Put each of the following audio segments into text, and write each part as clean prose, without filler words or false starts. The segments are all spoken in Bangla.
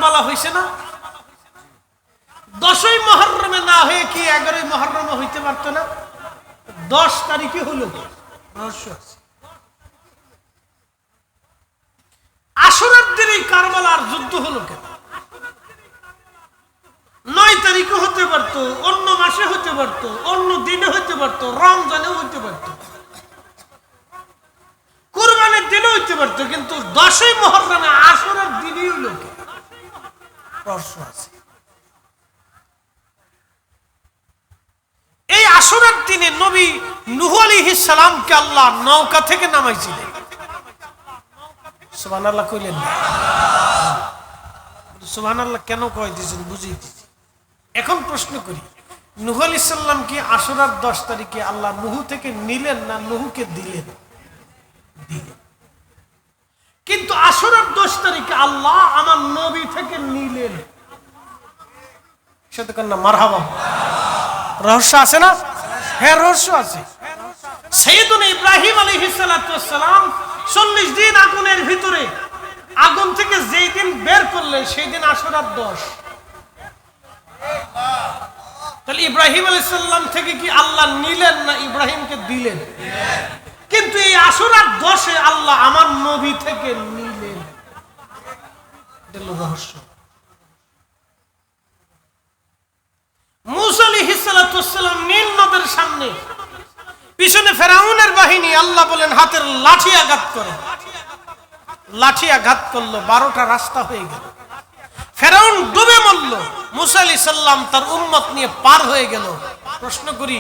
কারবালা হয়েছে না? 10ই মুহররমে না হয়ে কি 11ই মুহররমে হইতে পারতো না? 10 তারিখে হলো কি? রহস্য আছে। আশুরার দিনেই কারবালার যুদ্ধ হলো কেন? 9 তারিখে হতে পারতো, অন্য মাসে হতে পারতো, অন্য দিনে হতে পারতো, রমজানে হতে পারতো, কুরবানির দিনে হতে পারতো, কিন্তু 10ই মুহররমে আশুরার দিনেই হলো কেন? রহস্য আছে। এই আশুরার দিনে নবী নূহ আলাইহিস সালামকে আল্লাহ নৌকা থেকে নামাইছিলেন। সুবহানাল্লাহ কইলেন না? সুবহানাল্লাহ কেন কই দিয়েছেন বুঝিয়ে দিচ্ছি। এখন প্রশ্ন করি, নূহ আলাইহিস সালাম কি আশুরার 10 তারিখে আল্লাহ নূহ থেকে নিলেন না নূহকে দিলেন? দিলেন। কিন্তু আশুরার 10 তারিখে আল্লাহ আমার নবী থেকে নিলেন। সাথে কন্যা মারহাবা। রহস্য আছে না? হ্যাঁ, রহস্য আছে। সাইয়েদুনা ইব্রাহিম আলাইহিস সালাতু ওয়াস সালাম 40 দিন আগুনের ভিতরে, আগুন থেকে যেই দিন বের করলেন সেই দিন আশুরার 10। তাহলে ইব্রাহিম আলাইহিস সালাম থেকে কি আল্লাহ নিলেন না ইব্রাহিমকে দিলেন? কিন্তু এই আশুরার 10-এ আল্লাহ আমার নবী থেকে নিলেন। এটা হলো রহস্য। মূসা আলাইহিস সালাতু ওয়াস সালাম নীল নদের সামনে, পিছনে ফেরাউনের বাহিনী, আল্লাহ বলেন হাতের লাঠি আঘাত করে। লাঠি আঘাত করলো, 12টা রাস্তা হয়ে গেল। ফেরাউন ডুবে মরল, মূসা আলাইহিস সালাম তার উম্মত নিয়ে পার হয়ে গেল। প্রশ্ন করি,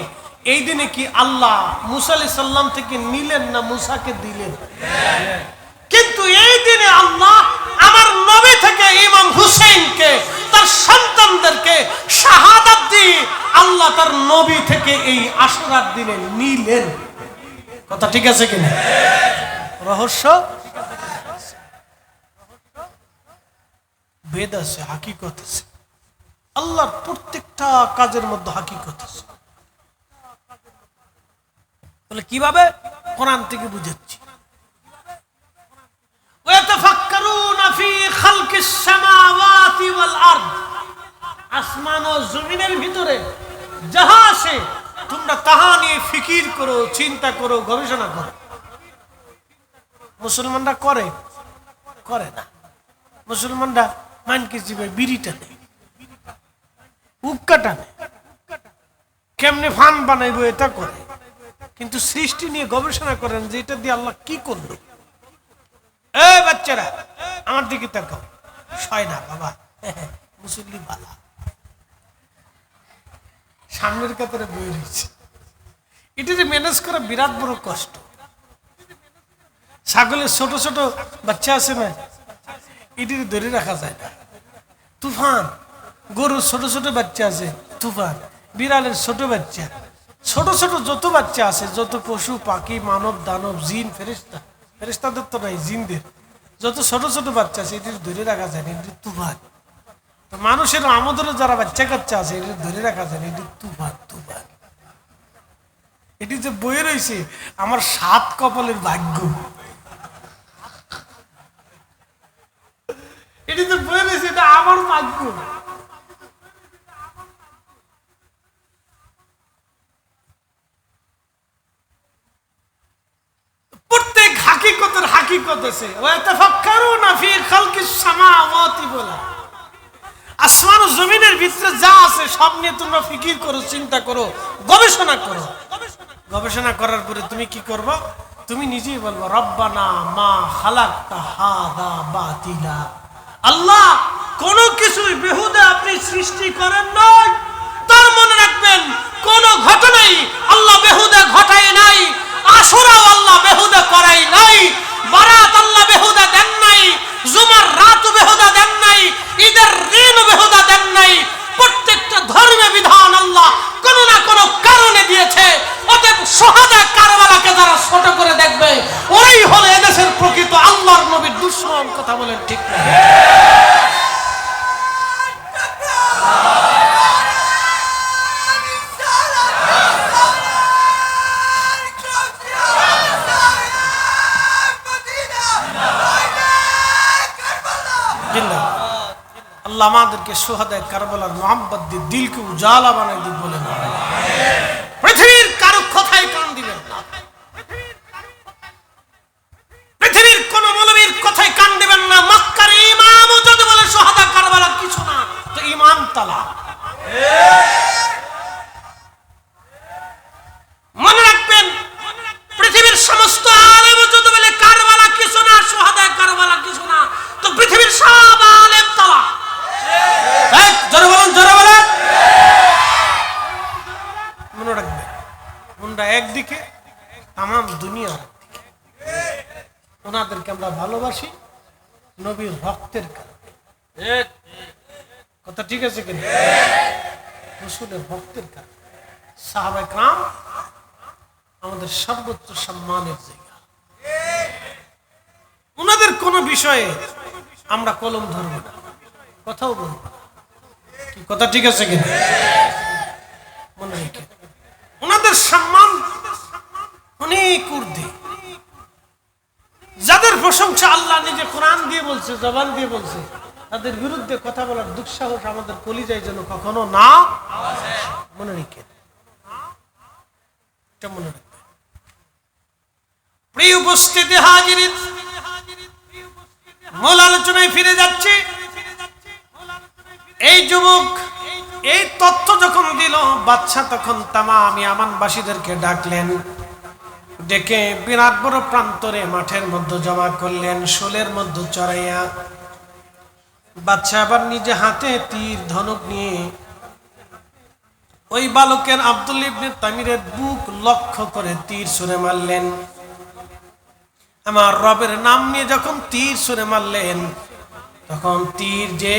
এই দিনে কি আল্লাহ মূসা আলাইহিস সালাম থেকে নিলেন না মূসাকে দিলেন? কিন্তু এই দিনে আল্লাহ আমার নবী থেকে ইমাম হুসাইনকে, তার সন্তানদেরকে শাহাদাত দিয়ে আল্লাহ তার নবী থেকে এই আশুরার দিনে নিলেন। কথা ঠিক আছে কিনা? রহস্য ভেদ আছে, হাকিকত আছে। আল্লাহর প্রত্যেকটা কাজের মধ্যে হাকিকত আছে। তাহলে কিভাবে? কোরআন থেকে বুঝাচ্ছি। ওয়াতাফাক্কারুনা ফি খালকিস সামাওয়াতি ওয়াল আরদ, আসমান ও জমিনের ভিতরে যাহা আছে তোমরা তাহা নিয়ে ফিকির করো, চিন্তা করো, গবেষণা করো। মুসলমানরা করে? করে না। মুসলমানরা মানকে জীবে বিড়িটা নেই, উক্কাটা নেই, কেমনে ফান বানাইবো এটা করে। কিন্তু সৃষ্টি নিয়ে গবেষণা করেন যে এটা দিয়ে আল্লাহ কি করলো। এই বাচ্চারা আমার দিকে তাকাও, শয় না বাবা, মুসল্লি বালা সামনের কাতারে বই রয়েছে। এটা যে ম্যানেজ করা বিরাট বড় কষ্ট। ছাগলের ছোট ছোট বাচ্চা আছে না, এটি ধরে রাখা যায় না, তুফান। গরুর ছোট ছোট বাচ্চা আছে, তুফান। বিড়ালের ছোট বাচ্চা, ছোট ছোট যত বাচ্চা আছে, যত পশু পাখি মানব দানব জিন ফেরেশতা, ফেরেশতাদের তো নাই, জিনদের যত ছোট ছোট বাচ্চা আছে এটি ধরে রাখা যায় না, এটি তুফান। তো মানুষের আমাদেরও যারা বাচ্চা কাচ্চা আছে এটি ধরে রাখা যায় না, এটি তুফান। তুফান এটি যে বয়ে রয়েছে আমার 7 কপালের ভাগ্য। এটি যে বয়ে রয়েছে এটা আমার ভাগ্য। প্রত্যেক হাকিকতের হাকিকত আছে। ওয়াতাফাক্কারুনা ফি খালকিস সামাওয়াতি বলা, আসমান ও জমিনের ভিতরে যা আছে সব নিয়ে তোমরা ফিকির করো, চিন্তা করো, গবেষণা করো। গবেষণা করার পরে তুমি কি করবা? তুমি নিজেই বলবো রব্বানা মা খালাকতা হাযা বাতিলা। আল্লাহ, কোন কিছুই বেহুদা আপনি সৃষ্টি করেন নাই। তার মনে রাখবেন কোন ঘটনাই আল্লাহ বেহুদা ঘটায় নাই। আশুরাও আল্লাহ বেহুদা করাই নাই। বারাত আল্লাহ বেহুদা দেন নাই। জুমার রাতও বেহুদা দেন নাই। ঈদের দিনও বেহুদা দেন নাই। প্রত্যেকটা ধর্মীয় বিধান আল্লাহ কোন না কোন কারণে দিয়েছে। অতএব শাহাদা কারবালাকে যারা ছোট করে দেখবে ওরাই হলো এদেশের প্রকৃত আল্লাহর নবীর দুশমন। কথা বলেন ঠিক না? জিন্দাবাদ। আল্লাহ আমাদেরকে সুহাদায়ে কারবালার মোহাম্মত দিয়ে দিলকে উজালা বানাই দিন বলেন পৃথিবীর কারো কথায় কান দিবেন না, পৃথিবীর কোন মৌলবীর কথায় কান দিবেন না। মক্কার ইমামও যদি বলে সুহাদা কারবালা কিছু না, তো ইমাম তালা। মনে রাখবেন, পৃথিবীর সমস্ত আলেম যদি বলে কারবালা কিছু না, সুহাদা কারবালা কিছু না, তো পৃথিবীর সব আলেম তালা। জোরে বলেন, জোরে বলেন। মনে রাখবেন, মনটা একদিকে, তামাম দুনিয়া ওনাদেরকে আমরা ভালোবাসি নবীর রক্তের কারণে। কথা ঠিক আছে কিনা? রাসূলের রক্তের কারণে। সাহাবায়ে কেরাম আমাদের সর্বোচ্চ সম্মানের জায়গা। ওনাদের কোন বিষয়ে আমরা কলম ধরবো না, কথাও বলবো না। কি কথা ঠিক আছে কিনা? মনে রেখে ওনাদের সম্মান অনেক ঊর্ধ্বে। যাদের প্রশংসা আল্লাহ নিজে কোরআন দিয়ে বলছে, জবান দিয়ে বলছে, তাদের বিরুদ্ধে কথা বলার দুঃসাহস আমাদের কলিজায় যেন কখনো না। মনে রেখে মনে রাখবে। প্রিয় উপস্থিতি হাজিরিন, মূল আলোচনায় ফিরে যাচ্ছি। এই যুবক এই তথ্য যখন দিল, বাদশা তখন তামাম ইয়ামানবাসীদেরকে ডাকলেন, ডেকে বিরাট বড় প্রান্তরে মাঠের মধ্যে জমা করলেন, শোলের মধ্যে চড়াইয়া। বাদশা আবার নিজে হাতে তীর ধনুক নিয়ে ওই বালকের আব্দুল্লাহ ইবনে তামিরের বুক লক্ষ্য করে তীর ছুঁড়ে মারলেন। আমার রবের নাম নিয়ে যখন তীর ছুঁড়ে মারলেন, তখন তীর যে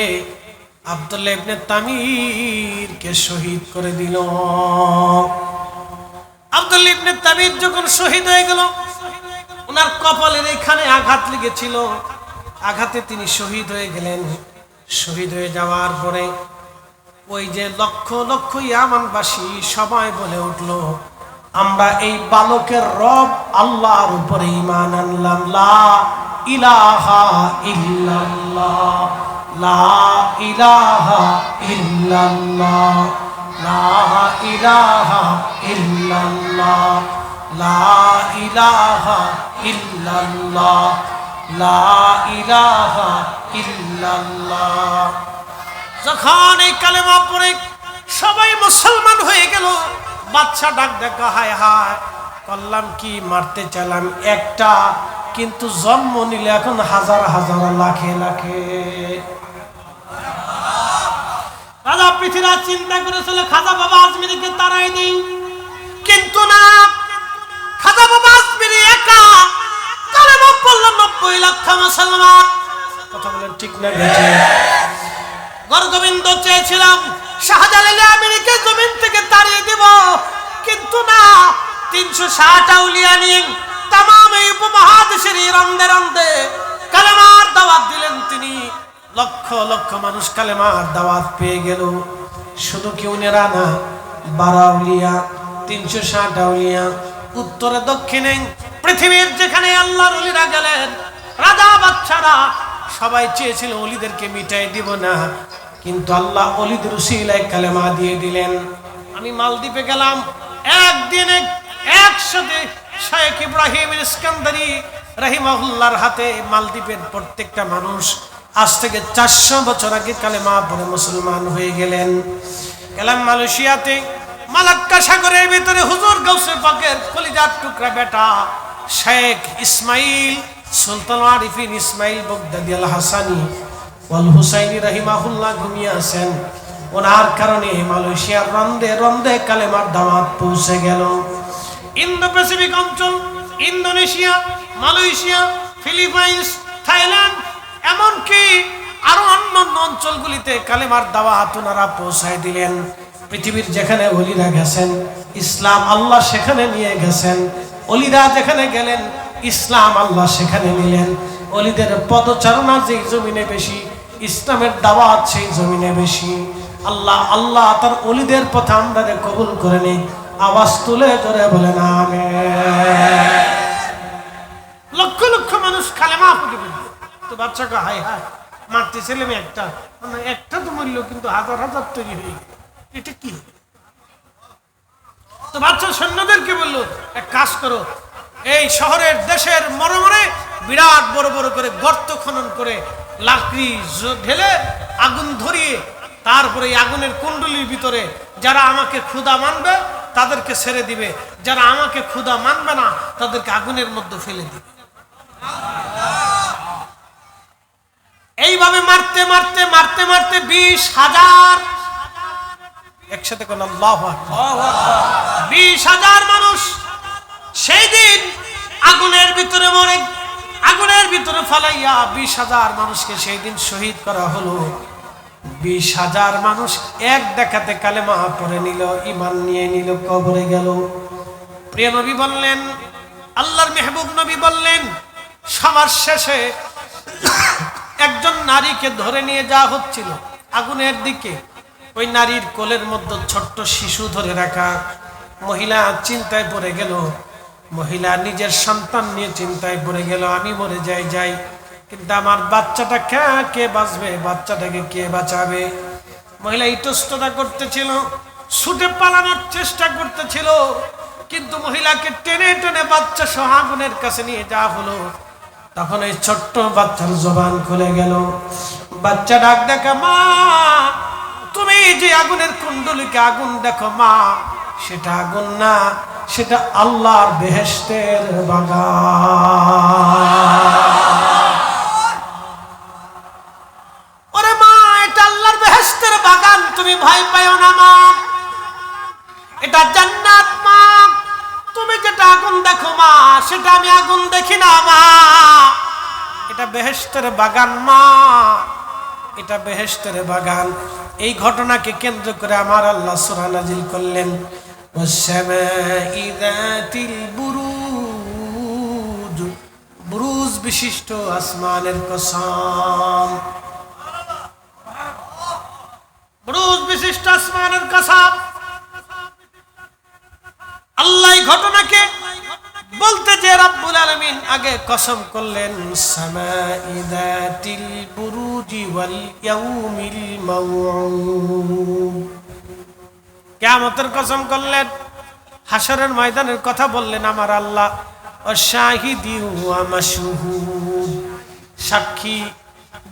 আব্দুল্লাহ ইবনে তামিরকে শহীদ করে দিল। আব্দুল্লাহ ইবনে তামির যখন শহীদ হয়ে গেল, ওনার কপালের এখানে আঘাত লেগেছিল, আঘাতে তিনি শহীদ হয়ে গেলেন। শহীদ হয়ে যাওয়ার পরে ওই যে লক্ষ লক্ষ ইয়ামানবাসী সবাই বলে উঠল, আমরা এই বালকের রব আল্লাহর উপরে ঈমান আনলাম। লা ইলাহা ইল্লাল্লাহ, লা ইলাহা ইল্লাল্লাহ, লা ইলাহা ইল্লাল্লাহ, লা ইলাহা ইল্লাল্লাহ, লা ইলাহা ইল্লাল্লাহ। যখন এই কালেমা পড়ে সবাই মুসলমান হয়ে গেল, বাদশা ডাক দেখা, হায় হায় করলাম কি, মারতে চাইলাম একটা, কিন্তু জন্ম নিলে এখন হাজার হাজার লাখে লাখে। রাজা পৃথিবীরাজ চিন্তা করেছিল খাজা বাবা আজমিরিকে তারাই দিই, কিন্তু না, খাজা বাবা আজমিরি একা কালেমা পড়ল 90 লাখ মুসলমান। কথা বলেন ঠিক না? গরগোবিন্দ চেয়েছিলাম শাহজালাল আমিরকে জমিন থেকে তাড়িয়ে দিব, কিন্তু না, 360 আউলিয়া নিয়ে তামাম এই উপমহাদেশের রন্দে রন্দে কালেমার দাওয়াত দিলেন তিনি। লক্ষ লক্ষ মানুষ কালেমার দাওয়াত পেয়ে গেল। শুধু কি উনারা না, 12 আউলিয়া, 360 আউলিয়া, উত্তরে দক্ষিণে পৃথিবীর যেখানে আল্লাহর ওলিরা গেলেন, রাজা বাদশারা সবাই চেয়েছিল ওলিদেরকে মিটাই দিব না, কিন্তু আল্লাহ ওলিদের উসিলায় কালেমা দিয়ে দিলেন। আমি মালদ্বীপে গেলাম, একদিনে একসাথে শেখ ইব্রাহিম ইস্কান্দারি রাহিমাহুল্লাহর হাতে মালদ্বীপের প্রত্যেকটা মানুষ আজ থেকে 400 বছর আগে কালেমা পড়ে মুসলমান হয়ে গেলেন। গেলাম মালয়েশিয়াতে, মালাক্কা সাগরের ভিতরে হুজুর গাউসে পাকের কলিজার টুকরা বেটা শেখ ইসমাইল সুলতান আরিফিন ইসমাইল বগদাদি আল হাসানি ওয়াল হুসাইনি রাহিমাহুল্লাহ ঘুমিয়ে আছেন। ওনার কারণে মালয়েশিয়ার রন্দে রন্দে কালেমার দাওয়াত পৌঁছে গেল। ইন্দো প্যাসিফিক অঞ্চল, ইন্দোনেশিয়া, মালয়েশিয়া, ফিলিপাইন্স, থাইল্যান্ড, এমনকি আরো অন্যান্য অঞ্চলগুলিতে কালেমার দাওয়াত ওনারা পৌঁছায় দিলেন। পৃথিবীর যেখানে ওলিরা গেছেন, ইসলাম আল্লাহ সেখানে নিয়ে গেছেন। ওলিরা যেখানে গেলেন, ইসলাম আল্লাহ সেখানে নিলেন। ওলিদের পদচারণা যেই জমিনে বেশি, ইসলামের দাওয়াত সেই জমিনে বেশি। আল্লাহ আল্লাহ তার ওলিদের পথে আমরা কবুল করে নিই। আওয়াজ তুলে জোরে বলেন আমিন। লক্ষ লক্ষ মানুষ কালেমা পড়ে, তো বাচ্চাকে হায় হায় মারতেছিলাম একটা, একটা তো মূল্য কিন্তু হাজার হাজার তৈরি হয়ে গেল, এটা কি? তো বাচ্চা সৈন্যদেরকে বললো, এক কাজ করো, এই শহরের দেশের মরমরে বিরাট বড় বড় করে গর্ত খনন করে লাকড়ি ঢেলে আগুন ধরিয়ে তারপরে এই আগুনের কুণ্ডলীর ভিতরে যারা আমাকে ক্ষুধা মানবে তাদেরকে ছেড়ে দিবে, যারা আমাকে ক্ষুধা মানবে না তাদেরকে আগুনের মধ্যে ফেলে দিবে। এইভাবে মারতে মারতে মারতে মারতে 20,000, একসাথে কোন আল্লাহু আকবার, 20,000 মানুষ সেই দিন আগুনের ভিতরে মরে, আগুনের ভিতরে ফালাইয়া 20,000 মানুষকে সেই দিন শহীদ করা হলো। 20,000 মানুষ এক দেখাতে কালেমা পড়ে নিল, ঈমান নিয়ে নিল, কবরে গেল। প্রিয় নবী বললেন, আল্লাহর মেহবুব নবী বললেন, সবার শেষে একজন নারীকে ধরে নিয়ে যাওয়া হচ্ছিল আগুনের দিকে। ওই নারীর কোলের মধ্যে ছোট্ট শিশু ধরে রাখা। মহিলা চিন্তায় পড়ে গেল, মহিলা নিজের সন্তান নিয়ে চিন্তায় পড়ে গেল, আমি মরে যাই, কিন্তু আমার বাচ্চাটা কে বাঁচবে, বাচ্চাটাকে কে বাঁচাবে? মহিলা ইতস্ততা করতেছিল, ছুটে পালানোর চেষ্টা করতেছিল, কিন্তু মহিলাকে টেনে টেনে বাচ্চা সহ আগুনের কাছে নিয়ে যাওয়া হলো। তখন এই ছোট্ট বাচ্চার জবান খুলে গেল, বাচ্চা ডাক দেখে, মা তুমি যে আগুনের কুণ্ডলীকে আগুন দেখো মা, সেটা আগুন না, সেটা আল্লাহর বেহেশতের বাগান। ওরে মা, এটা আল্লাহর বেহেশতের বাগান, তুমি ভয় পাও না মা, এটা জান্নাত মা, তুমি যেটা আগুন দেখো মা, সেটা আমি আগুন দেখি না মা, এটা বেহেশতের বাগান মা, এটা বেহেশতের বাগান। এই ঘটনাকে কেন্দ্র করে আমার আল্লাহ সূরা নাজিল করলেন, ওয়াস-সামাই যাতিল বুরুজ, বুরুজ বিশিষ্ট আসমানের কসম, বুরুজ বিশিষ্ট আসমানের কসম। আল্লাহ এই ঘটনাকে বলতে যে রব্বুল আলামিন আগে কসম করলেন, সামাই যাতিল বুরুজি ওয়াল ইয়াউমিল মাউউদ, কিয়ামতের কসম করলেন, হাশরের ময়দানের কথা বললেন আমার আল্লাহ, ওয়াশাহিদি ওয়া মাশহুদ, সাক্ষী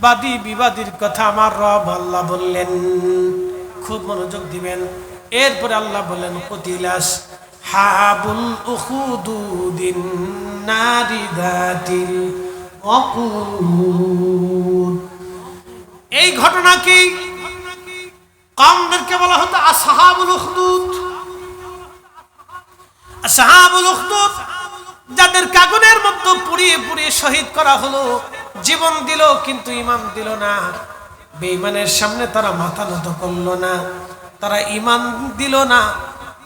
বাদী বিবাদীর কথা আমার রব আল্লাহ বললেন। খুব মনোযোগ দিবেন। এরপরে আল্লাহ বললেন, কুতিলাস হাবুল উখুদুদিন নারি যাতিল ওয়াকুদ। এই ঘটনা কি কওমদেরকে বলা হতো আসহাবুল উখদুদ। আসহাবুল উখদুদ যাদের আগুনের মধ্যে পুড়িয়ে পুড়িয়ে শহীদ করা হলো, জীবন দিল কিন্তু ঈমান দিল না, বেঈমানের সামনে তারা মাথা নত করলো না, তারা ঈমান দিল না,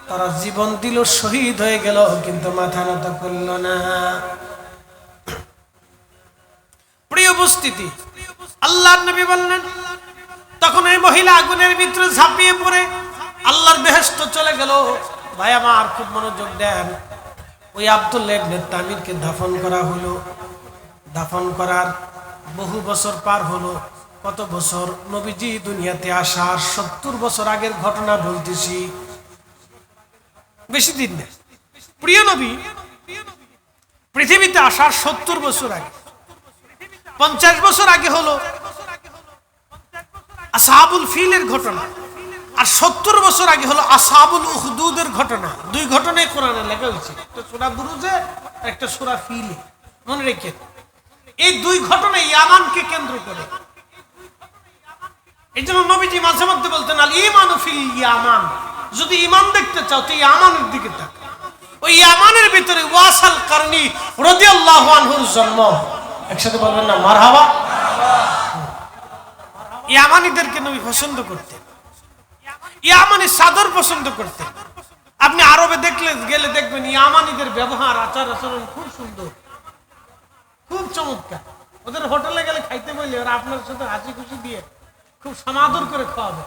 তারা জীবন দিল, শহীদ হয়ে গেল, কিন্তু মাথা নত করল না। প্রিয় উপস্থিতি, আল্লাহর নবী বললেন, তখন এই মহিলা আগুনের ভিতরে ঝাঁপিয়ে পড়ে আল্লাহর বেহেশত চলে গেল। ভাই আমার খুব মনোযোগ দেন। ওই আব্দুল্লাহ ইবনে তামিরকে দাফন করা হলো। দাফন করার বহু বছর পার হলো। কত বছর? নবীজি দুনিয়াতে আসার 70 বছর আগের ঘটনা বলতেছি, বেশি দিন না। প্রিয় নবী পৃথিবীতে আসার 70 বছর আগে, 50 বছর আগে হলো আসহাবুল ফিলের ঘটনা, আর 70 বছর আগে হলো আসহাবুল উখদুদের ঘটনা। দুই ঘটনাই কোরআনে লেখা হয়েছে, একটা সূরা বুরুজে, একটা সূরা ফিলে। মনে রেখেন, এই দুই ঘটনা ইয়ামানকে কেন্দ্র করে। এই জন্য নবীজি মাঝে মধ্যে বলতেন, আল ঈমানু ফিল ইয়ামান, যদি ঈমান দেখতে চাও তো ইয়ামানের দিকে তাকাও। ওই ইয়ামানের ভিতরে ওয়াসাল কারনি রাদিয়াল্লাহু আনহুর জন্ম। একসাথে বলবেন না মারহাবা। ইয়ামানিদেরকে নবী পছন্দ করতেন, ইয়ামানি চাদর পছন্দ করতেন। আপনি আরবে গেলে দেখবেন ইয়ামানিদের ব্যবহার, আচার আচরণ খুব সুন্দর, খুব চমৎকার। ওদের হোটেলে গেলে খাইতে বললে ওরা আপনার সাথে হাসি খুশি দিয়ে খুব সমাদর করে খাওয়াবে।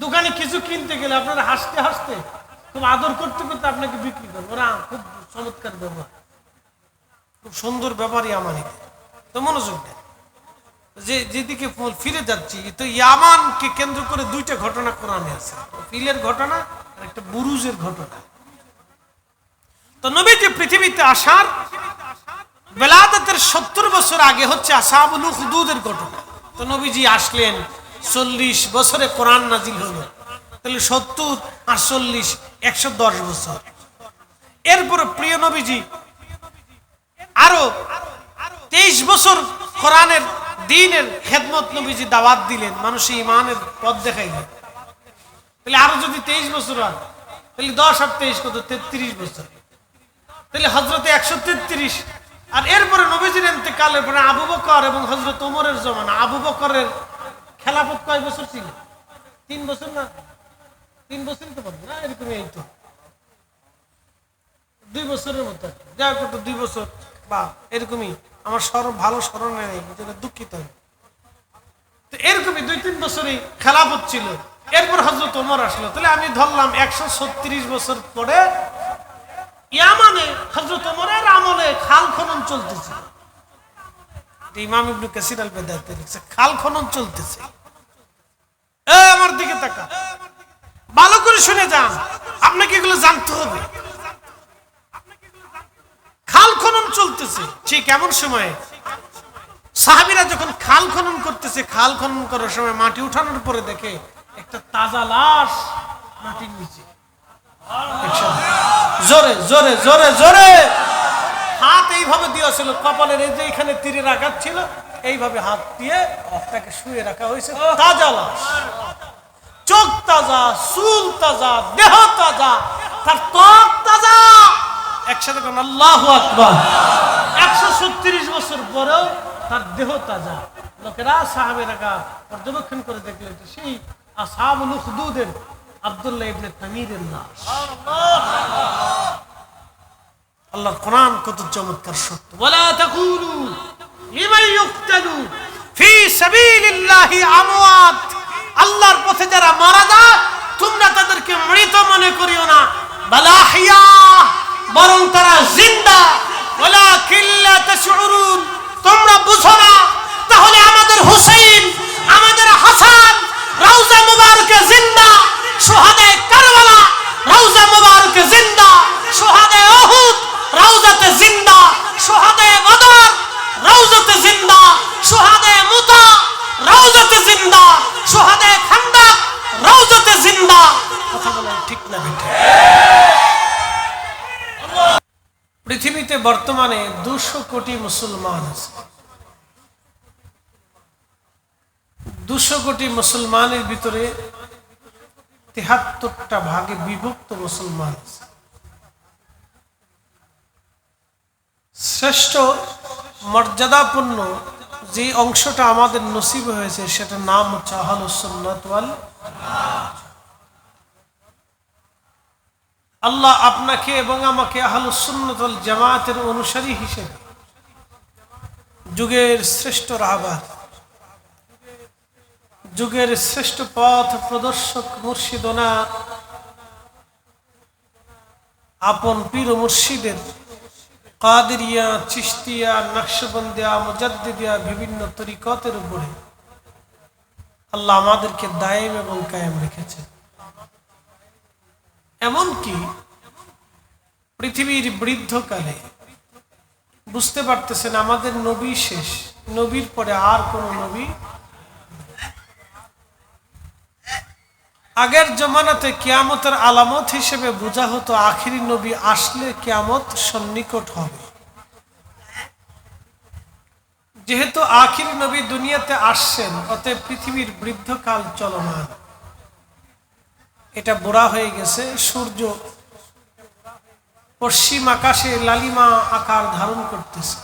দোকানে কিছু কিনতে গেলে আপনারা হাসতে হাসতে, খুব আদর করতে করতে আপনাকে বিক্রি করবে। ওরা খুব চমৎকার ব্যবহার, খুব সুন্দর ব্যাপারই আমাদের। তো মনোযোগ দেন। যে যেদিকে ফিরে যাচ্ছি, তো ইয়ামানকে কেন্দ্র করে দুইটা ঘটনা কোরআনে আছে, ফিলের ঘটনা আর একটা বুরুজের ঘটনা। তো নবীজি পৃথিবীতে আসার বেলাদতের 70 বছর আগে হচ্ছে আসহাবুল উখদুদের ঘটনা। তো নবীজি আসলেন 40 বছরে কোরআন নাজিল হলো, তাহলে 70 আর 40 110 বছর। এরপরে প্রিয় নবীজি আরো 23 বছর কোরআনের দ্বীনের খেদমত নবীজি দাওয়াত দিলেন, মানুষের ইমানের পথ দেখাইলেন। তাহলে আরো যদি 23 বছর হয়, তাহলে 10 আর 23 কত, 33 বছর। তাহলে হযরতে 133। আর এরপরে নবীজির ইন্তেকালের পরে আবু বকর এবং হযরত ওমরের জমানা। আবু বকরের খেলাফত কয় বছর ছিল? 3 বছর না? 3 বছরই তো বলবো না, এরকম এই তো 2 বছরের মতো, যা কত 2 বছর বা এরকমই। আমার ভালো স্মরণে নেই, যেটা দুঃখিত। তো এরকমই 2-3 বছরই খেলাফত ছিল। এরপর হযরত ওমর আসলো, তাহলে আমি ধরলাম 136 বছর পরে ইয়ামানে হযরত ওমরের আমলে খাল খনন চলতেছে। ইমাম ইবনে কাসির আল বেদাইতে লিখছে খাল খনন চলতেছে। আমার দিকে তাকা, ভালো করে শুনে যান, আপনাকে এগুলো জানতে হবে। খাল খনন চলতেছে ঠিক এমন সময়ে সাহাবীরা যখন খাল খনন করতেছে, খাল খনন করার সময় মাটি উঠানোর পরে দেখে একটা তাজা লাশ মাটির নিচে। জোরে জোরে জোরে জোরে হাত এইভাবে দেওয়া ছিল কপালের, এই যে এখানে তীরের আঘাত ছিল, এইভাবে হাত দিয়ে তাকে শুয়ে রাখা হয়েছে। তাজা লাশ, চোখ তাজা, চুল তাজা, দেহ তাজা, তার ত্বক তাজা। একসাথে কোন আল্লাহু আকবার। 136 বছর পরেও তার দেহ তাজা। লোকেরা সাহাবেরা পর্যবেক্ষণ করে দেখলেন সেই আসহাবুল উখদুদের আব্দুল্লাহ ইবনে তামিরের লাশ। আল্লাহর কোরআন কত চমৎকার সত্য। ওয়ালা তাকুলু লিমান ইউকতালু ফি সাবিলিল্লাহি আমওয়াত। আল্লাহর পথে যারা মারা যায় তোমরা তাদেরকে মৃত মনে করিও না, বাল আহইয়া, বরং তারা জিন্দা। ওয়ালাকিন লা তাশউরুন, তোমরা বুঝো না। তাহলে আমাদের হুসাইন, আমাদের হাসান রওজা মুবারকে জিন্দা, শুহাদায়ে কারবালা রওজা মুবারকে জিন্দা, শুহাদায়ে উহুদ রওজাতে জিন্দা, শুহাদায়ে বদর রওজাতে জিন্দা, শুহাদায়ে মুতা রওজাতে জিন্দা, শুহাদায়ে খান্দাক রওজাতে জিন্দা। কথা বলেন ঠিক না বেটা? পৃথিবীতে বর্তমানে 200 কোটি মুসলমান আছে। 200 কোটি মুসলমানের ভিতরে 73টা ভাগে বিভক্ত মুসলমান আছে। শ্রেষ্ঠ মর্যাদাপূর্ণ যে অংশটা আমাদের নসিব হয়েছে সেটার নাম হচ্ছে আহলুস সুন্নাত ওয়াল জামাত। আল্লাহ আপনাকে এবং আমাকে আহলুস সুন্নাত ওয়াল জামাতের অনুসারী হিসেবে যুগের শ্রেষ্ঠ রাহবার, যুগের শ্রেষ্ঠ পথ প্রদর্শক মুর্শিদনা আপন পীর ও মুর্শিদের কাদেরিয়া, চিশতিয়া, নকশবন্দিয়া, মুজাদ্দিদিয়া বিভিন্ন তরিকতের উপরে আল্লাহ আমাদেরকে দায়েম এবং কায়েম রেখেছেন। এমনকি পৃথিবীর বৃদ্ধকালে বুঝতে পারতেছেন আমাদের নবী শেষ, নবীর পরে আর কোন নবী। আগের জমানাতে কিয়ামতের আলামত হিসেবে বোঝা হতো আখিরি নবী আসলে কিয়ামত সন্নিকট হবে। যেহেতু আখিরি নবী দুনিয়াতে আসছেন, অতএব পৃথিবীর বৃদ্ধকাল চলমান। এটা বুড়া হয়ে গেছে। সূর্য পশ্চিম আকাশে লালিমা আকার ধারণ করতেছে।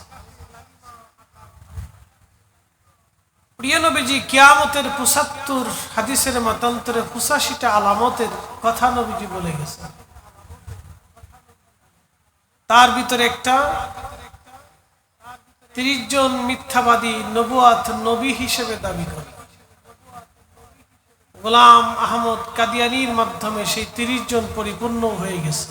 প্রিয় নবীজি কিয়ামতের 75 হাদিসের মতান্তরে 85টা আলামতের কথা নবীজি বলে গেছেন। তার ভিতরে একটা 30 জন মিথ্যাবাদী নবুয়াত নবী হিসেবে দাবি করে। গোলাম আহমদ কাদিয়ানির মাধ্যমে সেই 30 জন পরিপূর্ণ হয়ে গেছে।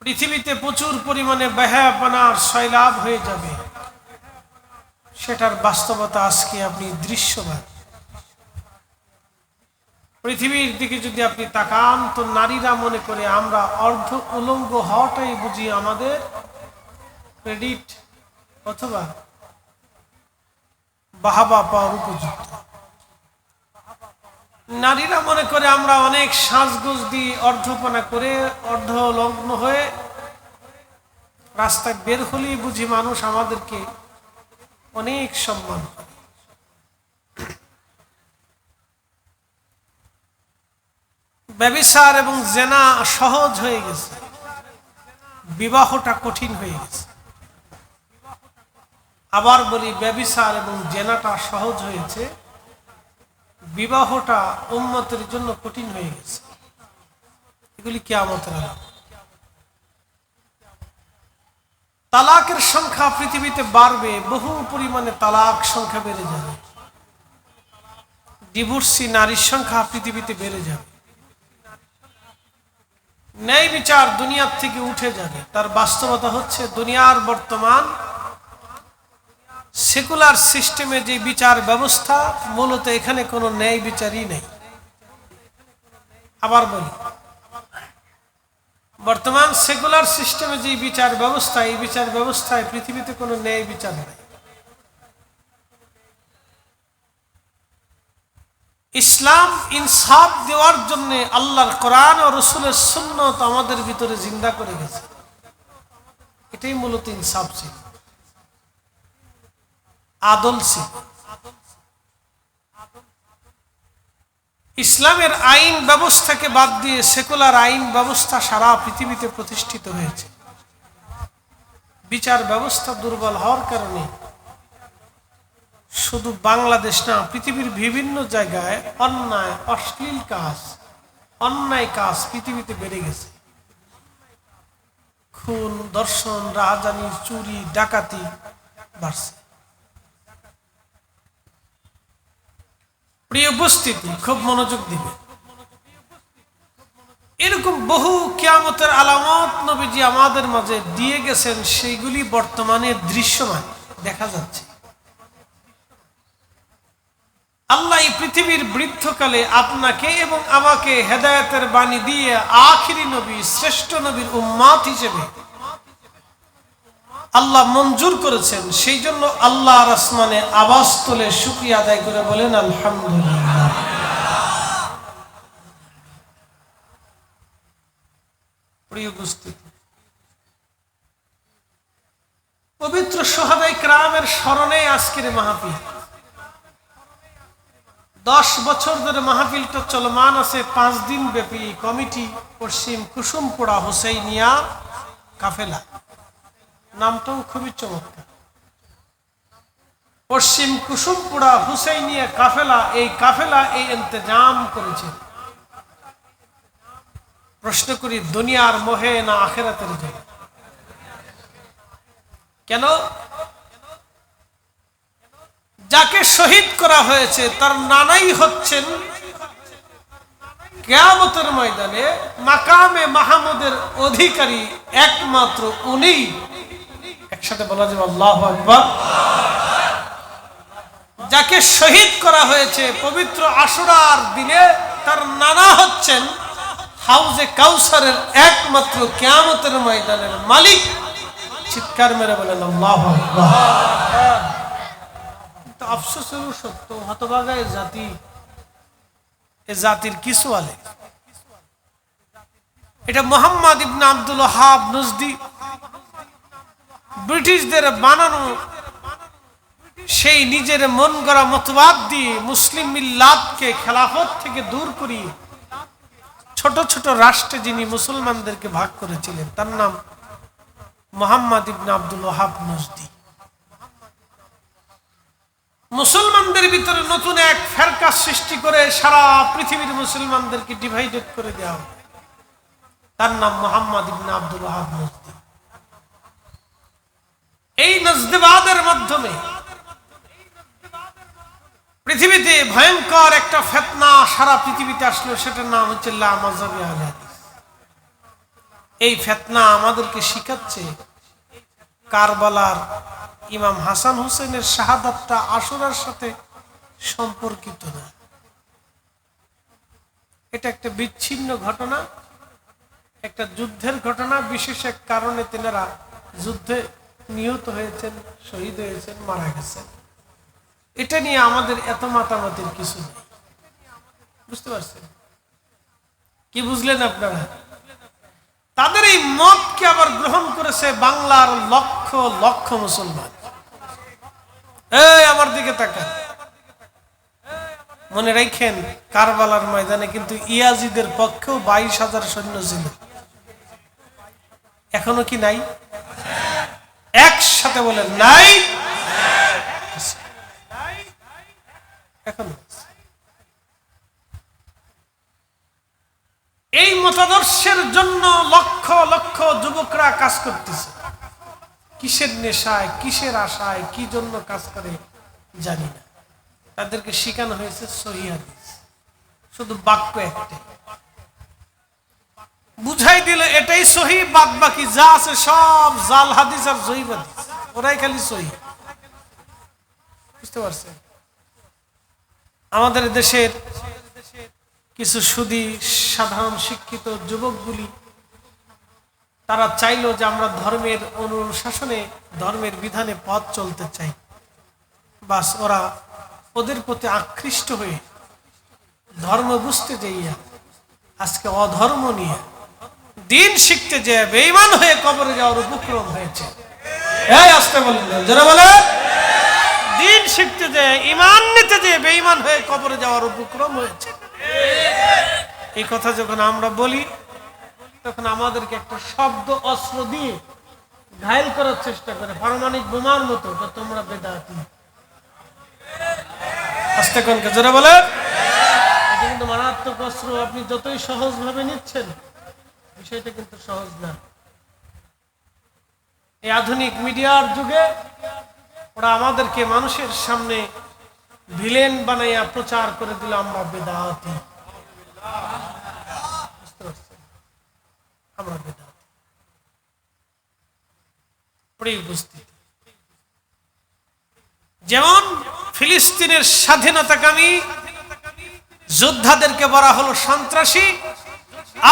পৃথিবীতে প্রচুর পরিমাণে বেহায়াপনার সয়লাব হয়ে যাবে। সেটার বাস্তবতা আজকে আপনি দৃশ্যমান। পৃথিবীর দিকে যদি আপনি তাকান তো নারীরা মনে করে আমরা অর্ধ উলঙ্গ হওয়াটাই বুঝি আমাদের ক্রেডিট অথবা বাহাবা পাওয়ার উপযুক্ত। নারীরা মনে করে আমরা অনেক সাজগোজ দিয়ে অর্ধপনা করে অর্ধলগ্ন হয়ে রাস্তায় বের হলেই বুঝি মানুষ আমাদেরকে অনেক সম্মান করে। ব্যভিচার এবং জেনা সহজ হয়ে গেছে, বিবাহটা কঠিন হয়ে গেছে। আবার বলি, ব্যভিচার এবং জেনাটা সহজ হয়েছে, বিবাহটা উম্মতের জন্য কঠিন হয়ে গেছে। এগুলি কিয়ামতের আলামত। তালাকের সংখ্যা পৃথিবীতে বাড়বে, বহু পরিমাণে তালাক সংখ্যা বেড়ে যাবে। ডিভোর্সি নারীর সংখ্যা পৃথিবীতে বেড়ে যাবে। ন্যায় বিচার দুনিয়ার থেকে উঠে যাবে। তার বাস্তবতা হচ্ছে দুনিয়ার বর্তমান সেকুলার সিস্টেমে যে বিচার ব্যবস্থা, মূলত এখানে কোনো ন্যায় বিচারই নেই। আবার বলি, বর্তমান সেকুলার সিস্টেমে যে বিচার ব্যবস্থা, এই বিচার ব্যবস্থায় পৃথিবীতে কোনো ন্যায় বিচার নেই। ইসলাম ইনসাফ দেওয়ার জন্য আল্লাহর কোরআন ও রসুলের সুন্নত আমাদের ভিতরে জিন্দা করে গেছে। এটাই মূলত ইনসাফ ছিল, আদল ছিল। ইসলামের আইন ব্যবস্থাকে বাদ দিয়ে সেকুলার আইন ব্যবস্থা সারা পৃথিবীতে প্রতিষ্ঠিত হয়েছে। বিচার ব্যবস্থা দুর্বল হওয়ার কারণে শুধু বাংলাদেশ না, পৃথিবীর বিভিন্ন জায়গায় অন্যায়, অশ্লীল কাজ, অন্যায় কাজ পৃথিবীতে বেড়ে গেছে। খুন, ধর্ষণ, রাহাজানি, চুরি, ডাকাতি বাড়ছে। প্রিয় উপস্থিতি, খুব মনোযোগ দিবে। এরকম বহু কিয়ামতের আলামত নবীজি আমাদের মাঝে দিয়ে গেছেন, সেইগুলি বর্তমানে দৃশ্যমান দেখা যাচ্ছে। আল্লাহ এই পৃথিবীর বৃদ্ধকালে আপনাকে এবং আমাকে হেদায়েতের বাণী দিয়ে আখিরি নবী, শ্রেষ্ঠ নবীর উম্মাত হিসেবে আল্লাহ মঞ্জুর করেছেন। সেই জন্য আল্লাহর আসমানে আওয়াজ তুলে শুকরিয়া আদায় করে বলেন আলহামদুলিল্লাহ। প্রিয় উপস্থিতি, পবিত্র শুহাদায়ে কেরামের স্মরণে আজকের মাহফিল। 10 বছর ধরে মাহফিলটা চলমান আছে, 5 দিন ব্যাপী। কমিটি পশ্চিম কুসুমপুরা হুসাইনিয়া কাফেলা, নামটাও খুবই চমৎকার। পশ্চিম কুসুমপুরা হুসাইনিয়া কাফেলা, এই কাফেলা এই ইন্তজাম করেছে। প্রশ্ন করি, দুনিয়ার মোহে না আখিরাতের জন্য? কেন? যাকে শহীদ করা হয়েছে তার নানাই হচ্ছেন কিয়ামতের ময়দানে মাকামে মাহমুদের অধিকারী একমাত্র উনি। একসাথে বলা যাবে আল্লাহু আকবার। যাকে শহীদ করা হয়েছে পবিত্র আশুরার দিনে, তার নানা হচ্ছেন হাউজে কাউসারের একমাত্র কিয়ামতের ময়দানের মালিক। চিৎকার মেরে বলেন আল্লাহু আকবার। আফসোসেরও সত্য, হতভাগা এ জাতি, এ জাতির কিছু আলে। এটা মুহাম্মদ ইবনে আব্দুল ওয়াহাব নজদি ব্রিটিশদের বানানো সেই নিজের মন গড়া মতবাদ দিয়ে মুসলিম মিল্লাতকে খেলাফত থেকে দূর করিয়ে ছোট ছোট রাষ্ট্রে যিনি মুসলমানদেরকে ভাগ করেছিলেন, তার নাম মুহাম্মদ ইবনে আব্দুল ওয়াহাব নজদি। মুসলমানদের ভিতরে নতুন এক ফেরকা সৃষ্টি করে সারা পৃথিবীর মুসলমানদেরকে ডিভাইডেড করে দেওয়া হবে। তার নাম মুহাম্মদ ইবনে আব্দুল ওয়াহাব নজদি। এই নজদিবাদের মাধ্যমে পৃথিবীতে ভয়ঙ্কর একটা ফিতনা সারা পৃথিবীতে আসলো, সেটার নাম হচ্ছে লা মাযহাবি আহলে হাদিস। এই ফিতনা আমাদেরকে শিখাচ্ছে কারবালার ইমাম হাসান হুসেনের শাহাদাতটা আশুরার সাথে সম্পর্কিত না। এটা একটা বিচ্ছিন্ন ঘটনা, একটা যুদ্ধের ঘটনা। বিশেষ এক কারণে তেনারা যুদ্ধে নিহত হয়েছেন, শহীদ হয়েছেন, মারা গেছেন। এটা নিয়ে আমাদের এত মাতামাতির কিছু নেই। বুঝতে পারছেন? কি বুঝলেন আপনারা? তাদের এই মতকে আবার গ্রহণ করেছে বাংলার লক্ষ লক্ষ মুসলমান। এই আমার দিকে তাকান, মনে রাখেন কারবালার ময়দানে কিন্তু ইয়াজিদের পক্ষেও 22,000 সৈন্য ছিল। এখনো কি নাই? একসাথে বলেন নাই। এখন এই মতাদর্শের জন্য লক্ষ লক্ষ যুবকরা কাজ করতেছে। কিসের নেশায়, কিসের আশায়, কি জন্য কাজ করে জানি না। তাদেরকে শেখানো হয়েছে সহিহ হাদিস, শুধু বাক্য একটাই, বুঝাই দিল এটাই সহি, বাদ বাকি যা আছে সব জাল হাদিস আর জয়ীফ হাদিস, ওরাই খালি সহি। বুঝতে পারছেন? আমাদের দেশের কিছু সুদী সাধারণ শিক্ষিত যুবকগুলি তারা চাইলো যে আমরা ধর্মের অনুশাসনে, ধর্মের বিধানে পথ চলতে চাই। বাস ওরা ওদের প্রতি আকৃষ্ট হয়ে ধর্ম বুঝতে যাইয়া আজকে অধর্ম নিয়ে দিন শিখতে যে বেঈমান হয়ে কবরে যাওয়ার উপক্রম হয়েছে। এই আসতে বলেন, যারা বলে দিন শিখতে যে, ঈমান নিতে যে বেঈমান হয়ে কবরে যাওয়ার উপক্রম হয়েছে। এই কথা যখন আমরা বলি তখন আমাদেরকে একটা শব্দ অস্ত্র দিয়ে ঘায়েল করার চেষ্টা করে, পারমাণবিক বোমার মতো, তোমরা বেদাতি। আস্তে কোনকে যারা বলে এটা কিন্তু মারাত্মক অস্ত্র। আপনি যতই সহজ ভাবে নিচ্ছেন, বিষয়টা কিন্তু সহজ না। এই আধুনিক মিডিয়ার যুগে ওরা আমাদেরকে মানুষের সামনে ভিলেন বানাইয়া প্রচার করে দিল আমরা বেদাতি। আমরা বেদাতি। প্রিয় উপস্থিতি, যেমন ফিলিস্তিনের স্বাধীনতাকামী যোদ্ধাদেরকে বলা হলো সন্ত্রাসী,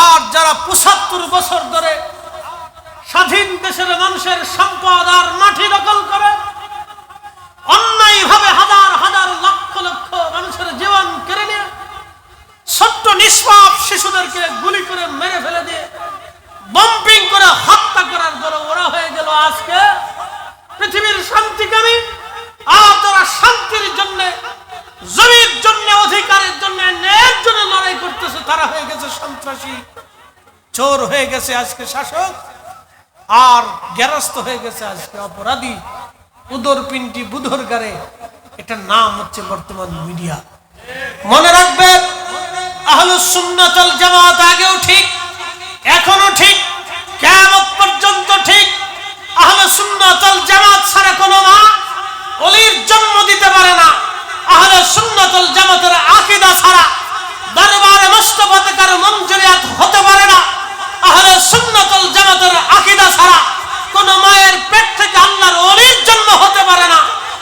আর যারা 75 বছর ধরে স্বাধীন দেশের মানুষের সম্পদ আর মাটি দখল করে অন্যায়ভাবে হাজার হাজার লক্ষ লক্ষ মানুষের জীবন কেড়ে নিয়ে ছোট্ট নিষ্পাপ শিশুদেরকে গুলি করে মেরে ফেলে দিয়ে বম্পিং করে হত্যা করার পরে ওরা হয়ে গেল আজকে পৃথিবীর শান্তিকামী। আর যারা শান্তির জন্য, জমির জন্য, অধিকারের জন্য, ন্যায়ের জন্য লড়াই করতেছে তারা হয়ে গেছে সন্ত্রাসী, চোর হয়ে গেছে আজকে শাসক, আর গেরস্ত হয়ে গেছে আজকে অপরাধী, উদরপিণ্ডি বুধর গারে। এটার নাম হচ্ছে বর্তমান মিডিয়া। মনে রাখবেন, আহলুস সুন্নাত ওয়াল জামাত আগেও ঠিক, এখনো ঠিক, কিয়ামত পর্যন্ত ঠিক। আহলুস সুন্নাত ওয়াল জামাত ছাড়া কোনো মা ওলির জন্ম দিতে পারে না। আহলুস সুন্নাত ওয়াল জামাতের আকীদা ছাড়া দরবারে মুস্তাফাতে কারো মঞ্জুরিয়াত হতে পারে না। আহলুস সুন্নাত ওয়াল জামাতের আকীদা ছাড়া কোন মায়ের পেট থেকে আল্লাহর ওলির জন্ম হতে পারে না,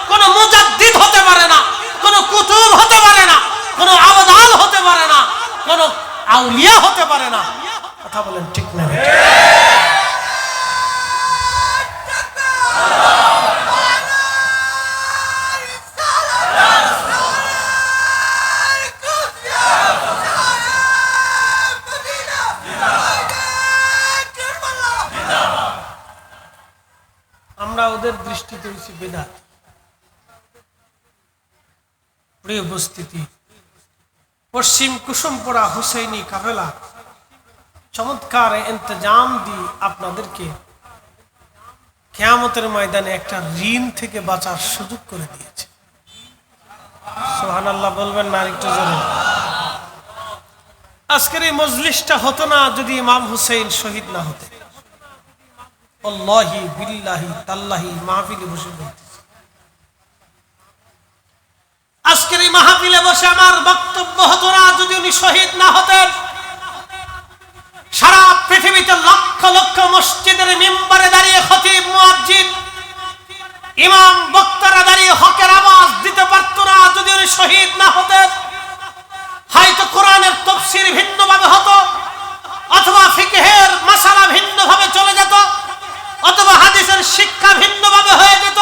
কোন মুজাদ্দিদ হতে পারে না, কোন কুতুব হতে পারে না, কোন আবদাল হতে পারে না, কোন আউলিয়া হতে পারে না। কথা বলেন ঠিক না? আমরা ওদের দৃষ্টিতে হয়েছি বেদাত। প্রিয় উপস্থিতি, পশ্চিম কুসুমপুরা হুসেইনি কাফেলা চমৎকার ইন্তজাম দিয়ে আপনাদেরকে কিয়ামতের ময়দানে একটা ঋণ থেকে বাঁচার সুযোগ করে দিয়েছে। সুবহানাল্লাহ বলবেন না আরেকটু জোরে? আজকের এই মজলিসটা হতো না যদি ইমাম হুসেইন শহীদ না হতে। আল্লাহি বিল্লাহি তাল্লাহি মাহফিলে বসে বলতেছি, আজকের এই মাহফিলে বসে আমার বক্তব্য হতো না যদি উনি শহীদ না হতেন। সারা পৃথিবীতে লক্ষ লক্ষ মসজিদের মিম্বারে দাঁড়িয়ে খতিব মুয়াজ্জিন ইমাম বক্তারা দাঁড়িয়ে হকের আওয়াজ দিতে পারত না যদি উনি শহীদ না হতেন। হয়তো কোরআনের তাফসীর ভিন্নভাবে হতো, অথবা ফিকহের মাসালা ভিন্নভাবে চলে যেত, অথবা হাদিসের শিক্ষা ভিন্নভাবে হয়ে যেত,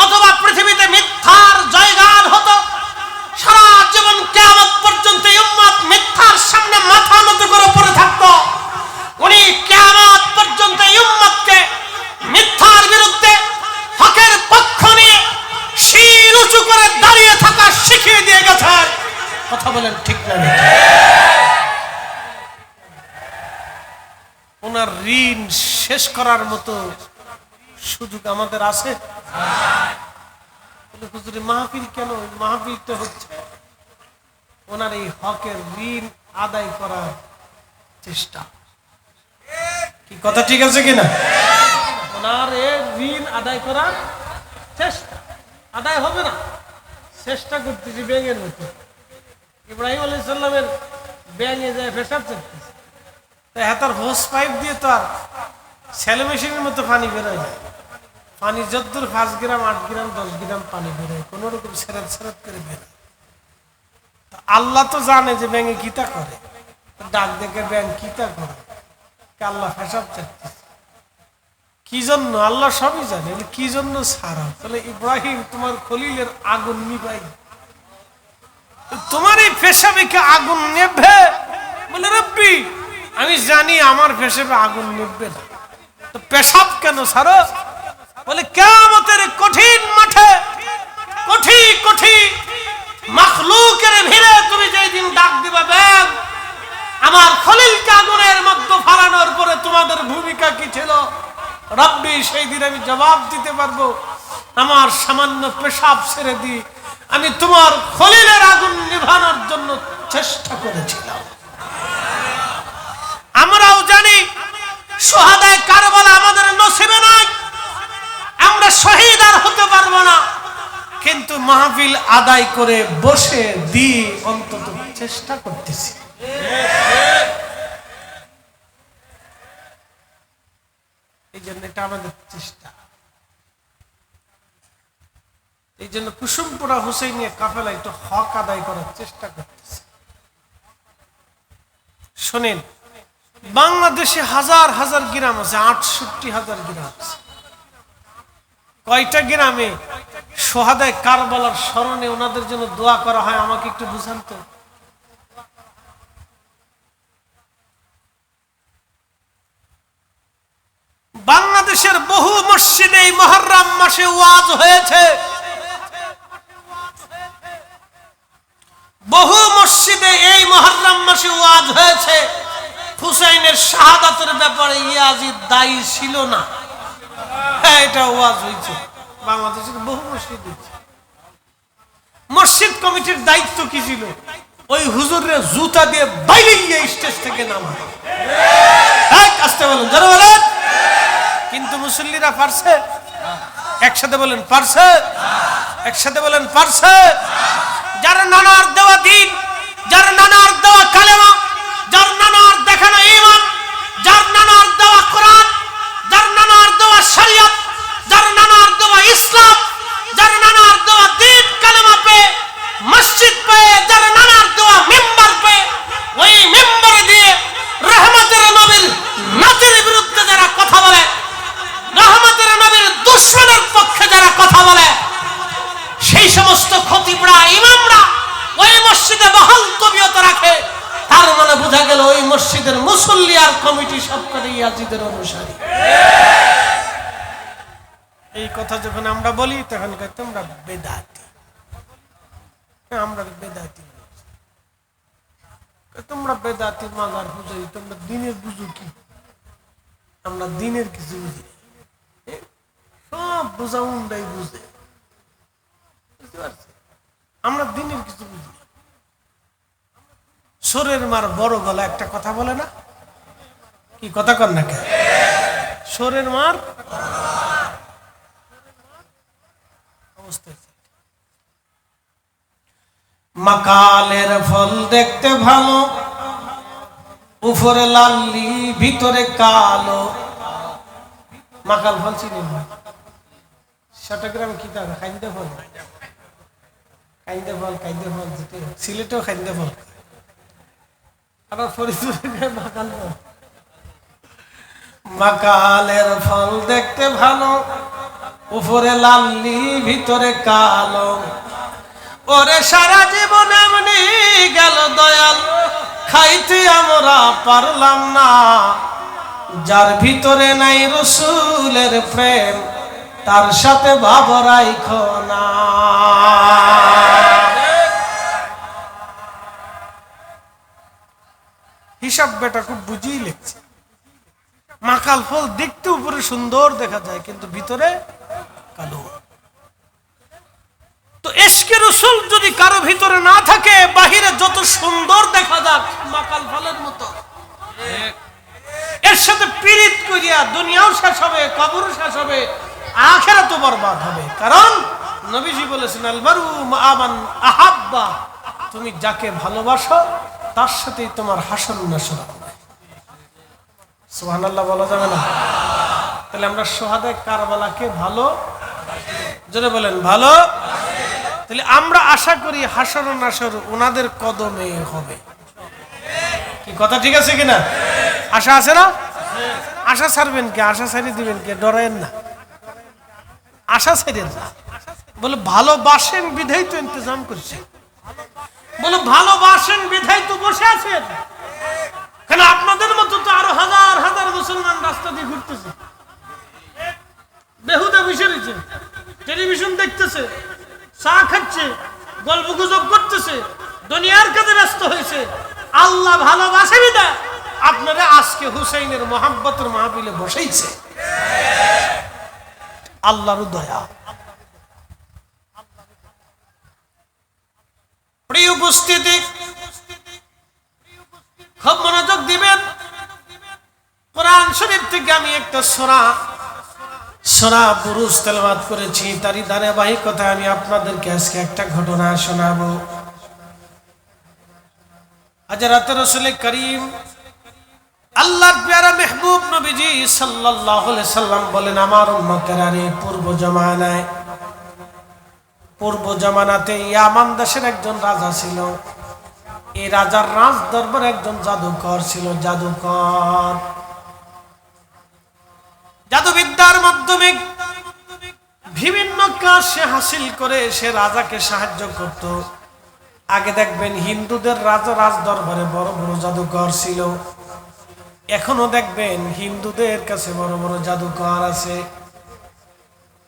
অথবা পৃথিবীতে মিথ্যার জয়গান হতো। সারা জীবন কিয়ামত পর্যন্ত উম্মত মিথ্যার সামনে মাথা নত করে পড়ে থাকতো। উনি কিয়ামত পর্যন্ত উম্মতকে মিথ্যার বিরুদ্ধে হকের পক্ষ নিয়ে শির উঁচু করে দাঁড়িয়ে থাকা শিখিয়ে দিয়ে গেছেন। কথা বলেন ঠিক না? ওনার ঋণ শেষ করার মতো সুযোগ আমাদের আছে? হুজুরে মাহফিল কেন? মাহফিল তো হচ্ছে ওনার এই হকের ঋণ আদায় করার চেষ্টা। কি কথা ঠিক আছে কিনা? ওনার এই ঋণ আদায় করার চেষ্টা। আদায় হবে না, চেষ্টা করতেছি ব্যাঙের মতো। ইব্রাহিম আলাইহিস সালামের ব্যাঙে যায় পেশাব করতেছে, তাই হাতার হোস পাইপ দিয়ে তো আর সেলো মেশিনের মতো পানি বেরোয় না। পানি যদ্দূর 5 গ্রাম 8 গ্রাম 10 গ্রাম পানি বেরোয়, কোন রকম সেরাত সেরাত করে বেরোয়। আল্লাহ তো জানে যে ব্যাঙে কিতা করে, ডাক দেখে ব্যাঙ কিতা করে, আল্লাহ পেশাব চাইতেছে কি জন্য? আল্লাহ সবই জানে। কি জন্য ছাড়া? তাহলে ইব্রাহিম তোমার খলিলের আগুন নিভাই, তোমার এই পেশাবে কি আগুন নেবে? বলে রব্বি আমি জানি আমার পেশাবে আগুন নেবে না, তো পেশাব কেন ছাড়ো? বলে কিয়ামতের কঠিন মাঠে কোটি কোটি মাখলুকের ভিড়ে তুমি যেই দিন ডাক দিবা ব্যাগ আমার খলিলকে আগুনের মধ্যে ফালানোর পরে তোমাদের ভূমিকা কি ছিল রব্বি, সেই দিন আমি জবাব দিতে পারবো আমার সামান্য পেশাব ছেড়ে দি আমি তোমার খলিলের আগুন নিভানোর জন্য চেষ্টা করেছিলাম। আমরাও জানি শুহাদায়ে কারবালা আমাদের নসিবে নাই, আমরা শহীদ আর হতে পারবো না, কিন্তু মাহফিল আদায় করে বসে দি অন্তত চেষ্টা করতেছি। এই জন্য এটা আমাদের চেষ্টা। এই জন্য কুসুমপুরা হুসাইনিয়া কাফেলা একটু হক আদায় করার চেষ্টা করতেছে। শোনেন, বাংলাদেশে হাজার হাজার গ্রাম আছে, 68,000 গ্রাম আছে। কয়টা গ্রামে শুহাদায়ে কারবালার স্মরণে ওনাদের জন্য দোয়া করা হয় আমাকে একটু বুঝান তো। বাংলাদেশের বহু মসজিদে এই মুহররম মাসে ওয়াজ হয়েছে, বহু মসজিদে এই মুহররম মাসে ওয়াজ হয়েছে। হুসাইনের শাহাদাতের ব্যাপারে ইয়াজিদ দায়ী ছিল না, এটা ওয়াজ হয়েছে বাংলাদেশের বহু মসজিদ। মসজিদ কমিটির দায়িত্ব কি ছিল? ওই হুজুরের জুতা দিয়ে বাইরে গিয়ে স্টেজ থেকে নামা। আসতে বলেন, যারা বলেন। কিন্তু মুসল্লিরা পারছে? একসাথে বলেন পারছে? একসাথে বলেন পারছে? যার নানার দেওয়া দিন, যার নানার দেওয়া কালেমা, যার নানার দেখানো ঈমান, যার নানার দেওয়া কোরআন, যার নানার দেওয়া শরীয়ত, যার নানার দেওয়া ইসলাম, যার নানার দেওয়া দিন কালেমা পেয়ে মসজিদ পেয়ে, যার নানার দেওয়া মিম্বার পেয়ে ওই মিম্বরে দিয়ে রহমতের নবীর নাতের বিরুদ্ধে যারা কথা বলে, রহমতের নবীর দুশমনের পক্ষে যারা কথা বলে, সেই সমস্ত খতিবরা ইমামরা ওই মসজিদে বহাল তবিয়ত রাখে, তার মানে বোঝা গেল ওই মসজিদের মুসল্লি আর কমিটি সবকটি ইয়াজিদের অনুসারী। এই কথা যখন আমরা বলি তখন কয় তোমরা বেদাতি, আমরা বেদাতি, তোমরা বেদাতি মাজার পূজারি, তোমরা দিনের বুঝো কি? আমরা দিনের কিছু বুঝি, সব বোঝা উন্ডাই বুঝে, বুঝতে পারছি? আমরা দিনের কিছু বুঝি। সোরের মার বড় গলা একটা কথা বলে না? কি কথা কর না? সোরের মার অবস্থা। মাকালের ফল দেখতে ভালো, উপরে লালি ভিতরে কালো। মাকাল ফল চিনি না? চট্টগ্রামে কি করে খাইন্দে ফল, কাইন্দে ফল, কাইন্দে ফল, সিলেটেও খাইন্দে ফল, আবার ফরিদপুরে মাকাল ফল। মাকালের ফল দেখতে ভালো, উপরে লাল নীল ভিতরে কালো, ওরে সারা জীবন এমনি গেল দয়াল, খাইতে আমরা পারলাম না। যার ভিতরে নাই রসুলের প্রেম, তার সাথে ভাব রাইখো না। হিসাব বেটা খুব বুঝিয়ে লিখছে। মাকাল ফল দেখতে উপরে সুন্দর দেখা যায়, কিন্তু ভিতরে কালো। তো ইশকে রাসূল যদি কারো ভিতরে না থাকে, বাহিরে যত সুন্দর দেখা যাক মাকাল ফলের মতো, এর সাথে পীড়িত করিয়া দুনিয়াও শেষ হবে, কবরও শেষ হবে, আখিরাতও বরবাদ হবে। কারণ নবীজি বলেছেন, আল মারউ মা মান আহাব্বা, তুমি যাকে ভালোবাসো তার সাথেই তোমার হাসর নাসর হবে। সুবহানাল্লাহ বলা যাবে না? তাহলে আমরা শুহাদায়ে কারবালাকে ভালো, জোরে বলেন ভালো। তাহলে আমরা আশা করি হাসর নাসর ওনাদের কদমে হবে। কি কথা ঠিক আছে কিনা? আশা আছে না? আশা ছাড়বেন কে? আশা ছাড়িয়ে দিবেন কে? ডরায়েন না, আশা ছাড়েন না। বলে ভালোবাসেন বিধাই তো ইন্তজাম করছেন, বলে ভালোবাসেন বিধাই তো বসে আছেন। কেন আপনাদের মতো তো আরো হাজার হাজার মুসলমান রাস্তা দিয়ে ঘুরতেছে, বেহুদা বসে রয়েছে, টেলিভিশন দেখতেছে, চা খাচ্ছে, গল্প গুজব করতেছে, দুনিয়ার কাজে ব্যস্ত হয়েছে। আল্লাহ ভালোবাসে বিধায় আপনারা আজকে হুসাইনের মোহাব্বতের মাহফিলে বসাইছে। আল্লাহর দয়া। প্রিয় উপস্থিতি, খুব মনোযোগ দিবেন। কোরআন শরীফ থেকে আমি একটা সূরা বুরুজ তেলাওয়াত করেছি, তারই ধারাবাহিকতায় আমি আপনাদেরকে আজকে একটা ঘটনা শোনাবো। হযরত রাসূল করিম আল্লাহর প্যারা মেহবুব নবীজি সাল্লাল্লাহু আলাইহি সাল্লাম বলেন, আমার উম্মতেরা রে, পূর্ব জামানাতে ইয়ামান দেশের একজন রাজা ছিল। এই রাজার রাজ দরবারে একজন জাদুকর ছিল। জাদুবিদ্যার মাধ্যমে বিভিন্ন কাজ সে হাসিল করে সে রাজাকে সাহায্য করত। আগে দেখবেন হিন্দুদের রাজ দরবারে বড় বড় জাদুকর ছিল, এখনো দেখবেন হিন্দুদের কাছে বড় বড় জাদুকর আছে।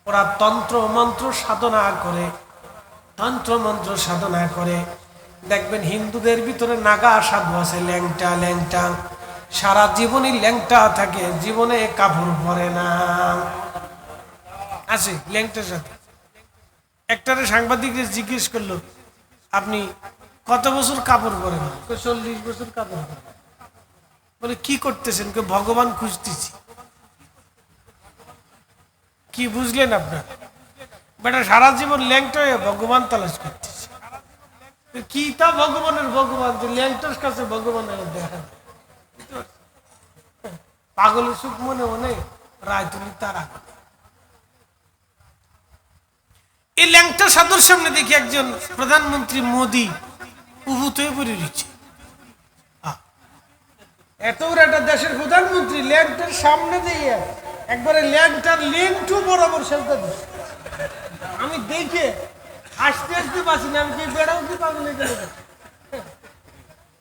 ওরা তন্ত্র মন্ত্র সাধনা করে। দেখবেন হিন্দুদের ভিতরে নাগা সাধু আছে, ল্যাংটা, সারা জীবনই ল্যাংটা থাকে, জীবনে কাপড় পরে না। আছে ল্যাংটার সাথে। একটারে সাংবাদিকদের জিজ্ঞেস করলো, আপনি কত বছর কাপড় পরেন? 40 বছর কাপড় পরেন। বলে কি করতেছেন? ভগবান খুঁজতেছি। কি বুঝলেন আপনার? বেটা সারা জীবন ল্যাংটা হয়ে ভগবান তালাশ করতেছে। কি তা ভগবানের ভগবান, যে ল্যাংটার কাছে ভগবান দেখা পাগলের সুখ মনে মনে রায় তুলি তারা। এই ল্যাংটা সাধুর সামনে দেখি একজন প্রধানমন্ত্রী মোদি উভূত হয়ে পড়ে রয়েছে। এত একটা দেশের প্রধানমন্ত্রী ল্যাংটার সামনে দিয়ে একবারে ল্যাংটার লিঙ্কটু বরাবর সেজদা দিচ্ছে। আমি দেখে হাসতে পারছি না, আমি কি বেড়াও কি পাগল হয়ে গেল?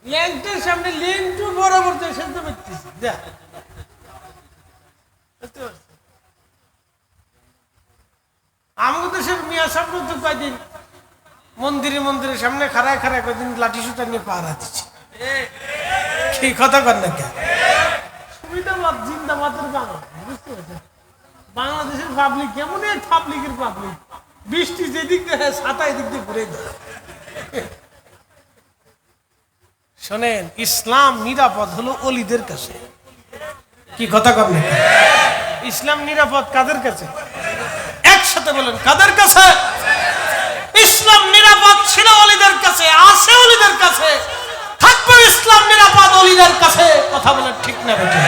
ল্যাংটার সামনে লিঙ্কটু বরাবর সেজদা করতেছি। আমাদের দেশের মিয়া সামনে তো কয়দিন মন্দিরের সামনে খাড়ায় কয়দিন লাঠি সুতা নিয়ে পাহারা দিচ্ছে। এই কথা কর না কেন? সুবিধাবাদ জিন্দাবাদের বাংলা, বুঝতে পারছেন? বাংলাদেশের পাবলিক কেমন পাবলিকের পাবলিক, বৃষ্টি যেদিক দিয়ে ছাতা এদিক দিয়ে ঘুরে দেয়। শোনেন, ইসলাম নিরাপদ হলো অলিদের কাছে। কি কথা কর না? ইসলাম নিরাপদ কাদের কাছে? একসাথে বলেন, কাদের কাছে? ইসলাম নিরাপদ ছিল অলিদের কাছে, আছে অলিদের কাছে, থাকবে ইসলাম নিরাপদ অলিদের কাছে। কথা বলেন ঠিক না বেটা?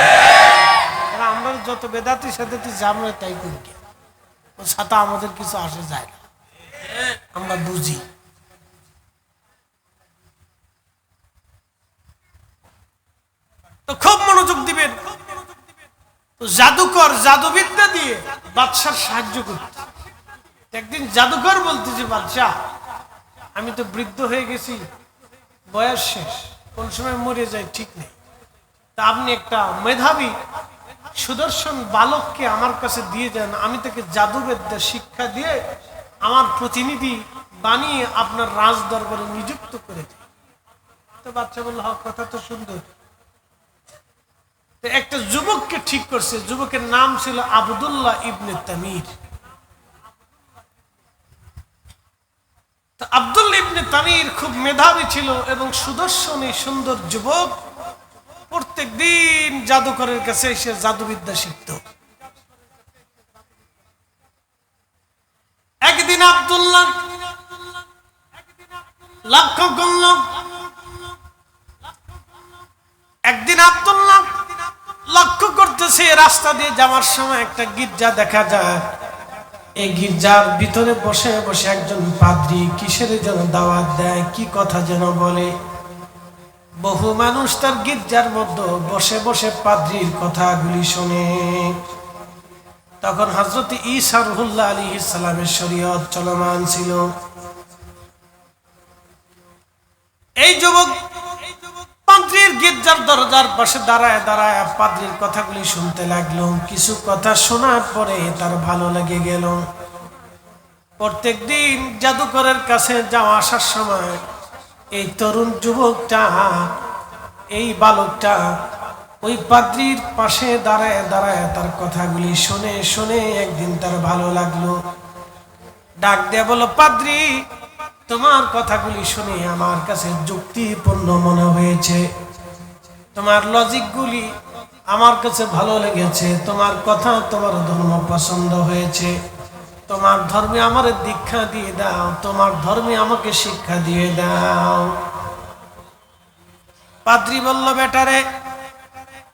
আমরা যত বেদাতি সাদাতি জামলে তাই করি। ও ছাতা আমাদের কিছু আসে যায় না, আমরা বুঝি। তো খুব মনোযোগ দিবেন। তো জাদুকর জাদুবিদ্যা দিয়ে বাদশার সাহায্য করতে। একদিন জাদুকর বলতেছে, বাদশাহ আমি তো বৃদ্ধ হয়ে গেছি, বয়স শেষ, কোন সময় মরে যায় ঠিক নেই, তা আপনি একটা মেধাবী সুদর্শন বালককে আমার কাছে দিয়ে যান, আমি তাকে জাদুবিদ্যা শিক্ষা দিয়ে আমার প্রতিনিধি বানিয়ে আপনার রাজ দরবারে নিযুক্ত করে দিই। তো বাচ্চা বলল, হক, কথা তো সুন্দর। তো একটা যুবককে ঠিক করছে, যুবকের নাম ছিল আব্দুল্লাহ ইবনে তামির। তো আব্দুল্লাহ ইবনে তামির খুব মেধাবী ছিল এবং সুদর্শনী সুন্দর যুবক। প্রত্যেক দিন জাদুকরের কাছে এসে জাদুবিদ্যা শিখত। একদিন আব্দুল্লাহ লক্ষ্য করল, লক্ষ্য করতেছে রাস্তা দিয়ে যাওয়ার সময় একটা গির্জা দেখা যায়। এই গির্জার ভিতরে বসে বসে একজন পাদ্রী কিসের যেন দাওয়াত দেয়, কি কথা যেন বলে। বহু মানুষ তার গির্জার মধ্যে বসে বসে পাদ্রীর কথাগুলি শোনে। তখন হযরত ঈসা রুহুল্লাহ আলাইহিস সালামের শরীয়ত চলমান ছিল। এই যুবক পাদ্রীর গির্জার দরজার পাশে দাঁড়ায় দাঁড়ায় পাদ্রীর কথাগুলি শুনতে লাগলো। কিছু কথা শোনার পরে তার ভালো লেগে গেল। প্রত্যেক দিন জাদুকরের কাছে যাওয়া আসার সময় এই তরুণ যুবকটা, এই বালকটা ওই পাদ্রীর পাশে দাঁড়ায় দাঁড়ায় তার কথাগুলি শুনে শুনে একদিন তার ভালো লাগলো। ডাক দিয়ে বলো, পাদ্রী তোমার কথাগুলি শুনে আমার কাছে যুক্তিপূর্ণ মনে হয়েছে, তোমার লজিকগুলি আমার কাছে ভালো লেগেছে, তোমার কথা তোমার ধর্ম পছন্দ হয়েছে, তোমার ধর্মে আমার দীক্ষা দিয়ে দাও, তোমার ধর্মে আমাকে শিক্ষা দিয়ে দাও। পাদ্রী বলল, বেটারে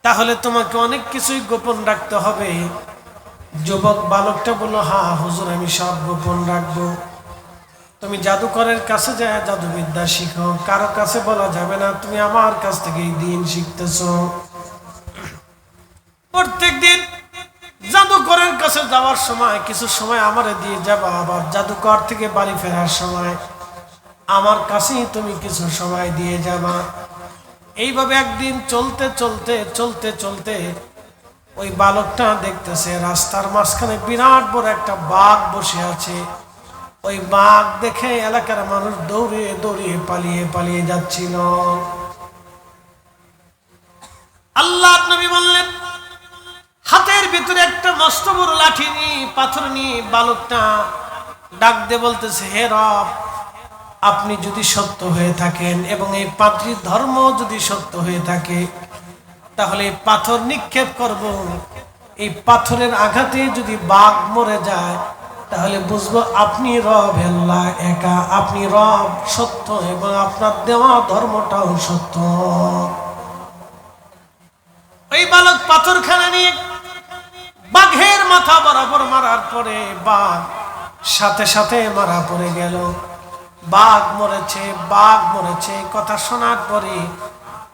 তাহলে তোমাকে অনেক কিছুই গোপন রাখতে হবে। যুবক বালকটা বলল, হ্যাঁ হুজুর আমি সব গোপন রাখবো। তুমি জাদুকরের কাছে যায় জাদুবিদ্যা শিখো, কারো কাছে বলা যাবে না তুমি আমার কাছ থেকে এই দিন শিখতেছো। প্রত্যেক দিন জাদুকরের কাছে যাওয়ার সময় কিছু সময় আমারে দিয়ে যাবা, আবার জাদুকর থেকে বাড়ি ফেরার সময় আমার কাছেই তুমি কিছু সময় দিয়ে যাবা। এইভাবে একদিন চলতে চলতে চলতে চলতে ওই বালকটা দেখতেছে রাস্তার মাঝখানে বিরাট বড় একটা বাঘ বসে আছে। ওই বাঘ দেখে এলাকার মানুষ দৌড়ে দৌড়ে পালিয়ে পালিয়ে যাচ্ছিল। আল্লাহর নবী বললেন, হাতের ভিতরে একটা মস্ত বড় লাঠি নিয়ে পাথর নিয়ে বালকটা ডাক দিয়ে বলতেছে, হে রব, আপনি যদি সত্য হয়ে থাকেন এবং এই পাদ্রীর ধর্ম যদি সত্য হয়ে থাকে তাহলে পাথর নিক্ষেপ করব। এই পাথরের আঘাতে যদি বাঘ মরে যায় তাহলে বুঝবো আপনি রব আল্লাহ একা, আপনি রব সত্য এবং আপনার দেওয়া ধর্মটাও সত্য। ওই বালক পাথরখানা নিয়ে বাঘের মাথা বরাবর মারার পরে বাঘ সাথে সাথে মারা পড়ে গেল। বাঘ মরেছে, বাঘ মরেছে কথা শোনার পরে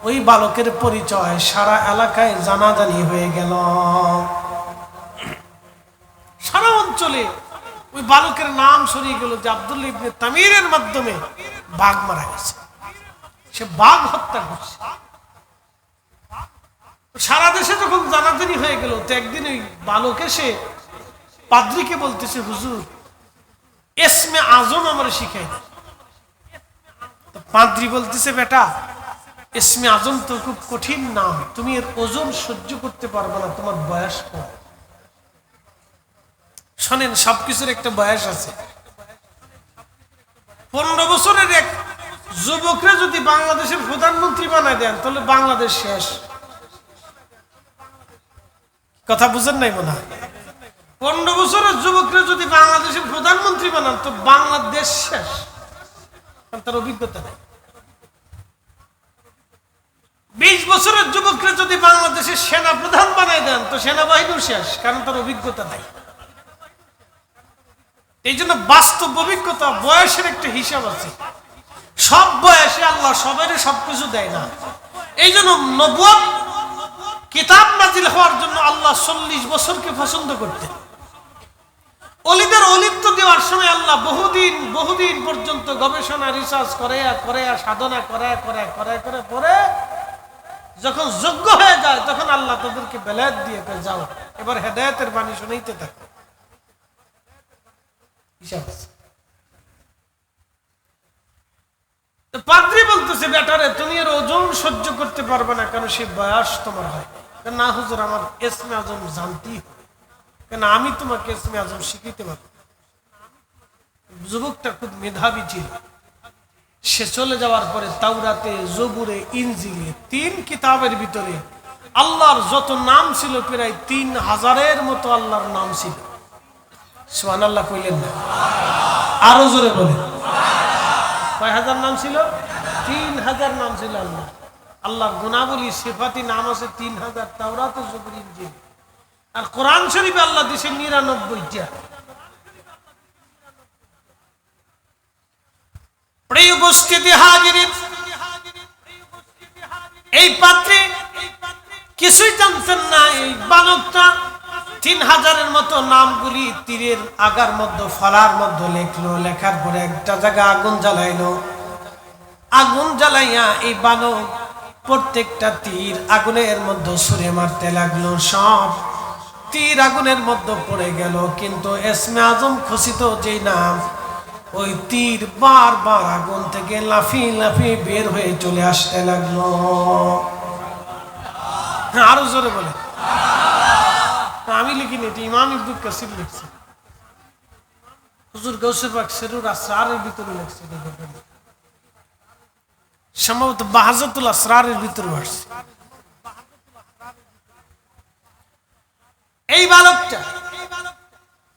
ওই বালকের পরিচয় সারা এলাকায় জানাজানি হয়ে গেল। সারা অঞ্চলে ওই বালকের নাম ছড়িয়ে গেল যে আব্দুল্লাহ ইবনে তামিরের মাধ্যমে বাঘ মারা গেছে, সে বাঘ হত্যা করছে। সারা দেশে যখন জানাজানি হয়ে গেল তো একদিন ওই বালক এসে পাদ্রীকে বলতেছে, হুজুর ইসমে আজম আমার শিখাই দেন। পাদ্রী বলতেছে, বেটা ইসমে আজম তো খুব কঠিন নাম, তুমি এর ওজন সহ্য করতে পারবে না, তোমার বয়স কম। শোনেন, সবকিছুর একটা বয়স আছে। 15 বছরের এক যুবকরা যদি বাংলাদেশের প্রধানমন্ত্রী বানায় দেন তাহলে বাংলাদেশ শেষ। কথা বুঝেন নাই মনে হয়? 15 বছরের যুবকরা যদি বাংলাদেশের প্রধানমন্ত্রী বানান তো বাংলাদেশ শেষ, তার অভিজ্ঞতা নেই। 20 বছরের যুবকরা যদি বাংলাদেশের সেনা প্রধান বানায় দেন তো সেনাবাহিনীও শেষ, কারণ তার অভিজ্ঞতা নাই। এই জন্য বাস্তব অভিজ্ঞতা বয়সের একটা হিসাব আছে। সব বয়সে আল্লাহ সবারই সবকিছু দেয় না। এই জন্য নবুয়ত কিতাব নাজিল হওয়ার জন্য আল্লাহ 40 বছরকে পছন্দ করতেন। অলিদের অলিত্ব দেওয়ার সময় আল্লাহ বহুদিন পর্যন্ত গবেষণা রিসার্চ করে সাধনা করে পরে যখন যোগ্য হয়ে যায় তখন আল্লাহ তাদেরকে বেলায়েত দিয়ে যাও এবার হেদায়েতের বাণী শুনাইতে থাকো। পাদ্রী বলতেছে, বেটারে তুমি এর ওজন সহ্য করতে পারবে না, কেন সে বয়স তোমার হয় না। হুজুর আমার ইসমে আজম জানতেই হবে, কেন আমি তোমাকে ইসমে আজম শিখিতে পারব। যুবকটা খুব মেধাবী ছিল। সে চলে যাওয়ার পরে তাওরাতে, জবুরে, ইনজিলে 3 কিতাবের ভিতরে আল্লাহর যত নাম ছিল প্রায় 3000-এর মতো আল্লাহর নাম ছিল। সুবহানাল্লাহ কইলেন না? আরো জোরে বলেন। কয় হাজার নাম ছিল? 3000 নাম ছিল আল্লাহ। আল্লাহর গুণাবলী সিফাতি নাম আছে 3000 তাওরাতে, জবুর, ইনজিল। আর কোরআন শরীফে আল্লাহ দিয়েছে 99টা। প্রিয় উপস্থিতি হাজিরিন, এই পাত্রে কিছুই জানতেন না। এই বালকটা 3000-এর মতো নামগুলি তীরের আগার মধ্যে, ফলার মধ্যে লেখলো। লেখার পরে একটা জায়গায় আগুন জ্বালাইলো। আগুন জ্বালাইয়া এই বালক প্রত্যেকটা তীর আগুনের মধ্যে ছুঁড়ে মারতে লাগলো। সব তীর আগুনের মধ্যে পড়ে গেল, কিন্তু ইসমে আজম খচিত যেই নাম, ওই তীর বারবার আগুন থেকে লাফিয়ে বের হয়ে চলে আসতে লাগলো। আরো জোরে বলে। আমি লিখিনি, এটি ইমাম ইবনুল কাসির লিখছে। হুজুর গৌসে পাক সিরুল আসরারের ভিতরে লিখছে। সম্ভবত বাহাজাতুল আসরারের ভিতরে আসছে। এই বালকটা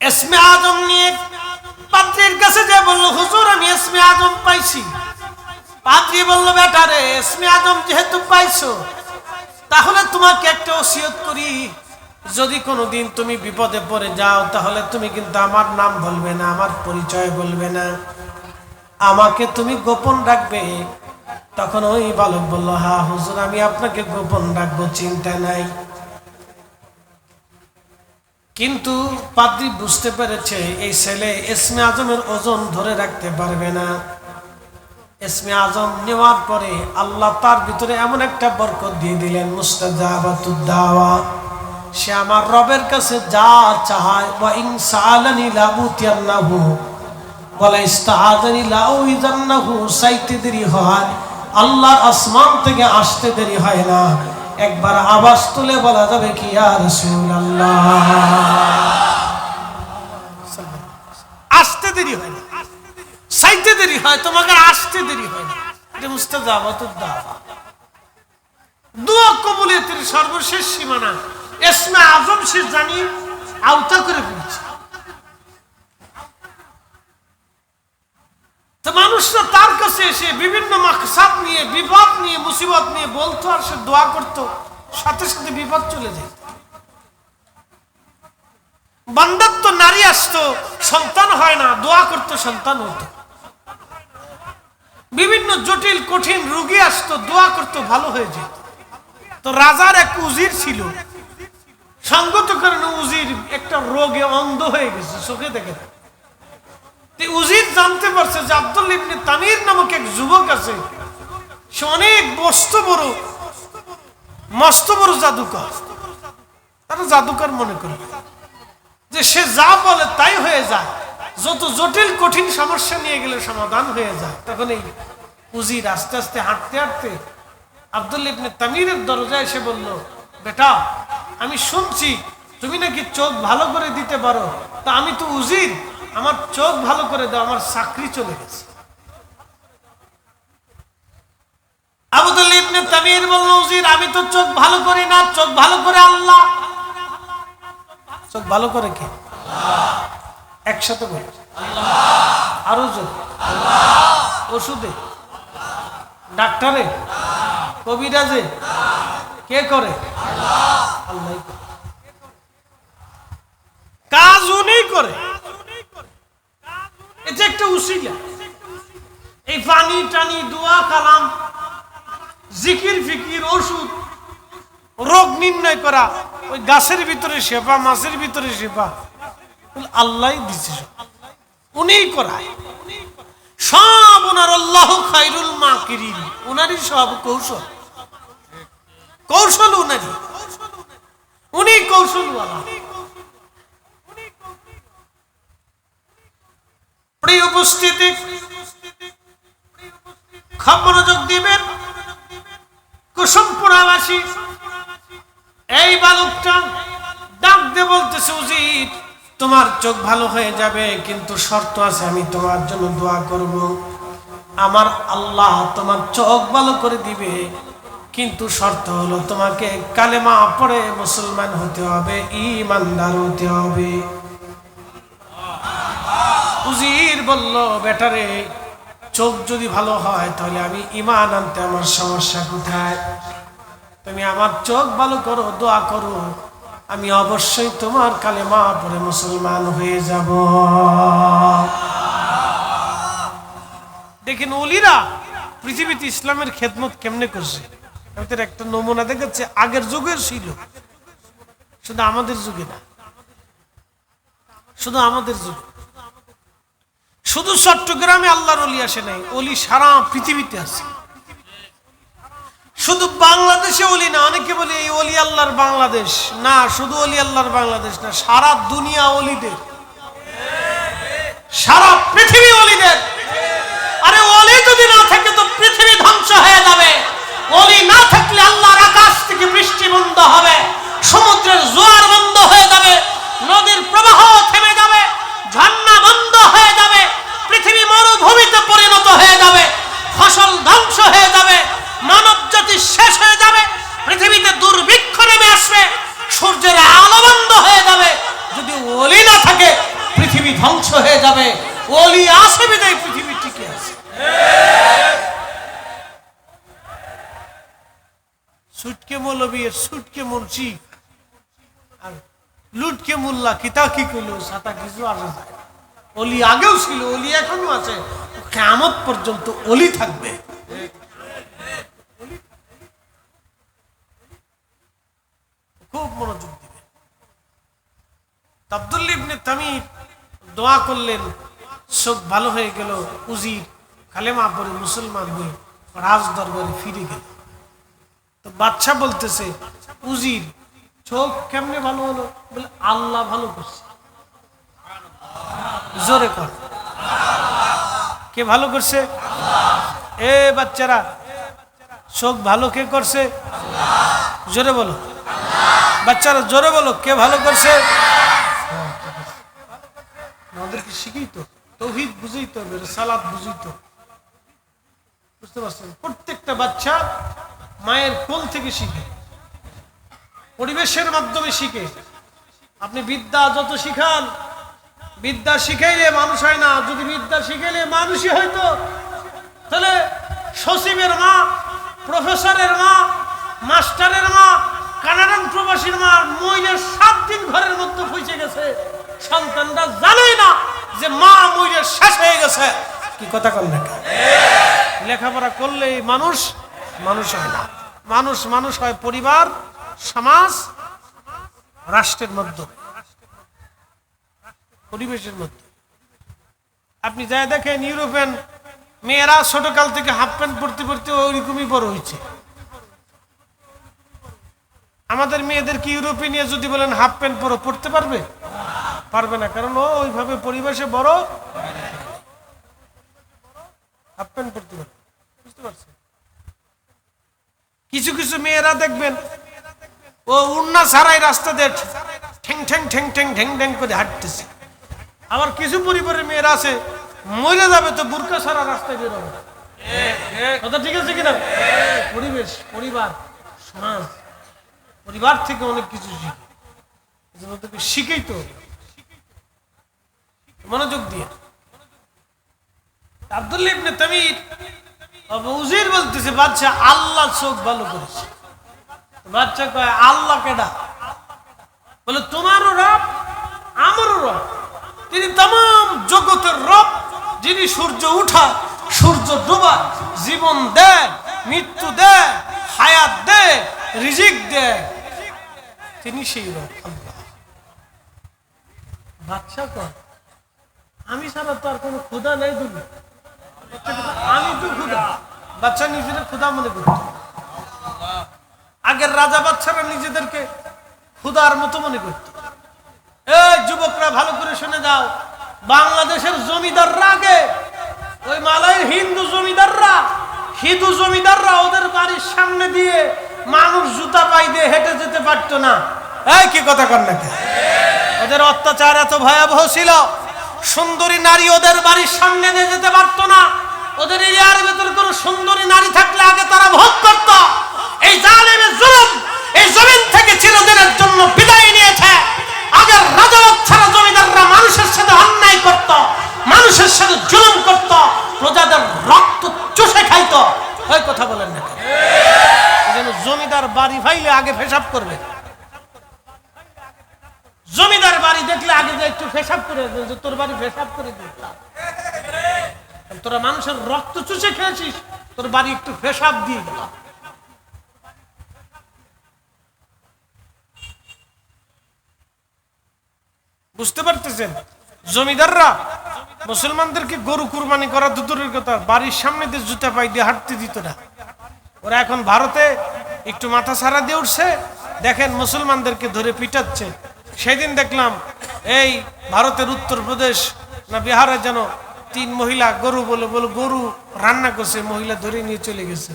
ইসমে আজম নিয়ে পাদ্রীর কাছে যে বলল, হুজুর আমি ইসমে আজম পাইছি। পাদ্রী বলল, বেটারে ইসমে আজম যেহেতু পাইছো, তাহলে তোমাকে একটা ওসিয়ত করি, যদি কোনোদিন তুমি বিপদে পড়ে যাও তাহলে তুমি কিন্তু আমার নাম বলবে না, আমার পরিচয় বলবে না, আমাকে তুমি গোপন রাখবে। তখন ওই বালক বলল, হ্যাঁ হুজুর আমি আপনাকে গোপন রাখবো, চিন্তা নাই। কিন্তু পাদ্রী বুঝতে পেরেছে এই ছেলে ইসমে আজমের ওজন ধরে রাখতে পারবে না। ইসমে আজম নেওয়ার পরে আল্লাহ তার ভিতরে এমন একটা বরকত দিয়ে দিলেন, মুস্তাজাবাতুদ দাওয়া। সে আমার রবের কাছে যা চায়, ওয়া ইন সাআলানি লা উতিয়ান্নাহু ওয়া লা ইস্তাআযানি লা উইযান্নাহু, চাইতে দেরি হয়, আল্লাহর আসমান থেকে আসতে দেরি হয় না। একবার আওয়াজ তুলে বলা যাবে কি, ইয়া রাসূলুল্লাহ। আসতে দেরি হয় না, চাইতে দেরি হয়, তোমাকে আসতে দেরি হয় না। এটা মুস্তাজাবাতুদ দাওয়া, দোয়া কবুলিয়তের সর্বশেষ সীমানা ইসমে আজম সে জানি আওতা করে ফেলছে। তো মানুষরা তার কাছে এসে বিভিন্ন মাকসাদ নিয়ে, বিপদ নিয়ে, মুসিবত নিয়ে বলতো, আর সে দোয়া করতো, সাথে সাথে বিপদ চলে যেত। বান্দার তো নারী আসতো, সন্তান হয় না, দোয়া করতো, সন্তান হতো। বিভিন্ন জটিল কঠিন রোগী আসতো, দোয়া করতো, ভালো হয়ে যেত। তো রাজার এক উজির ছিল, সঙ্গত কারণে উজির একটা রোগে অন্ধ হয়ে গেছে, চোখে দেখে না। উজির জানতে পারছে যে আব্দুল্লাহ ইবনে তামির নামক এক যুবক আছে, সে অনেক মস্ত বড় জাদুকর। তারা জাদুকর মনে করে যে সে যা বলে তাই হয়ে যায়, যত জটিল কঠিন সমস্যা নিয়ে গেলে সমাধান হয়ে যায়। তখন এই উজির আস্তে আস্তে হাঁটতে হাঁটতে আব্দুল্লাহ ইবনে তামিরের দরজায় এসে বলল, বেটা আমি শুনছি তুমি নাকি চোখ ভালো করে দিতে পারো, তা আমি তো উজির, আমার চোখ ভালো করে দাও, আমার চাকরি চলে গেছে। আব্দুল্লাহ ইবনে তামির বলল, উজির আমি তো চোখ ভালো করি না, চোখ ভালো করে আল্লাহ। চোখ ভালো করে কে? আল্লাহ। একসাথে বলে আল্লাহ। আরো জোরে আল্লাহ। ওষুধে, ডাক্তারে, কবিরাজে কে করে? আল্লাহ। আল্লাহ কাজ উনি করে। এটা একটা উসিলা। এই পানি টানি, দোয়া কালাম, জিকির ফিকির, ওষুধ, রোগ নির্ণয় করা, ওই গাছের ভিতরে শেফা, মাছের ভিতরে শেফা আল্লাহ দিচ্ছে, উনিই করায় সব। ওনার আল্লাহু খায়রুল মাকিরিন, ওনারই সব কৌশল, কৌশল উনারই, উনি কৌশলওয়ালা। প্রিয় উপস্থিতি, খুব মনোযোগ দিবেন। কুসুমপুরাবাসী এই বালকটা ডাক দিয়ে বলতেছে, উজির তোমার চোখ ভালো হয়ে যাবে, কিন্তু শর্ত আছে, আমি তোমার জন্য দোয়া করব। আমার আল্লাহ তোমার চোখ ভালো করে দিবে, কিন্তু শর্ত হলো তোমাকে কালেমা পড়ে মুসলমান হতে হবে, ঈমানদার হতে হবে। উজির বলল, বেটারে চোখ যদি ভালো হয় তাহলে আমি ঈমান আনতে আমার সমস্যা কোথায়? তুমি আমার চোখ ভালো করো, দোয়া করো, আমি অবশ্যই তোমার কালেমা পড়ে মুসলমান হয়ে যাব। দেখেন ওলিরা পৃথিবীতে ইসলামের খেদমত কেমনে করছে, আমাদের একটা নমুনা দেখাচ্ছে। আগের যুগের ছিল, শুধু আমাদের যুগে না, শুধু আমাদের যুগে। শুধু চট্টগ্রামে আল্লাহর ওলি আসে নাই, ওলি সারা পৃথিবীতে আছে। শুধু বাংলাদেশে ওলি না, অনেকে বলে এই ওলি আল্লাহর বাংলাদেশ না, শুধু ওলি আল্লাহর বাংলাদেশ না, সারা দুনিয়া ওলিদের, সারা পৃথিবী ওলিদের। আরে ওলি যদি না থাকে তো পৃথিবী ধ্বংস হয়ে যাবে। ওলি না থাকলে আল্লাহর আকাশ থেকে বৃষ্টি বন্ধ হবে, সমুদ্রের জোয়ার বন্ধ হয়ে যাবে, নদীর প্রবাহ থেমে যাবে, ঝর্ণা বন্ধ হয়ে যাবে, পৃথিবী মরুভূমিতে পরিণত হয়ে যাবে, ফসল ধ্বংস হয়ে যাবে, মানব জাতি শেষ হয়ে যাবে, পৃথিবীতে দুর্ভিক্ষ নেমে আসবে, সূর্যের আলো বন্ধ হয়ে যাবে। যদি ওলি না থাকে পৃথিবী ধ্বংস হয়ে যাবে। ওলি আসে বিদায় পৃথিবী টিকে আছে। সুটকে মৌলবী, সুটকে মুন্সি, আর লুটকে মোল্লা, কিতা কি কইল সাতা কিছু আসে যায়। ওলি আগেও ছিল, ওলি এখনো আছে, কিয়ামত পর্যন্ত ওলি থাকবে। খুব মনোযোগ দিবে। আব্দুল্লাহ ইবনে তামিম দোয়া করলেন, চোখ ভালো হয়ে গেল। উজির কালেমা পড়ে মুসলমান হয়ে রাজ দরবারে ফিরে গেল। তো বাদশা বলতেছে, উজির চোখ কেমনে ভালো হলো? বলে আল্লাহ ভালো করছে। জোরে কর, কে ভালো করছে? এ বাচ্চারা, চোখ ভালো কে করছে? জোরে বলো বাচ্চারা, জোরে বলো, কে ভালো করছে? আমাদেরকে শিখেই তো, তৌহিদ বুঝেই তো, সালাত বুঝেই তো, বুঝতে পারছেন? প্রত্যেকটা বাচ্চা মায়ের কোল থেকে শিখে, পরিবেশের মাধ্যমে শিখে। আপনি বিদ্যা যত শিখান, বিদ্যা শিখাইলে মানুষ হয় না। যদি বিদ্যা শিখাইলে মানুষই হয়তো, তাহলে সচিবের মা, প্রফেসরের মা, মাস্টারের মা, কানাডান প্রবাসীর মা মহিলার 7 দিন ঘরের মধ্যে পৌঁছে গেছে, সন্তানরা জানেই না যে মা মহিলার শেষ হয়ে গেছে। কি কথা কন না? লেখাপড়া করলে মানুষ মানুষ হয় না। মানুষ মানুষ হয় পরিবার, সমাজ, রাষ্ট্রের মধ্যে, পরিবেশের মধ্যে। আপনি যাই দেখেন ইউরোপিয়ান মেয়েরা ছোটকাল থেকে হাফ প্যান্ট পরতে পরতে ওইরকমই বড় হয়েছে। আমাদের মেয়েদেরকে ইউরোপে নিয়ে যদি বলেন হাফ প্যান্ট পরো, পড়তে পারবে? পারবে না, কারণ ও ওইভাবে পরিবেশে বড় হাফ প্যান্ট পরতে পারবে। বুঝতে পারছেন? কিছু কিছু মেয়েরা দেখবেন ও উন্না ছাড়াই রাস্তা দিয়ে ঠ্যাং ঠ্যাং ঠ্যাং ঠ্যাং ঠ্যাং ঠ্যাং করে হাঁটতেছে। আবার কিছু পরিবারের মেয়েরা আছে মরে যাবে তো বুরকা ছাড়া রাস্তায় বেরোবে। কথা ঠিক আছে কিনা? পরিবেশ, পরিবার, সমাজ, পরিবার থেকে অনেক কিছু শিখে, শিখেই তো মনোযোগ দিয়ে। আব্দুল্লাহ ইবনে তামিম উজির বলতেছে, বাদশা আল্লাহ চোখ ভালো করেছে। বাদশা কয়, আল্লাহ কেডা? বলে তোমারও রব, আমারও রব, তিনি तमाम জগতের রব, যিনি সূর্য উঠায়, সূর্য ডোবায়, জীবন দেয়, মৃত্যু দেয়, হায়াত দেয়, রিজিক দেয়, তিনি সেই রব আল্লাহ। বাদশা কর আমি ছাড়া তো আর কোনো খোদা নাই দুনিয়া, আমি তো খোদা। বাচ্চা নিজের খোদা মনে করত। আগের রাজা বাচ্চারা নিজেদেরকে খোদার মতো মনে করত। এই যুবকরা ভালো করে শুনে যাও, বাংলাদেশের জমিদাররা আগে ওই মালয়ের হিন্দু জমিদাররা ওদের বাড়ির সামনে দিয়ে মানুষ জুতা পাই দিয়ে হেঁটে যেতে পারতো না। এই কি কথা কর না, ওদের অত্যাচার এত ভয়াবহ ছিল, সুন্দরী নারী ওদের বাড়ির সামনে দিয়ে যেতে পারতো না। ওদের এরিয়ার ভেতরে কোনো সুন্দরী নারী থাকলে আগে তারা ভোগ করত। এই জালেমের জুলুম এই জমিন থেকে চিরদিনের জন্য বিদায় নিয়েছে। আগের রাজা জমিদাররা মানুষের সাথে অন্যায় করত, মানুষের সাথে জুলুম করত, প্রজাদের রক্ত চুষে খাইত। ওই কথা বলেন না, যেন জমিদার বাড়ি ফাইলে আগে পেশাব করবে। জমিদার বাড়ি দেখলে আগে যে একটু পেশাব করে যে তোর বাড়ি পেশাব করে দিতাম। তোরা মানুষের রক্ত চুষে খেয়েছিস, তোর বাড়ি একটু পেশাব দিয়ে গেল। বুঝতে পারতেছেন? জমিদাররা মুসলমানদেরকে গরু কুরবানি করা দূরের কথা, বাড়ির সামনে দিয়ে জুতা পাই দিয়ে হাঁটতে দিত না। ওরা এখন ভারতে একটু মাথা ছাড়া দিয়ে উঠছে, দেখেন মুসলমানদেরকে ধরে পিটাচ্ছে। সেদিন দেখলাম এই ভারতের উত্তরপ্রদেশ না বিহারে যেন 3 মহিলা গরু বলে গরু রান্না করছে, মহিলা ধরে নিয়ে চলে গেছে।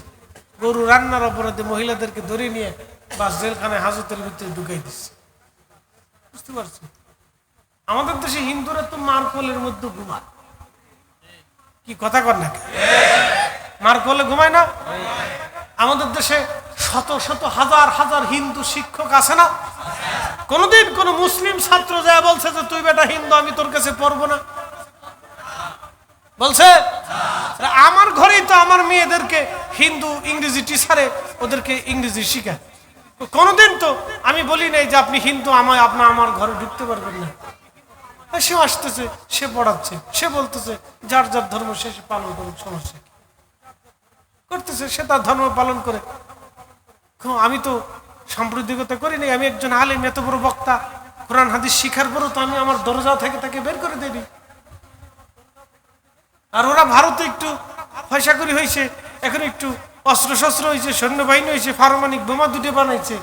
গরু রান্নার অপরাধে মহিলাদেরকে ধরে নিয়ে বাস জেলখানায় হাজতের ভিতরে ঢুকাই দিচ্ছে। বুঝতে পারছি? আমাদের দেশে হিন্দুরা তো মারকলের মধ্যে ঘুমায়। কি কথা কর না, মারকলে ঘুমায় না? আমাদের দেশে শত শত হাজার হাজার হিন্দু শিক্ষক আছে না? কোনদিন কোন মুসলিম ছাত্র যায় বলছে যে তুই বেটা হিন্দু, আমি তোর কাছে পড়বো না? বলছে? আমার ঘরেই তো আমার মেয়েদেরকে হিন্দু ইংরেজি টিচারে ওদেরকে ইংরেজি শিখায়। কোনদিন তো আমি বলি নাই যে আপনি হিন্দু আপনার আমার ঘরে ঢুকতে পারবেন না। সে আসতেছে, সে পড়াচ্ছে, সে বলতেছে যার যার ধর্ম সে পালন করুক, সমস্যা করতেছে, সে তার ধর্ম পালন করে। আমি তো সাম্প্রদায়িকতা করি নাই, আমি একজন আলেম, এত বড় বক্তা, কোরআন হাদিস শিখার পরও তো আমি আমার দরজা থেকে তাকে বের করে দিই। আর ওরা ভারতে একটু পয়সা করি হয়েছে, এখন একটু অস্ত্র শস্ত্র হয়েছে, সৈন্যবাহিনী হয়েছে, পারমাণবিক বোমা 2টে বানাইছে।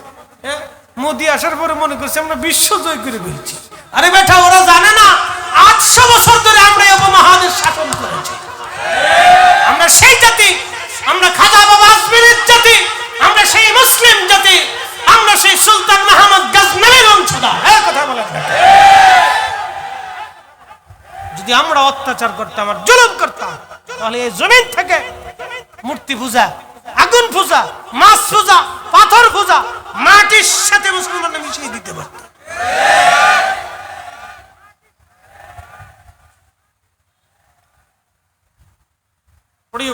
হ্যাঁ, মোদি আসার পরে মনে করছে আমরা বিশ্ব জয় করে ফেলছি। আরে বেটা, ওরা জানে না 800 বছর ধরে আমরা এই উপমহাদেশ শাসন করেছি। আমরা সেই জাতি, আমরা খাজা বাবা আজমিরের জাতি, আমরা সেই মুসলিম জাতি, আমরা সেই সুলতান মাহমুদ গজনবীর বংশধর। এই কথা বলেন না। যদি আমরা অত্যাচার করতাম আর জুলুম করতাম, তাহলে এই জমিন থেকে মূর্তি পূজা, আগুন পূজা, মাছ পূজা, পাথর পূজা মাটির সাথে মুসলমানরা মিশিয়ে দিতে পারত।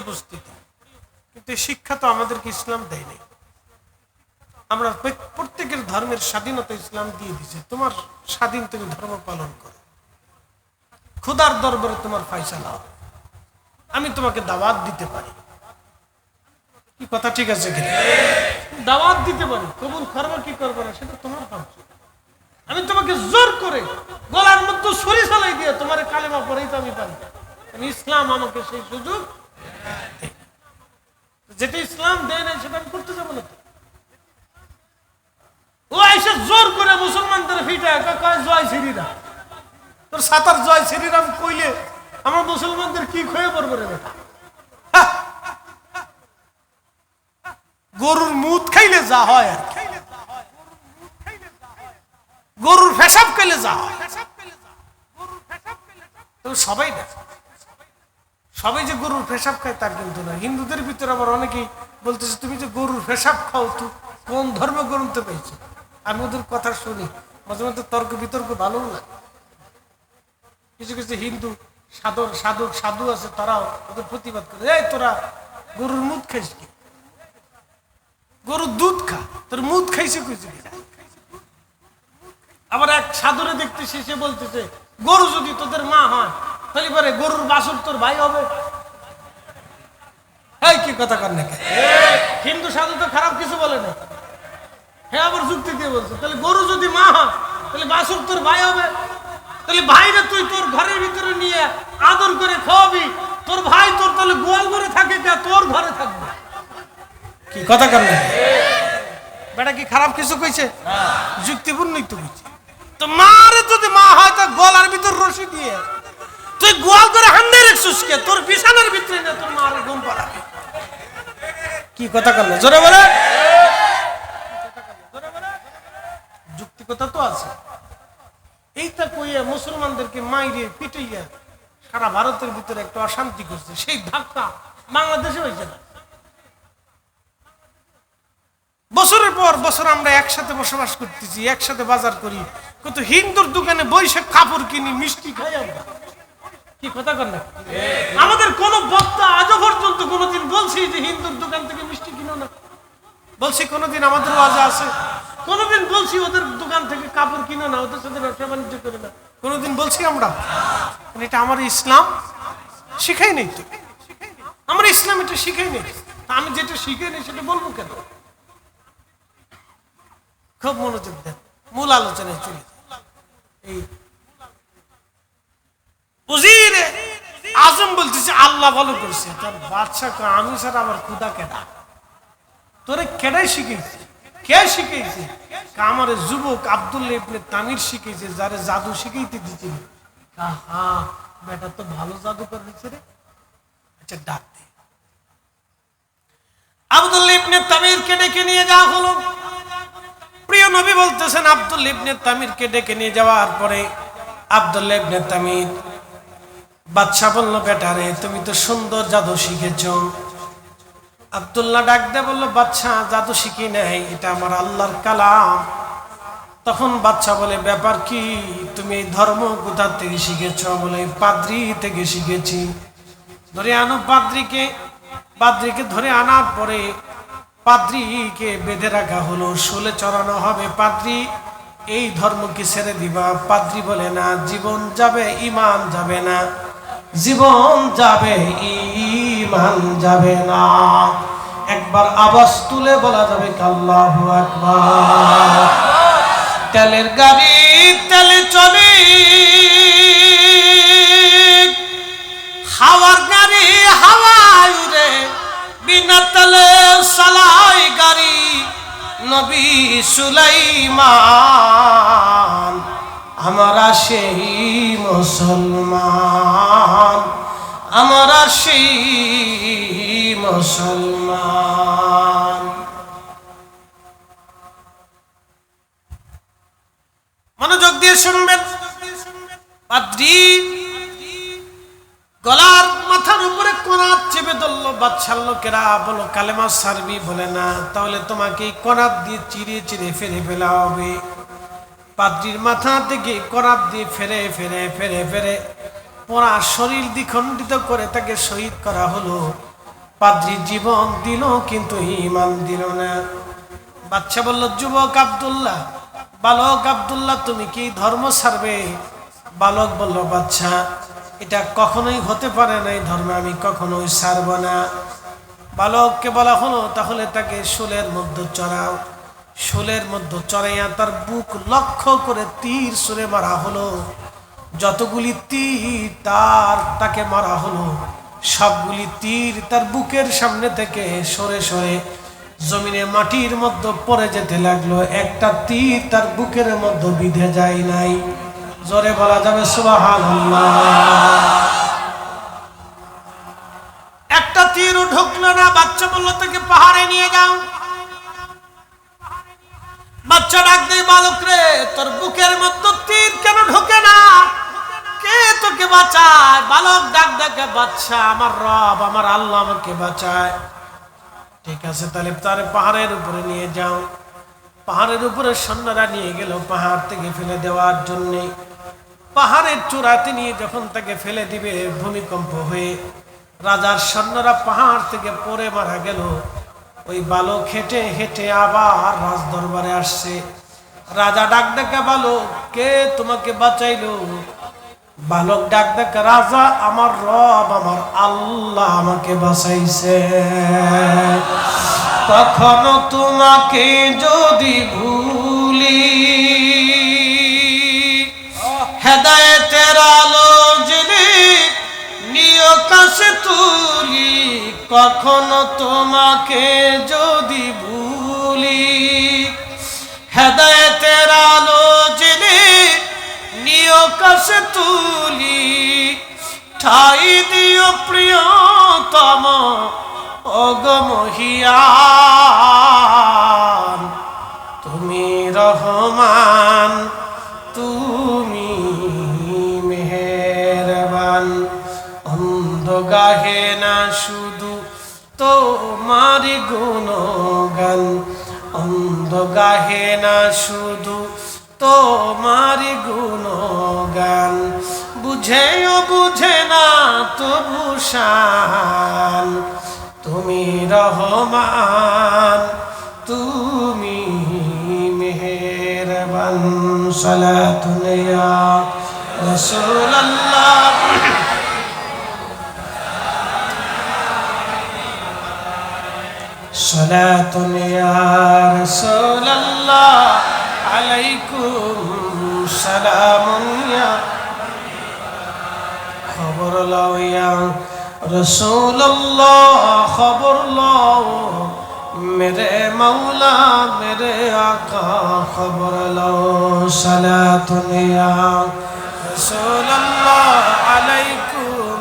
উপস্থিতি কিন্তু শিক্ষা তো আমাদেরকে ইসলাম দেয় নাই। আমরা প্রত্যেকের ধর্মের স্বাধীনতা ইসলাম দিয়ে দিছে। তোমার স্বাধীন, তুমি ধর্ম পালন করো, খোদার দরবারে তোমার ফয়সালা হবে। আমি তোমাকে দাওয়াত দিতে পারি, কি কথা ঠিক আছে কি? দাওয়াত দিতে পারি, কবুল করবো কি করবো না সেটা তোমার ভাবছো। আমি তোমাকে জোর করে গলার মধ্যে ছুরি চালাই দিয়ে তোমার কালেমা পড়েই তো আমি পারি। ইসলাম আমাকে সেই সুযোগ, যেটা ইসলাম দেয় না সেটা আমি করতে যাবো না। ও এসে জোর করে মুসলমানদের ফিটায় কয় জয় শ্রীরাম। তোর সাতার জয় শ্রীরাম কইলে আমার মুসলমানদের কি খয়ে পড়বে রে বেটা? গরুর মুত খাইলে যা হয় আর কি, গরুর পেশাব খাইলে যা হয়। সবাই না, সবাই যে গরুর পেশাব খায় তার কিন্তু না। হিন্দুদের ভিতরে আবার অনেকেই বলতেছে তুমি যে গরুর পেশাব খাও, তো কোন ধর্ম গ্রন্থে পেয়েছো? আমি ওদের কথা শুনি, মাঝে মাঝে তর্ক বিতর্ক ভালো না। কিছু কিছু হিন্দু সাধু আছে, তারাও ওদের প্রতিবাদ করে, এই তোরা গরুর মুদ খাইস কি? গরুর দুধ খা, তোর মুদ খাইছে কইছে কি? আবার এক সাধুরে দেখতেছি, সে বলতেছে গরু যদি তোদের মা হয় তাহলে পরে গরুর বাছুর তোর ভাই হবে? এই কি কথা কর না? হিন্দু সাধু তো খারাপ কিছু বলে না, হ্যাঁ আবার যুক্তি দিয়ে বলছে তাহলে গরু যদি মা হয় তাহলে বাছুর তোর ভাই হবে। তাহলে ভাইরে তুই তোর ঘরের ভিতরে নিয়ে আদর করে খাওয়াবি, তোর ভাই তোর তাহলে গোয়াল ঘরে থাকে কে, তোর ঘরে থাকবে? কি কথা কর না? বেটা কি খারাপ কিছু কইছে? যুক্তিপূর্ণই তো কইছে। তো মারে যদি মা হয় তা গলার ভিতর রশি দিয়ে তুই গোয়াল করে হান্ডে রেখছিস কে? তোর বিছানার ভিতরে না তোর মারে ঘুম পাড়াবে। কি কথা কর না? জোরে বলে। যুক্তি কথা তো আছে। এইটা কইয়া মুসলমানদেরকে মাইরে পিটাইয়া সারা ভারতের ভিতরে একটা অশান্তি করছে, সেই ধাক্কা বাংলাদেশে হয়েছে না। বছরের পর বছর আমরা একসাথে বসবাস করতেছি, একসাথে বাজার করি, কিন্তু হিন্দুর দোকানে বৈশাখ কাপড় কিনি, মিষ্টি খাই আমরা। কি কথা কর না? আমাদের কোন বক্তা আজও পর্যন্ত কোনোদিন বলছি যে হিন্দুর দোকান থেকে মিষ্টি কিনো না? বলছি কোনোদিন? আমাদের ওয়াজে আছে কোনোদিন বলছি ওদের দোকান থেকে কাপড় কিনো না, ওদের সাথে ব্যবসা বাণিজ্য করে না? কোনোদিন বলছি আমরা? এটা আমার ইসলাম শিখাই নেই তো, আমার ইসলাম এটা শিখাই নেই। আমি যেটা শিখাই নেই সেটা বলবো কেন? খুব মনোযোগ দেন, মূল আলোচনায় চলে। এই উজিরে আজম বলতেছে আল্লাহ ভালো করছে, তার বাদশা আমি ছাড়া আমার খুদা কেডা? তোরে কেডাই শিখেছে? কে শিখেছে? আমার যুবক আব্দুল্লাহ ইবনে তামির শিখেছে, যারে জাদু শিখাইতে দিছিল। হ্যাঁ বেটা তো ভালো জাদু করেছে রে, আচ্ছা ডাক দে। আব্দুল্লাহ ইবনে তামিরকে ডেকে নিয়ে যাওয়া হলো। প্রিয় নবী বলতেছেন আব্দুল্লাহ ইবনে তামিরকে ডেকে নিয়ে যাওয়ার পরে আব্দুল্লাহ ইবনে তামির বাদশা বলল, বেটা রে তুমি তো সুন্দর জাদু শিখেছ। আব্দুল্লাহ ডাক দিয়ে বলল, বাদশা জাদু শিখি নাই, এটা আমার আল্লাহর কালাম। তখন বাদশা বলে, ব্যাপার কি? তুমি এই ধর্ম কোথা থেকে শিখেছ? বলে পাদ্রী থেকে শিখেছি। ধরে আনো পাদ্রীকে। পাদ্রীকে ধরে আনার পরে পাদ্রীকে বেঁধে রাখা হলো, শুলে চড়ানো হবে। পাদ্রী এই ধর্ম কি ছেড়ে দিবা? পাদ্রী বলে, না, জীবন যাবে ঈমান যাবে না, জীবন যাবে ঈমান যাবে না। একবার আওয়াজ তুলে বলা যাবে আল্লাহু আকবার। তেলের গাড়ি তেলে চলে, হাওয়ার গাড়ি হাওয়ায় উড়ে, বিনা তেলে চালায় গাড়ি নবী সুলাইমান। আমরা সেই মুসলমান, আমরা সেই মুসলমান। মনোযোগ দিয়ে শুনবেন। পাদ্রী গলার মাথার উপরে কোনাত চেপে ধরলো। বাদশার লোকেরা বলো কালেমা সারবি? বলে না। তাহলে তোমাকে কোনাত দিয়ে চিরে চিরে ফেলে ফেলা হবে। পাদ্রীর মাথা থেকে কোনাত দিয়ে ফেরে ফেরে ফেরে ফেরে পুরা শরীর দ্বিখণ্ডিত করে তাকে শহীদ করা হলো। পাদ্রী জীবন দিল কিন্তু ঈমান দিল না। বাদশা বলল, যুবক আব্দুল্লাহ, বালক আব্দুল্লাহ, তুমি কি ধর্ম ছাড়বে? বালক বলল, বাদশা এটা কখনোই হতে পারে না, এই ধর্ম আমি কখনোই ছাড়ব না। বালককে বলা হলো, তাহলে তাকে শুলের মধ্যে চড়াও। শুলের মধ্যে চড়াইয়া তার বুক লক্ষ্য করে তীর ছুঁড়ে মারা হলো। যতগুলি তীর তাকে মারা হলো, সবগুলি তীর তার বুকের সামনে থেকে সরে সরে জমিনে মাটির মধ্যে পড়ে যেতে লাগলো। একটা তীর তার বুকের মধ্যে বিঁধে যায় নাই। জোরে বলা যাবে সুবহানাল্লাহ। একটা তীরও ঢুকলো না। বাচ্চা বলল, তাকে পাহাড়ে নিয়ে যাও। বাচ্চা ডাক দেয়, বালক রে, তোর বুকের মধ্যে তীর কেন ঢোকে না? কে তোকে বাঁচায়? বালক ডাক দেখে, বাচ্চা আমার রব, আমার আল্লাহ আমাকে বাঁচায়। ঠিক আছে, তাহলে তার পাহাড়ের উপরে নিয়ে যাও। পাহাড়ের উপরে সৈন্যরা নিয়ে গেল পাহাড় থেকে ফেলে দেওয়ার জন্য। পাহাড়ের চূড়াতে নিয়ে যখন তাকে ফেলে দিবে, ভূমিকম্প হয়ে রাজার সৈন্যরা পাহাড় থেকে পড়ে মারা গেল। ওই বালক হেঁটে হেঁটে আবার রাজ দরবারে আসছে। রাজা ডাক ডাকা, বালক কে তোমাকে বাঁচাইলো? বালক ডাক ডাক, রাজা আমার রব আমার আল্লাহ আমাকে বাঁচাইছে। কখনো তোমাকে যদি ভুলি, হেদায়েতের আলো জেলে নিয় কাছে তুলি। কখনো তোমাকে যদি ভুলি, হেদায়েতের আলো জেলে নিয় কাছে তুলি। ঠাই দিও প্রিয়তম অগমহিয়ান, তুমি রহমান তুমি মেহেরবান। অন্ধ গাহে না শুধু তোমার গুণগান, অন্ধ গাহে না শুধু তোমার গুণগান। বুঝেও বুঝে না তবু শান, তুমি রহমান তুমি মেহেরবান। সালাতুন ইয়া রাসূলুল্লাহ, সালাতুন ইয়া রাসূলুল্লাহ আলাইকুম সালামুন ইয়া। খবর লও ইয়া রাসূলুল্লাহ, খবর লও মেরে মৌলা মেরে আকা, খবর লও। সালাতুন ইয়া রাসূলুল্লাহ আলাইকুম।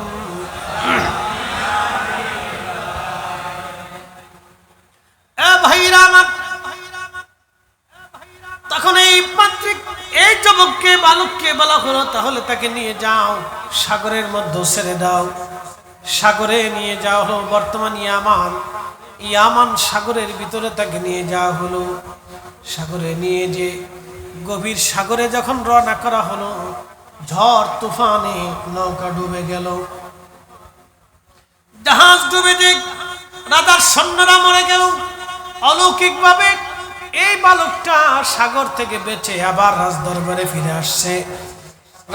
এ ভাইরা আমার, তখন এই পাত্রিক এই যুবককে বালককে বলা হলো, তাহলে তাকে নিয়ে যাও সাগরের মধ্যে ছেড়ে দাও। সাগরে নিয়ে যাওয়া হলো, বর্তমান ইয়ামান, ইয়ামান সাগরের ভিতরে তাকে নিয়ে যাওয়া হলো। সাগরে নিয়ে যে গভীর সাগরে যখন রওনা করা হলো, ঝড় তুফানে নৌকা ডুবে গেল, জাহাজ ডুবে যে রাজার সৈন্যরা মরে গেল। অলৌকিকভাবে এই বালকটা সাগর থেকে বেঁচে আবার রাজদরবারে ফিরে আসছে।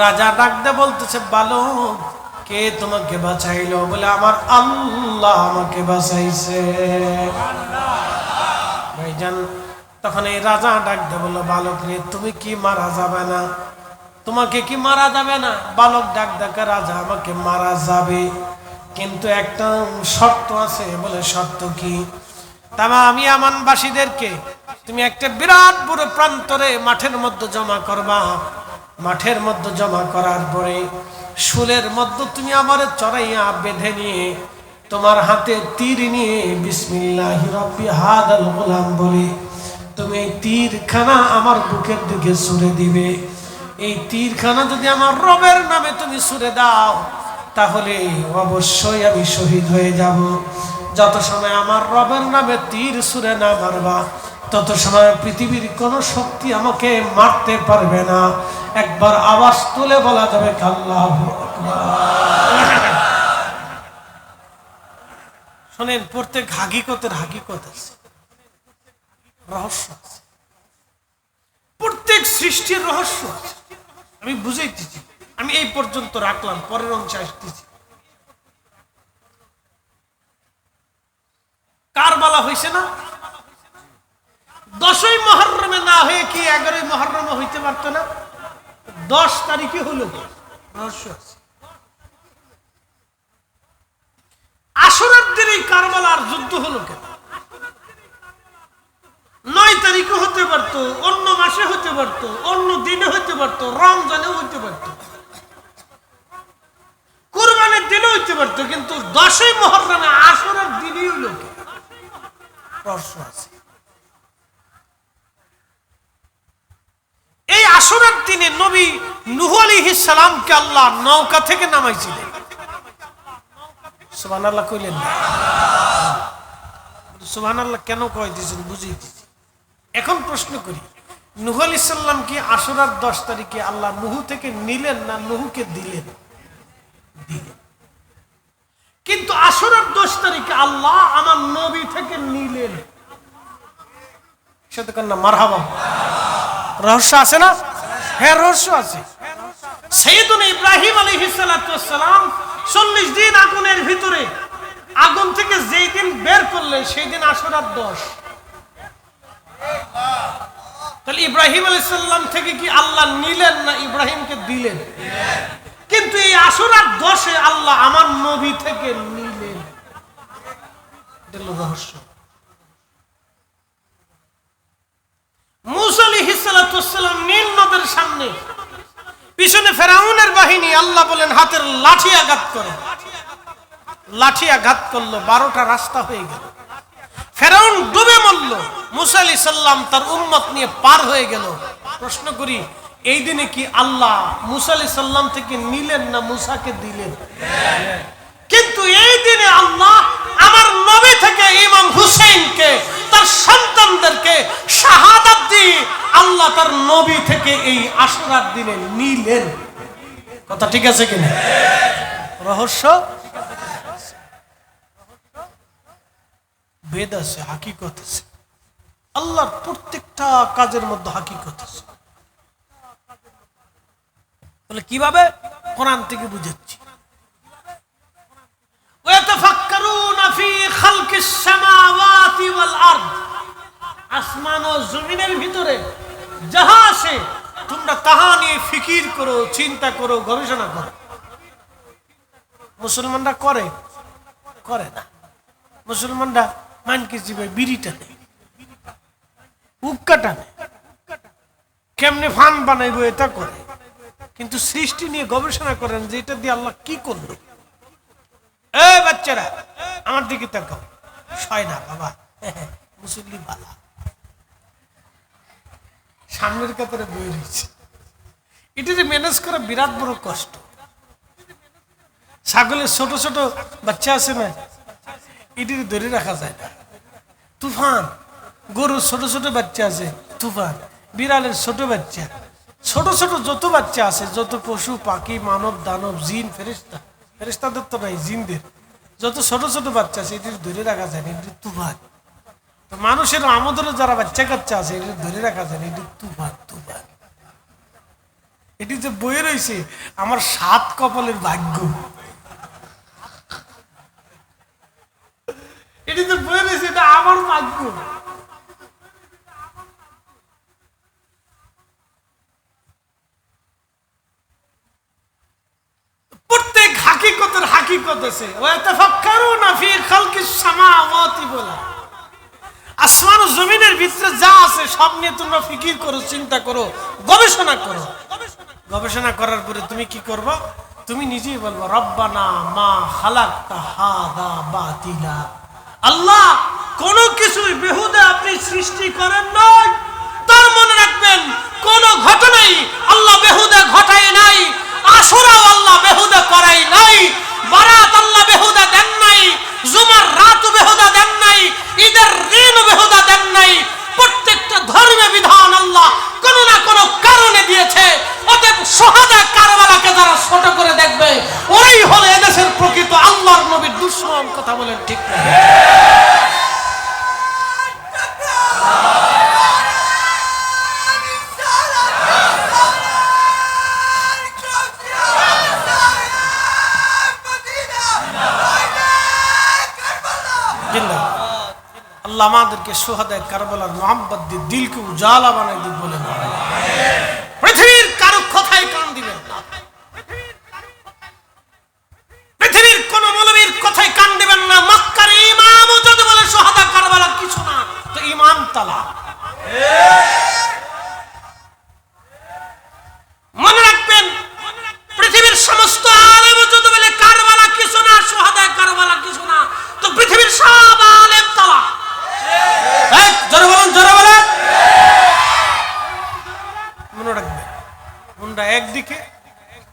রাজা ডাকতে বলতেছে, বালক কে তোমাকে বাঁচাইলো? বলে, আমার আল্লাহ আমাকে বাঁচাইছে। ভাইজান, তখন এই রাজা ডাকতে বলল, বালক রে তুমি কি মারা যাবে না? তোমাকে কি মারা যাবে না? বালক ডাক ডাকা, রাজা আমাকে মারা যাবে, কিন্তু একটা শর্ত আছে। বলে, শর্ত কি? আমি আমানবাসীদেরকে তুমি একটা বিরাট বড় প্রান্তরে মাঠের মধ্যে জমা করবা। মাঠের মধ্যে জমা করার পরে শুলের মধ্যে তুমি আমারে চড়াইয়া বেঁধে নিয়ে তোমার হাতে তীর নিয়ে বিসমিল্লাহি রাব্বি হাদাল গোলাম বলে তুমি এই তীরখানা আমার বুকের দিকে ছুঁড়ে দিবে। এই তীরখানা যদি আমার রবের নামে তুমি ছুঁড়ে দাও, তাহলে অবশ্যই আমি শহীদ হয়ে যাব। যত সময় আমার রবের নামে তীর ছুঁড়ে না মারবা, তত সময় পৃথিবীর কোন শক্তি আমাকে মারতে পারবে না। একবার আওয়াজ তুলে বলা যাবে আল্লাহু আকবার। শোনেন, প্রত্যেক হাকিকতের হাকিকত আছে, রহস্য আছে, প্রত্যেক সৃষ্টির রহস্য আছে। আমি বুঝাইতেছি, আমি এই পর্যন্ত রাখলাম, পরের অংশে আসতেছি। কারবালা হয়েছে না? 10ই মুহররমে না হয়ে কি 11ই মুহররমে হইতে পারতো না? 10 তারিখে হলো। রহস্য আছে। আশুরার দিনে কারবালার যুদ্ধ হলো কেন? 9 তারিখে হতে পারতো, অন্য মাসে হতে পারতো, অন্য দিনে হতে পারতো, রমজানে হতে পারতো, কুরবানির দিনে হতে পারতো, কিন্তু 10ই মুহররমে আশুরার দিনই হলো কেন? রহস্য আছে। এই আশুরার দিনে নবী নূহ আলাইহিস সালামকে আল্লাহ নৌকা থেকে নামাইছিলেন। সুবহানাল্লাহ কইলেন না? সুবহানাল্লাহ কেন কইতেছেন বুঝাইতেছি। এখন প্রশ্ন করি, নূহ আলাইহিস সালাম কি আশুরার 10 তারিখে আল্লাহ নূহ থেকে নিলেন না নূহকে দিলেন? দিলেন। কিন্তু আশুরার 10 তারিখে আল্লাহ আমার নবী থেকে নিলেন। সাথে কন্যা মারহাবা। রহস্য আছে না? হ্যাঁ, রহস্য আছে। সাইয়েদুনা ইব্রাহিম আলাইহিস সালাতু ওয়াস সালাম 40 দিন আগুনের ভিতরে, আগুন থেকে যেই দিন বের করলেন সেই দিন আশুরার 10। তাহলে ইব্রাহিম আলাইহিস সালাম থেকে কি আল্লাহ নিলেন না ইব্রাহিমকে দিলেন? কিন্তু এই আশুরার 10-এ আল্লাহ আমার নবী থেকে নিলেন। এটা হলো রহস্য। মূসা আলাইহিস সালাতু ওয়াস সালাম নীল নদের সামনে, পিছনে ফেরাউনের বাহিনী, আল্লাহ বলেন হাতের লাঠি আঘাত করো। লাঠি আঘাত করলো, 12টা রাস্তা হয়ে গেল। ফেরাউন ডুবে মরল, মূসা আলাইহিস সালাম তার উম্মত নিয়ে পার হয়ে গেল। প্রশ্ন করি, এই দিনে কি আল্লাহ মূসা আলাইহিস সালাম থেকে নিলেন না মূসাকে দিলেন? কিন্তু এই দিনে আল্লাহ আমার নবী থেকে ইমাম হুসাইনকে, তার সন্তানদেরকে শাহাদাত দিয়ে আল্লাহ তার নবী থেকে এই আশুরার দিনে নিলেন। কথা ঠিক আছে কিনা? রহস্য বেদ আছে, হাকিকত আছে। আল্লাহর প্রত্যেকটা কাজের মধ্যে হাকিকত আছে। তাহলে কিভাবে? কোরআন থেকে বুঝাচ্ছি। ওয়াতাফাক্কারুনা ফি খালকিস সামাওয়াতি ওয়াল আরদ, আসমান ও জমিনের ভিতরে যাহা আছে তোমরা তাহা নিয়ে ফিকির করো, চিন্তা করো, গবেষণা করো। মুসলমানরা করে? করে না। মুসলমানরা মানকে জীবে বিড়িটা নেই, উক্কাটা নেই, কেমনে ফান বানাইবো এটা করে। কিন্তু সৃষ্টি নিয়ে গবেষণা করেন যে এটা দিয়ে আল্লাহ কি করলো। এই বাচ্চারা আমার দিকে তাকাও, ছয় না বাবা, মুসল্লি বালা সামনের কাতারে বই রয়েছে। এটা যে ম্যানেজ করা বিরাট বড় কষ্ট। ছাগলের ছোট ছোট বাচ্চা আছে না, এটি ধরে রাখা যায় না, তুফান। গরুর ছোট ছোট বাচ্চা আছে, তুফান। বিড়ালের ছোট বাচ্চা, ছোট ছোট যত বাচ্চা আছে, যত পশু পাখি মানব দানব জিন ফেরেশতা, ফেরেশতাদের তো নাই, জিনদের যত ছোট ছোট বাচ্চা আছে এটি ধরে রাখা যায় না, এটি তুফান। তো মানুষের আমাদেরও যারা বাচ্চা কাচ্চা আছে এটি ধরে রাখা যায় না, এটি তুফান। তুফান এটি যে বয়ে রয়েছে আমার 7 কপালের ভাগ্য। এটি যে বয়ে রয়েছে এটা আমার ভাগ্য। প্রত্যেক হাকিকতের হাকিকত আছে। ওয়াতাফাক্কারুনা ফি খালকিস সামাওয়াতি বলা, আসমান ও জমিনের ভিতরে যা আছে সব নিয়ে তোমরা ফিকির করো, চিন্তা করো, গবেষণা করো। গবেষণা করার পরে তুমি কি করবা? তুমি নিজেই বলবো রব্বানা মা খালাকতা হাদা বাতিলা। আল্লাহ কোন কিছুই বেহুদা আপনি সৃষ্টি করেন নাই। তার মনে রাখবেন কোন ঘটনাই আল্লাহ বেহুদা ঘটায় নাই। আশুরাও আল্লাহ বেহুদা করাই নাই। বারাত আল্লাহ বেহুদা দেন নাই। জুমার রাতও বেহুদা দেন নাই। ঈদের দিনও বেহুদা দেন নাই। প্রত্যেকটা ধর্মীয় বিধান আল্লাহ কোন না কোন কারণে দিয়েছে। অতএব শাহাদা কারবালাকে যারা ছোট করে দেখবে ওরাই হলো এদেশের প্রকৃত আল্লাহর নবীর দুশমন। কথা বলেন ঠিক না? আল্লাহ আমাদেরকে শুহাদায়ে কারবালার মোহাম্মত দিয়ে দিলকে উজালা বানাই দিন বলেন। পৃথিবীর কারো কথায় কান দিবেন না। পৃথিবীর কোন মৌলবীর কথায় কান দিবেন না। মক্কার ইমামও যদি বলে শুহাদা কারবালা কিছু না, তো ইমান তালা। মনে রাখবেন পৃথিবীর সমস্ত আলেমও যদি বলে কারবালা কিছু না, শুহাদা কারবালা কিছু না, তো পৃথিবীর সব আলেম তালা। জোরে বলেন, জোরে বলেন। মনে রাখবেন ওনারা একদিকে,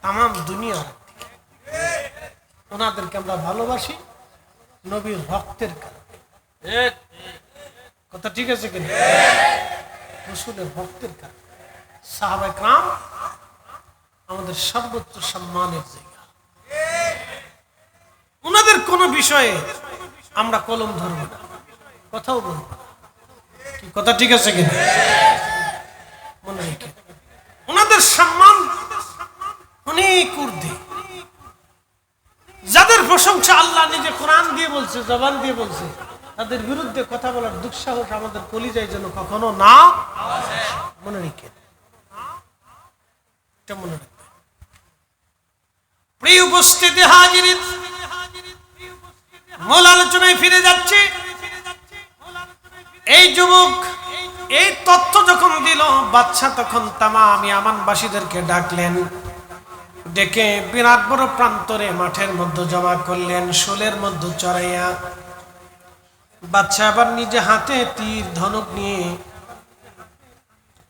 তাম দুনিয়া। ওনাদেরকে আমরা ভালোবাসি নবীর রক্তের কারণে। কথা ঠিক আছে কিনা? রাসূলের রক্তের কারণে। সাহাবায়ে কেরাম আমাদের সর্বোচ্চ সম্মানের জায়গা। ওনাদের কোন বিষয়ে আমরা কলম ধরব না, কথাও বলবো না। কি কথা ঠিক আছে কিনা? মনে রেখে ওনাদের সম্মান, অনেক ঊর্ধ্বে, যাদের প্রশংসা আল্লাহ নিজে কোরআন দিয়ে বলছে, জবান দিয়ে বলছে, তাদের বিরুদ্ধে কথা বলার দুঃসাহস আমাদের কলিজায় যেন কখনো না মনে রেখে, এটা মনে রাখবে। প্রিয় উপস্থিতি হাজিরিন, মূল আলোচনায় ফিরে যাচ্ছে। এই যুবক এই তথ্য যখন দিল, বাদশা তখন তামাম ইয়ামানবাসীদেরকে ডাকলেন, ডেকে বিরাট বড় প্রান্তরে মাঠের মধ্যে জমা করলেন, শোলের মধ্যে চড়াইয়া। বাদশা আবার নিজে হাতে তীর ধনুক নিয়ে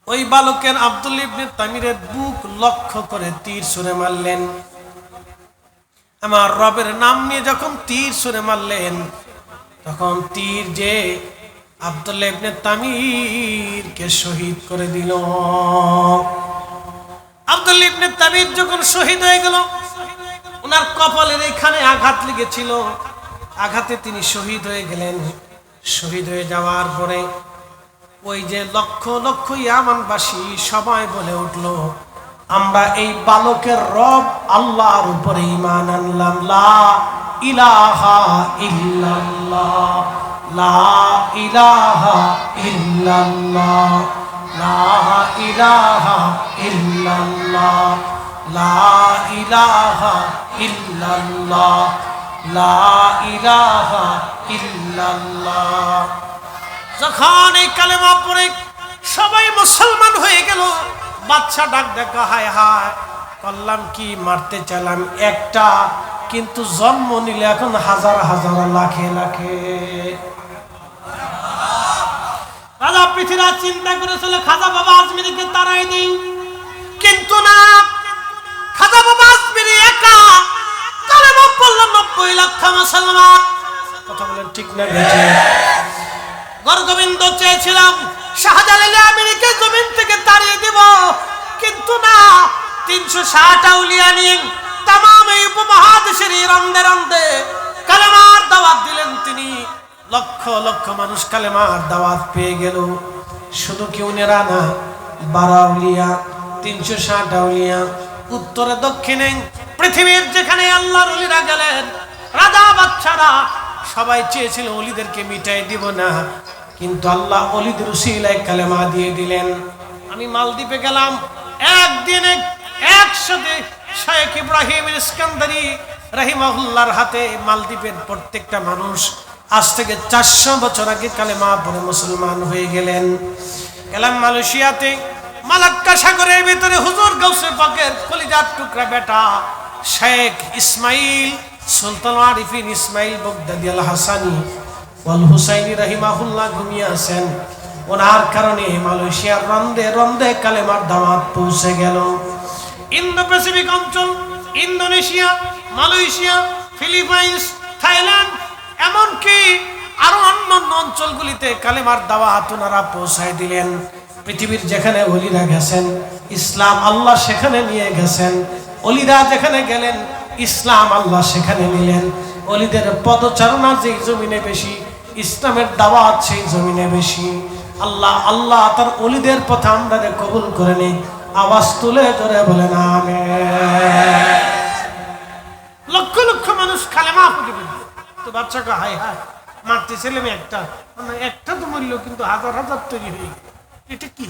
ওই বালকের আব্দুল্লাহ ইবনে তামিরের বুক লক্ষ্য করে তীর ছুঁড়ে মারলেন। আমার রবের নাম নিয়ে যখন তীর ছুঁড়ে মারলেন, তখন তীর যে আব্দুল্লাহ ইবনে তামিরকে শহীদ করে দিল। আব্দুল্লাহ ইবনে তামির যখন শহীদ হয়ে গেল, ওনার কপালের এখানে আঘাত লেগেছিল, আঘাতে তিনি শহীদ হয়ে গেলেন। শহীদ হয়ে যাওয়ার পরে ওই যে লক্ষ লক্ষ ইয়ামানবাসী সবাই বলে উঠল, আমরা এই বালকের রব আল্লাহর উপরে ঈমান আনলাম। লা ইলাহা ইল্লাল্লাহ, লা ইলাহা ইল্লাল্লাহ, লা ইলাহা ইল্লাল্লাহ, লা ইলাহা ইল্লাল্লাহ, লা ইলাহা ইল্লাল্লাহ। যখন এই কালেমা পড়ে সবাই মুসলমান হয়ে গেল, বাদশা ডাক দেখা, হায় হায় করলাম কি, মারতে চাইলাম একটা, কিন্তু জন্ম নিলে এখন হাজার হাজার লাখে লাখে। রাজা পৃথিবীরাজ চিন্তা করেছিল খাজা বাবা আজমিরিকে তারাই দিই, কিন্তু না, খাজা বাবা আজমিরি একা কালেমা পড়ল 90 লাখ মুসলমান। কথা বলেন ঠিক না বেঠে? গরগোবিন্দ চেয়েছিলাম শাহজালাল আমিরকে জমিন থেকে তাড়িয়ে দিব, কিন্তু না, 360 আউলিয়া নিয়ে তামাম এই উপমহাদেশের রন্দে রন্দে কালেমার দাওয়াত দিলেন তিনি। লক্ষ লক্ষ মানুষ কালেমার দাওয়াত পেয়ে গেল। শুধু কেউ নেরা না, 12 আউলিয়া, 360 আউলিয়া, উত্তরে দক্ষিণে পৃথিবীর যেখানে আল্লাহর ওলিরা গেলেন, রাজা বাদশারা সবাই চেয়েছিল ওলিদেরকে মিটাই দিব না, কিন্তু আল্লাহ ওলিদের উসিলায় কালেমা দিয়ে দিলেন। আমি মালদ্বীপে গেলাম, একদিনে একসাথে শেখ ইব্রাহিম ইস্কান্দারি রাহিমাহুল্লাহর হাতে মালদ্বীপের প্রত্যেকটা মানুষ আজ থেকে 400 বছর আগে কালেমা পড়ে মুসলমান হয়ে গেলেন। গেলাম মালয়েশিয়াতে, মালাক্কা সাগরের ভিতরে হুজুর গাউসে পাকের কলিজার টুকরা বেটা শেখ ইসমাইল সুলতান আরিফিন ইসমাইল বগদাদি আল হাসানি ওয়াল হুসাইনি রাহিমাহুল্লাহ ঘুমিয়ে আছেন। ওনার কারণে মালয়েশিয়ার রন্দে রন্দে কালেমার দাওয়াত পৌঁছে গেল। ইন্দো প্যাসিফিক অঞ্চল, ইন্দোনেশিয়া, মালয়েশিয়া, ফিলিপাইন্স, থাইল্যান্ড, এমনকি আরো অন্যান্য অঞ্চলগুলিতে কালেমার দাওয়াত ওনারা পৌঁছায় দিলেন। পৃথিবীর যেখানে ওলিরা গেছেন, ইসলাম আল্লাহ সেখানে নিয়ে গেছেন। ওলিরা যেখানে গেলেন, ইসলাম আল্লাহ সেখানে নিলেন। ওলিদের পদচারণা যেই জমিনে বেশি, ইসলামের দাওয়াত সেই জমিনে বেশি। আল্লাহ আল্লাহ তার ওলিদের পথে আমরা কবুল করে নিই। আওয়াজ তুলে ধরে বলেন আমিন। লক্ষ লক্ষ মানুষ কালেমা পড়ে গেল। তো বাচ্চাকে হায় হায় মারতে ছেলে মেয়ে একটা তো মরল, কিন্তু হাজার হাজার তৈরি হয়ে গেল, এটা কি?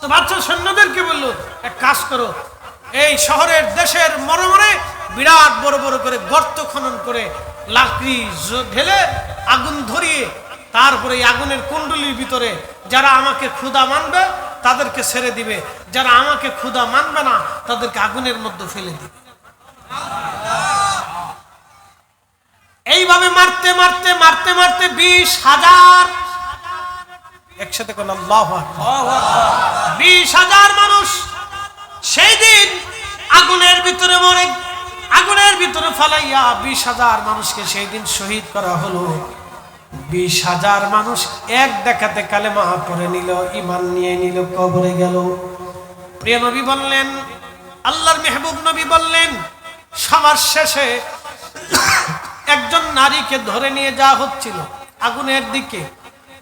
তো বাচ্চা সৈন্যদেরকে বললো, এক কাজ করো, এই শহরের দেশের মরমরে বিরাট বড় বড় করে গর্ত খনন করে লাকড়ি ঢেলে আগুন ধরিয়ে, তারপরে এই আগুনের কুণ্ডলির ভিতরে যারা আমাকে ক্ষুধা মানবে তাদেরকে ছেড়ে দিবে, যারা আমাকে ক্ষুধা মানবে না তাদেরকে আগুনের মধ্যে ফেলে দিবে। এইভাবে মারতে মারতে মারতে মারতে 20,000, একসাথে কোন আল্লাহু আকবার, 20,000 মানুষ সেই দিন আগুনের ভিতরে মরে, আগুনের ভিতরে ফালাইয়া 20,000 মানুষকে সেই দিন শহীদ করা হলো। 20,000 মানুষ এক দেখাতে কালেমা পড়ে নিল, ঈমান নিয়ে নিল, কবরে গেল। প্রিয় নবী বললেন, আল্লাহর মেহবুব নবী বললেন, সবার শেষে একজন নারীকে ধরে নিয়ে যাওয়া হচ্ছিল আগুনের দিকে।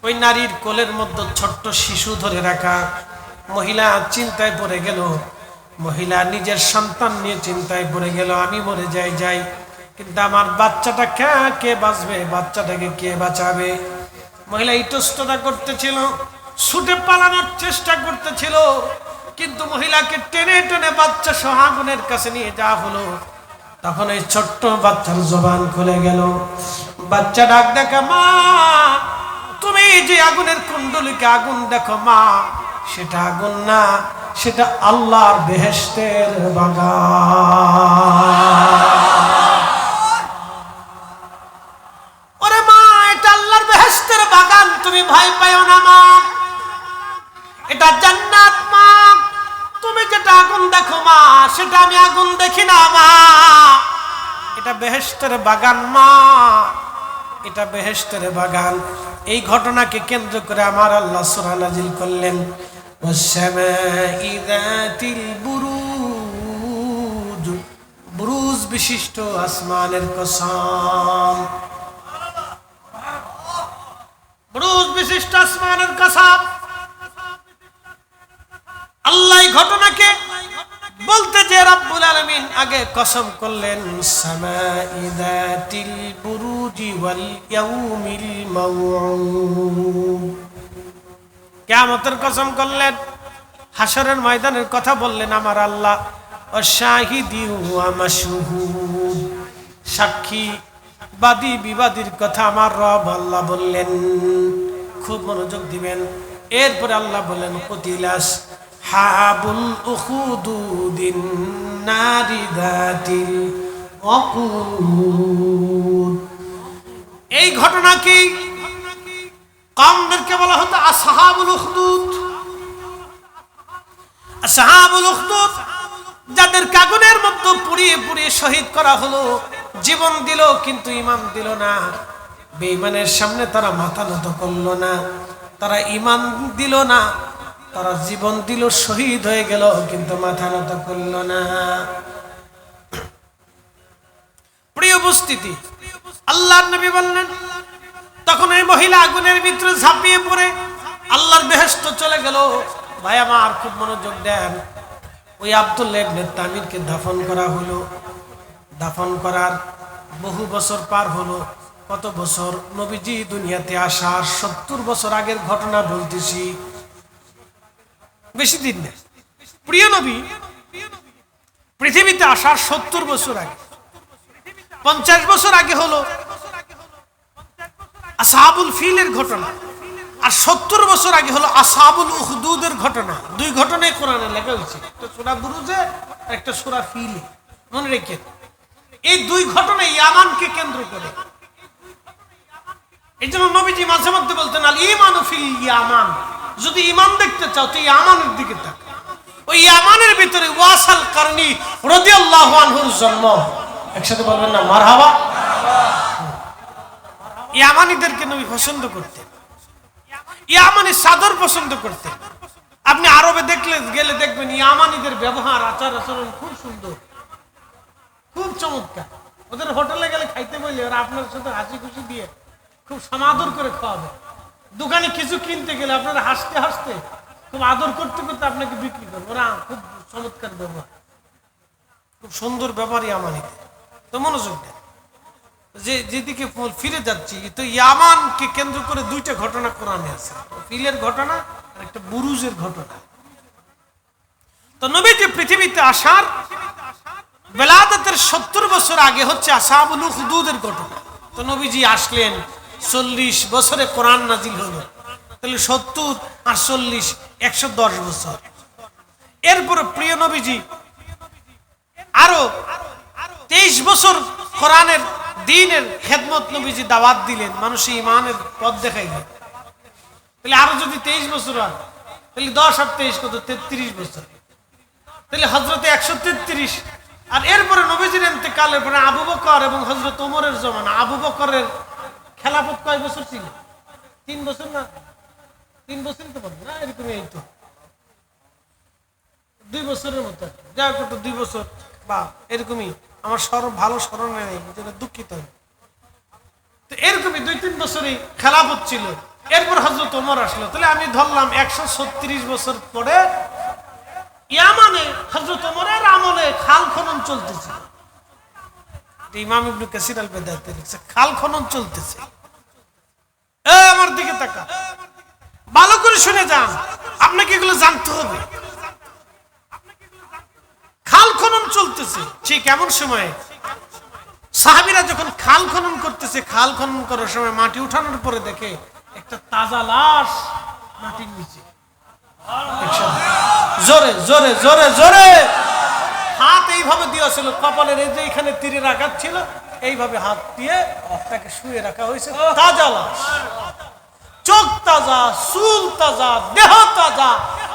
ওই নারীর কোলের মধ্যে ছোট্ট শিশু ধরে রাখা। মহিলা চিন্তায় পড়ে গেল, মহিলা নিজের সন্তান নিয়ে চিন্তায় পড়ে গেল, আমি মরে যাই, কিন্তু আমার বাচ্চাটা কে বাঁচবে, বাচ্চাটাকে কে বাঁচাবে। মহিলা ইতস্ততা করতেছিল, ছুটে পালানোর চেষ্টা করতেছিল, কিন্তু মহিলাকে টেনে টেনে বাচ্চা সহ আগুনের কাছে নিয়ে যাওয়া হলো। তখন এই ছোট্ট বাচ্চার জবান খুলে গেল। বাচ্চা ডাক দেখে, মা তুমি যে আগুনের কুণ্ডলিকে আগুন দেখো মা, সেটা আগুন না, সেটা আল্লাহর বেহেশতের বাগান। ওরে মা, এটা আল্লাহর বেহেশতের বাগান, তুমি ভয় পাইও না মা, এটা জান্নাত মা। তুমি যেটা আগুন দেখো মা, সেটা আমি আগুন দেখি না মা, এটা বেহেশতের বাগান মা, এটা বেহেশতের বাগান। এই ঘটনাকে কেন্দ্র করে আমার আল্লাহ সূরা নাজিল করলেন, ওয়াস-সামাই যাতিল বুরুজ, বুরুজ বিশিষ্ট আসমানের কসম, বুরুজ বিশিষ্ট আসমানের কসম। আল্লাহ এই ঘটনাকে বলতে যে রব্বুল আলামিন আগে কসম করলেন, সামাই যাতিল বুরুজি ওয়াল ইয়াউমিল মাউউদ, কিয়ামতের কসম করলেন, হাশরের ময়দানের কথা বললেন আমার আল্লাহ, ওয়াশাহিদি ওয়া মাশহুদ, সাক্ষী বাদী বিবাদীর কথা আমার রব আল্লাহ বললেন। খুব মনোযোগ দিবেন। এরপরে আল্লাহ বললেন, কুতিলাস হাবুল উখুদুদিন নারি যাতিল ওয়াকুদ। এই ঘটনা কি কওমদেরকে বলা হতো আসহাবুল উখদুদ। আসহাবুল উখদুদ যাদের আগুনের মধ্যে পুড়িয়ে পুড়িয়ে শহীদ করা হলো, জীবন দিল কিন্তু ঈমান দিল না, বেঈমানের সামনে তারা মাথা নত করল না, তারা ঈমান দিল না, তারা জীবন দিল, শহীদ হয়ে গেল, কিন্তু মাথা নত করল না। প্রিয় উপস্থিতি, আল্লাহর নবী বললেন, তখন এই মহিলা আগুনের ভিতরে ঝাঁপিয়ে পড়ে আল্লাহর বেহেশত চলে গেল। ভাই আমার খুব মনোযোগ দেন। ওই আব্দুল্লাহ ইবনে তামিরকে দাফন করা হলো। দাফন করার বহু বছর পার হলো। কত বছর? নবীজি দুনিয়াতে আসার 70 বছর আগের ঘটনা বলতেছি, বেশি দিন না। প্রিয় নবী পৃথিবীতে আসার 70 বছর আগে, 50 বছর আগে হলো আসহাবুল ফিলের ঘটনা, আর 70 বছর আগে হলো আসহাবুল উখদুদের ঘটনা। দুই ঘটনাই কোরআনে লেখা হয়েছে, একটা সূরা বুরুজে, একটা সূরা ফিলে। মনে রেখে, এই দুই ঘটনা ইয়ামানকে কেন্দ্র করে। এই জন্য নবীজি মাঝে মধ্যে বলতেন, আল ঈমানু ফিল ইয়ামান, যদি ঈমান দেখতে চাও তো ইয়ামানের দিকে তাকাও। ওই ইয়ামানের ভিতরে ওয়াসাল কারনি রাদিয়াল্লাহু আনহুর জন্ম। একসাথে বলবেন না মারহাবা। ইয়ামানিদেরকে নবী পছন্দ করতেন, ইয়ামানি চাদর পছন্দ করতেন। আপনি আরবে গেলে দেখবেন ইয়ামানিদের ব্যবহার, আচার আচরণ খুব সুন্দর, খুব চমৎকার। ওদের হোটেলে গেলে খাইতে বললে ওরা আপনার সাথে হাসি খুশি দিয়ে খুব সমাদর করে খাওয়াবে। দোকানে কিছু কিনতে গেলে আপনারা হাসতে হাসতে, খুব আদর করতে করতে আপনাকে বিক্রি করবে। ওরা খুব চমৎকার ব্যবহার, খুব সুন্দর ব্যাপার ইয়ামানিতে। তো মনোযোগ দেন, যেদিকে ফিরে যাচ্ছি, তো ইয়ামানকে কেন্দ্র করে দুইটা ঘটনা কোরআনে আছে, ফিলের ঘটনা আর একটা বুরুজের ঘটনা। তো নবীজি পৃথিবীতে আসার বেলাদতের 70 বছর আগে হচ্ছে আসহাবুল উখদুদের ঘটনা। তো নবীজি আসলেন, 40 বছরে কোরআন নাজিল হলো, তাহলে 70 আর 40 110 বছর। এরপরে প্রিয় নবীজি আরো 23 বছর কোরআনের দ্বীনের খেদমত নবীজি দাওয়াত দিলেন, মানুষের ঈমানের পথ দেখাইলেন। তাহলে আরো যদি 23 বছর হয়, তাহলে 10 আর 23 কত? 33 বছর। তাহলে হযরতে 133। আর এরপরে নবীজির ইন্তেকালের পরে আবু বকর এবং হযরত ওমরের জমানা। আবু বকরের খেলাফত কয় বছর ছিল? 3 বছর না? 3 বছরই তো বলবো না, এরকমই। এই তো 2 বছরের মতো, যা কত 2 বছর বা এরকমই। আমার ভালো স্মরণে নেই, যেটা দুঃখিত। তো এরকমই 2-3 বছরই খেলাফত ছিল। এরপর হযরত ওমর আসলো। তাহলে আমি ধরলাম 136 বছর পরে ইয়ামানে হযরত ওমরের আমলে খাল খনন চলতেছে। ইমাম ইবনে কাসির আল বেদাইতে লিখছে খাল খনন চলতেছে। আমার দিকে তাকা, ভালো করে শুনে যান, আপনাকে এগুলো জানতে হবে। খাল খনন চলতেছে ঠিক এমন সময়ে সাহাবীরা যখন খাল খনন করতেছে, খাল খনন করার সময় মাটি উঠানোর পরে দেখে একটা তাজা লাশ মাটির নিচে। জোরে জোরে জোরে জোরে হাত এইভাবে দেওয়া ছিল কপালের, এই যে এখানে তীরের আঘাত ছিল, এইভাবে হাত দিয়ে তাকে শুয়ে রাখা হয়েছে। তাজা লাশ, চোখ তাজা, চুল তাজা, দেহ তাজা,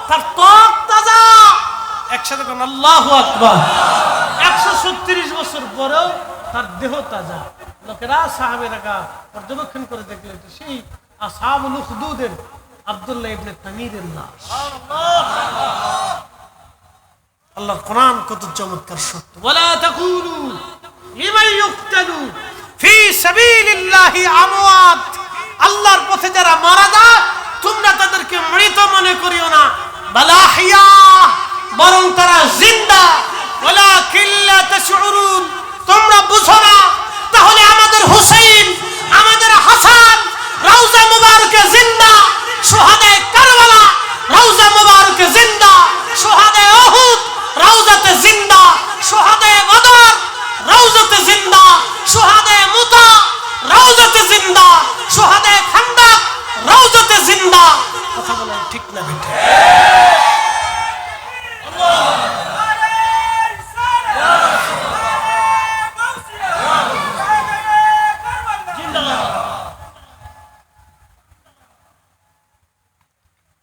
তার ত্বক তাজা। একসাথে কোন আল্লাহু আকবার। 136 বছর পরেও তার দেহ তাজা। লোকেরা সাহাবেরা পর্যবেক্ষণ করে দেখলে সেই আসহাবুল উখদুদের আব্দুল্লাহ ইবনে তামিরের লাশ। আল্লাহর কোরআন কত চমৎকার সত্য। ওয়ালা তাকুলু লিমান ইউকতালু ফি সাবিলিল্লাহি আমওয়াত। আল্লাহর পথে যারা মারা যায় তোমরা তাদেরকে মৃত মনে করিও না, বাল আহইয়া, বরং তারা জিন্দা। ওয়ালাকিন লা তাশউরুন, তোমরা বুঝো না। তাহলে আমাদের হুসাইন, আমাদের হাসান রওজা মুবারকে জিন্দা, শুহাদায়ে কারবালা রওজা মুবারকে জিন্দা, শুহাদায়ে উহুদ রওজাতে জিন্দা, শুহাদায়ে বদর রওজাতে জিন্দা, শুহাদায়ে মুতা রওজাতে জিন্দা, শুহাদায়ে খান্দাক রওজাতে জিন্দা। কথা বলেন ঠিক না বেটা?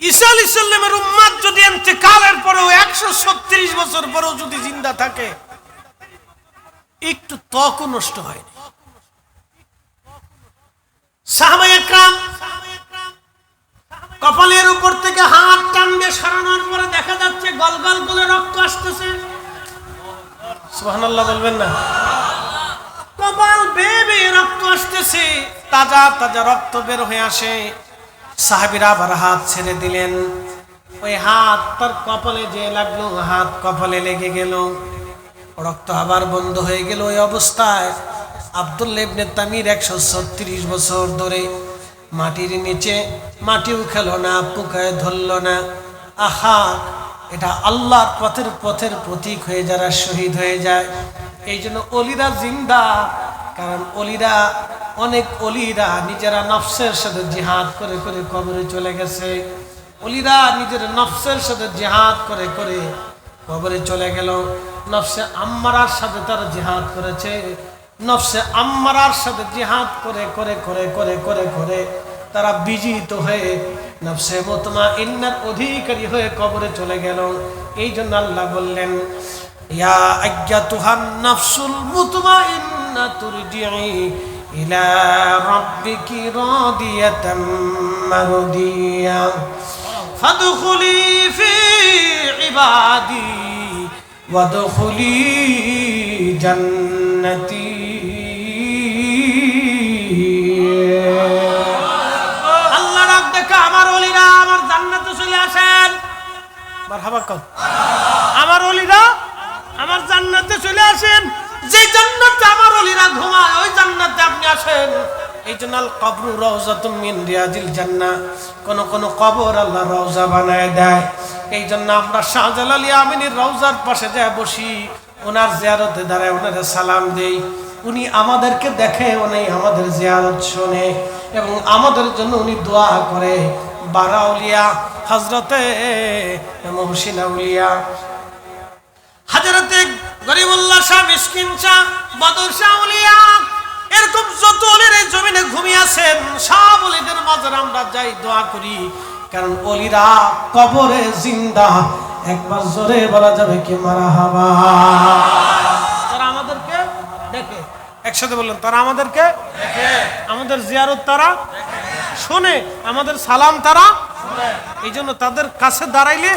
ঈসা আলাইহিস সালামের উম্মত যদি ইন্তেকালের পরেও 136 বছর পরেও যদি জিন্দা থাকে, একটু ত্বকও নষ্ট হয়নি। সাহাবায়ে কেরাম কপালের উপর থেকে হাত টানবে, সরানোর পরে দেখা যাচ্ছে গলগল করে রক্ত আসতেছে। সুবহানাল্লাহ বলবেন না? কপাল বেয়ে বেয়ে রক্ত আসতেছে, তাজা তাজা রক্ত বের হয়ে আসে। সাহাবীরা আবার হাত ছেড়ে দিলেন। ওই হাত তার কপালে যে লাগলো, হাত কপালে লেগে গেল, রক্ত আবার বন্ধ হয়ে গেল। ওই অবস্থায় আব্দুল্লাহ ইবনে তামির 136 বছর ধরে মাটির নিচে, মাটিও খেলো না, পোকায় ধরল না। আহা, এটা আল্লাহর পথের প্রতীক হয়ে যারা শহীদ হয়ে যায়। এই জন্য অলিরা জিন্দা, কারণ অলিরা, অনেক অলিরা নিজেরা নফসের সাথে জিহাদ করে করে কবরে চলে গেছে। অলিরা নিজের নফসের সাথে জিহাদ করে করে কবরে চলে গেল। নফসে আম্মারার সাথে তারা জিহাদ করেছে। নফসে আম্মারার সাথে জিহাদ করে করে করে করে করে করে তারা বিজিত হয়ে নফসে মুতমাইন্নার অধিকারী হয়ে কবরে চলে গেল। এই জন্য আল্লাহ বললেন, ইয়া আইয়াতুহান নাফসুল মুতমাইন্না তুরজিই ইলা রাব্বিকি রাদিয়াতাম মারদিয়া ফাদখুলি ফি ইবাদি ওয়াদখুলি জান্নাতি। আল্লাহ রাগ দেখা আমার ওলিরা আমার জান্নাতে চলে আসেন। মারহাবা কর। আমার ওলিরা আমার জান্নাতে চলে আসেন। যে জান্নাতে আমার ওলিরা ঘুমায় ওই জান্নাতে আপনি আসেন। এই জন্য আল কবরু রাউযাতুম মিন রিয়াজিল জান্নাহ, কোন কোন কবর আল্লাহ রওজা বানায় দেয়। এই জন্য আমরা শাহজালাল ইয়ামিনীর রওজার পাশে যায় বসি, ওনার জিয়ারতে দাঁড়ায়, ওনার সালাম দেই। উনি আমাদেরকে দেখে, উনি আমাদের জিয়ারত শোনে এবং আমাদের জন্য উনি দোয়া করে। বারা আউলিয়া, হযরতে মুহসিন আউলিয়া, হযরতে গরিবুল্লাহ শাহ, মিসকিন শাহ, বদর শাহ আউলিয়া, এরকম যত ওলিরা জমিনে ঘুমিয়ে আছেন সব ওলিদের মাঝে আমরা যাই, দোয়া করি। কারণ ওলিরা কবরে জিন্দা। একবার জোরে বলা যাবে কি মারহাবা? তারা আমাদেরকে দেখে। একসাথে বললেন, তারা আমাদেরকে দেখে, আমাদের জিয়ারত তারা শোনে, আমাদের সালাম তারা শোনে। এই জন্য তাদের কাছে দাঁড়াইলে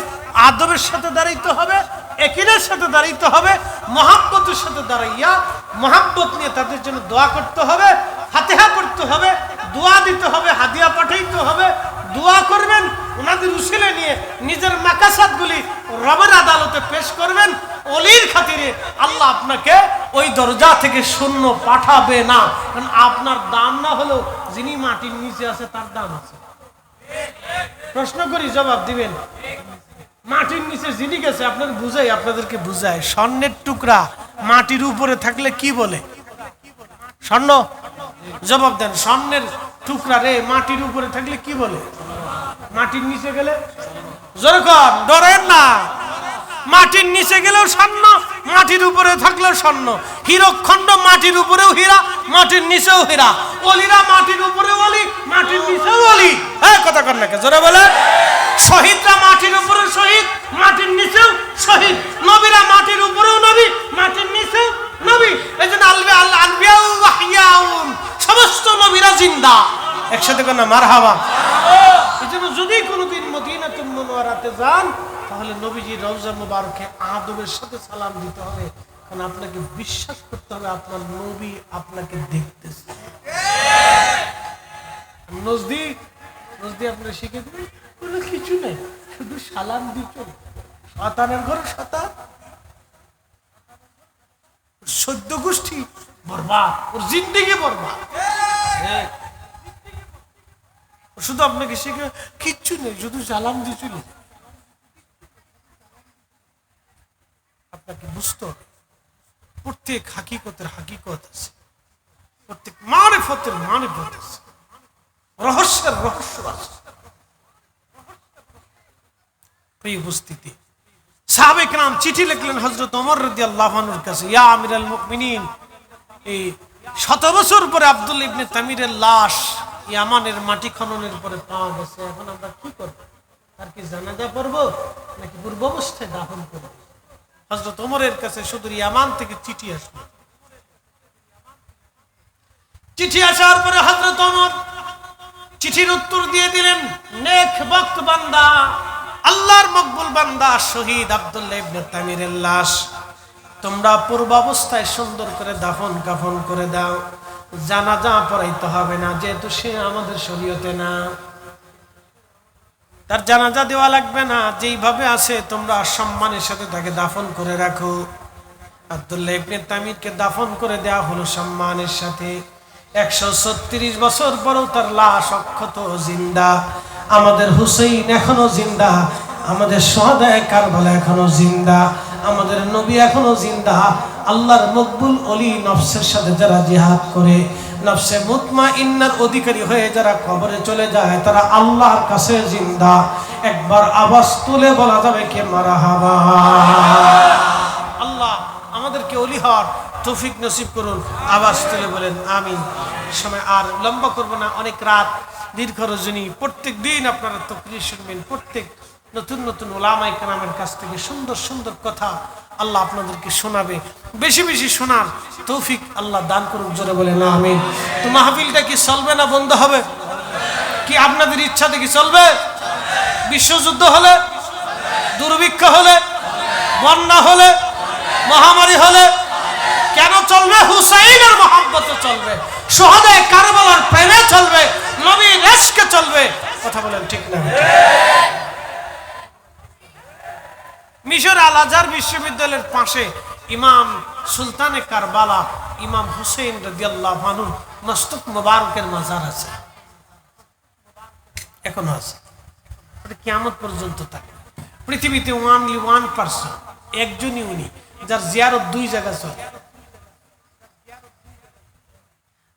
আদবের সাথে দাঁড়াইতে হবে, একিনের সাথে দাঁড়াইতে হবে, মহাব্বতের সাথে দাঁড়াইয়া মহাব্বত নিয়ে তাদের জন্য দোয়া করতে হবে, ফাতিহা পড়তে হবে, দোয়া দিতে হবে, হাদিয়া পাঠাইতে হবে। দোয়া করবেন, ওনাদের উসিলে নিয়ে নিজের মাকাসাতগুলি রবের আদালতে পেশ করবেন। অলির খাতিরে আল্লাহ আপনাকে ওই দরজা থেকে শূন্য পাঠাবে না, কারণ আপনার দাম না হলেও যিনি মাটির নিচে আছে তার দাম আছে। প্রশ্ন করি, জবাব দিবেন। মাটির নিচে যিনি গেছে, আপনার বুঝাই, আপনাদেরকে বুঝায়, স্বর্ণের টুকরা মাটির উপরে থাকলে কি বলে? স্বর্ণ। জবাব দেন, স্বর্ণের টুকরা রে মাটির উপরে থাকলে কি বলে? মাটির নিচে গেলে? জোরে কর, ডরেন না। মাটির নিচে গেলেও স্বর্ণ, মাটির উপরে থাকলেও স্বর্ণ। হীরকখণ্ড মাটির উপরেও হীরা, মাটির নিচেও হীরা। অলিরা মাটির উপরে অলি, মাটির নিচেও অলি। হ্যাঁ, কথা কর না, জোরে বলে। শহীদরা মাটির উপরে শহীদ, মাটির নিচেও শহীদ। নবীরা মাটির উপরেও নবী, মাটির নিচেও নবী। এই জন্য সমস্ত নবীরা জিন্দা। একসাথে কর না, মারহাবা। এই জন্য যদি কোনোদিন মদিনাতুল মুনাওয়ারাতে যান, তাহলে নবীজির রওজা মুবারকে আদবের সাথে সালাম দিতে হবে, কারণ আপনাকে বিশ্বাস করতে হবে আপনার নবী আপনাকে দেখতেছে। নজদিক আপনারা শিখে দেবেন, কোনো কিছু নেই, শুধু সালাম দিচ্ছ। শয়তানের ঘরে শয়তান, 14 গোষ্ঠী বরবাদ, ওর জিন্দেগি বরবাদ। শুধু আপনাকে শিখে কিচ্ছু নেই, শুধু সালাম দিচ্ছিল। আপনাকে বুঝতে হবে প্রত্যেক হাকিকতের হাকিকত আছে, প্রত্যেক মারিফতের মারিফত আছে, রহস্যের রহস্য আছে। প্রিয় উপস্থিতি, সাহাবে কেরাম চিঠি লিখলেন হযরত ওমর রাদিয়াল্লাহু আনহুর কাছে, ইয়া আমিরাল মুমিনিন, এই 100 বছর পরে আব্দুল্লাহ ইবনে তামিরের লাশ ইয়ামানের মাটি খননের পরে পাওয়া গেছে। এখন আমরা কি করব? আর কি জানাজা পড়ব নাকি পূর্ব অবস্থায় দাফন করব? হযরত ওমরের কাছে শুধু ইয়ামান থেকে চিঠি আসলো। চিঠি আসার পরে হযরত ওমর চিঠির উত্তর দিয়ে দিলেন, নেক বক্ত বান্দা, আল্লাহর মকবুল বান্দা শহীদ আব্দুল্লাহ ইবনে তামিরের লাশ তোমরা পূর্বাবস্থায় সুন্দর করে দাফন কাফন করে দাও, জানাজা পড়াইতে হবে না, যেহেতু সে আমাদের শরীয়তে না, তার জানাজা দেওয়া লাগবে না, যেইভাবে আছে তোমরা সম্মানের সাথে তাকে দাফন করে রাখো। আব্দুল্লাহ ইবনে তামিরকে দাফন করে দেওয়া হলো সম্মানের সাথে। 136 বছর পরও তার লাশ অক্ষত জিন্দা। আমাদের হুসাইন এখনো জিন্দা, আমাদের শুহাদায়ে কারবালা এখনো জিন্দা, আমাদের নবী এখনো জিন্দা। আল্লাহর মকবুল ওলি নফসের সাথে যারা জিহাদ করে, নফসে মুতমাইন্নার অধিকারী হয়ে যারা কবরে চলে যায়, তারা আল্লাহর কাছে জিন্দা। একবার আওয়াজ তুলে বলা যাবে কে মারহাবা। আল্লাহ আমাদেরকে ওলি হওয়ার তৌফিক নসিব করুন। আওয়াজ তুলে বলেন আমিন। সময় আর লম্বা করব না, অনেক রাত, দীর্ঘ রজনী। প্রত্যেক দিন আপনারা তাকরীর শুনবেন, প্রত্যেক নতুন নতুন ওলামায়ে কেরামের কাছ থেকে সুন্দর সুন্দর কথা আল্লাহ আপনাদেরকে শোনাবে। বেশি বেশি শোনার তৌফিক আল্লাহ দান করুন, জোরে বলেন আমিন। তো মাহফিলটা কি চলবে না বন্ধ হবে? কি আপনাদের ইচ্ছাতে কি চলবে? বিশ্বযুদ্ধ হলে, দুর্ভিক্ষ হলে, বন্যা হলে, মহামারী হলে কেন চলবে? হুসাইনের মহব্বতে চলবে, শুহাদায়ে কারবালার প্রেমে চলবে, নবীর ইশকে চলবে। কথা বলেন ঠিক না? মিশর আল আজহার বিশ্ববিদ্যালয়ের পাশে ইমাম সুলতানে কারবালা ইমাম হুসেইন রাদিয়াল্লাহু আনহু মস্তক মুবারকের মাজার আছে, এখনো আছে। এটা কিয়ামত পর্যন্ত থাকে। পৃথিবীতে only 1%, একজনই উনি, যার জিয়ারত 2 জায়গা চলে,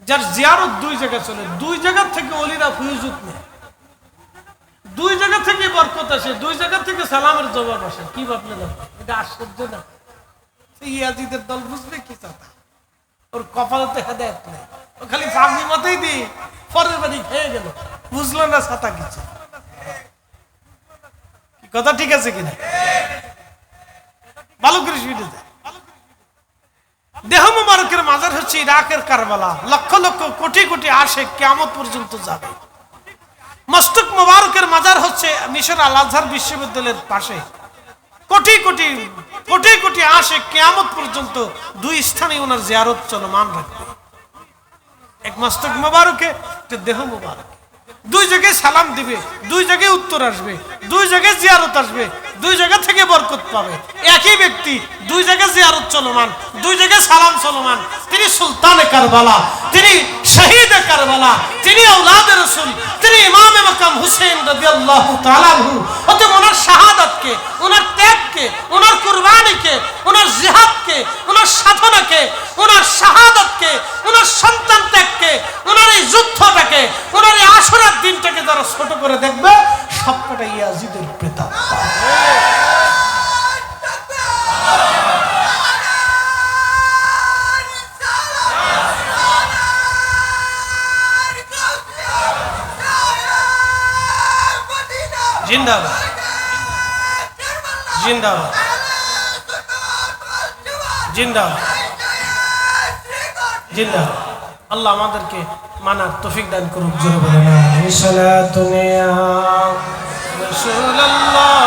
যার জিয়ারত 2 জায়গা চলে। 2 জায়গা থেকে ওলিরা ফুয়ুজুত নেয়, 2 জায়গা থেকে বরকত আসে, 2 জায়গা থেকে সালামের জবাব আসে। কি ভাবলেন? এটা আশ্চর্য না? ইয়াজিদের দল বুঝবে কি চাতা? ওর কপালে তো হেদায়েত নেই, ও খালি ফাগনি মতেই দিই, পরের বাড়ি খেয়ে গেল, বুঝলো না ছাতা কিছু। কথা ঠিক আছে কিনা? ভালো করে শুনে যায়। দেহ মুবারকের মাজার হচ্ছে ইরাকের কারবালা। লক্ষ লক্ষ কোটি কোটি আশিক কিয়ামত পর্যন্ত যাবে। মস্তক মুবারকের মাজার হচ্ছে মিশর আল আজহার বিশ্ববিদ্যালয়ের পাশে। কোটি কোটি কোটি কোটি আশিক কিয়ামত পর্যন্ত 2 স্থানে ওনার জিয়ারত চলমান রাখবে। এক মস্তক মুবারকে, একটা দেহ মুবারক। দুই জায়গায় সালাম দিবে, দুই জায়গায় উত্তর আসবে, দুই জায়গায় জিয়ারত আসবে, দুই জায়গা থেকে বরকত পাবে। একই ব্যক্তি দুই জায়গায় জিয়ারত চলমান, দুই জায়গায় সালাম চলমান। তিনি সুলতানে কারবালা, তিনি শহীদে কারবালা, তিনি আওলাদে রাসূল, তিনি ইমামে মাকাম হুসেন রাদিয়াল্লাহু তাআলা আনহু। অতএব ওনার শাহাদাতকে, ওনার ত্যাগকে, ওনার কুরবানিকে, ওনার জিহাদকে, ওনার সাধনাকে, ওনার শাহাদাতকে, ওনার সন্তান ত্যাগকে, ওনার এই যুদ্ধটাকে, ওনার এই আশুরার দিনটাকে যারা ছোট করে দেখবে, সবকটা ইয়াজিদের প্রেতাত্মা। জিন্দাবাদ, জিন্দাবাদ, জিন্দাবাদ, জিন্দাবাদ। আল্লাহ আমাদেরকে মানার তৌফিক দান করুক। জোরে বলেন আমিন। সালাতুন ইয়া রাসূলুল্লাহ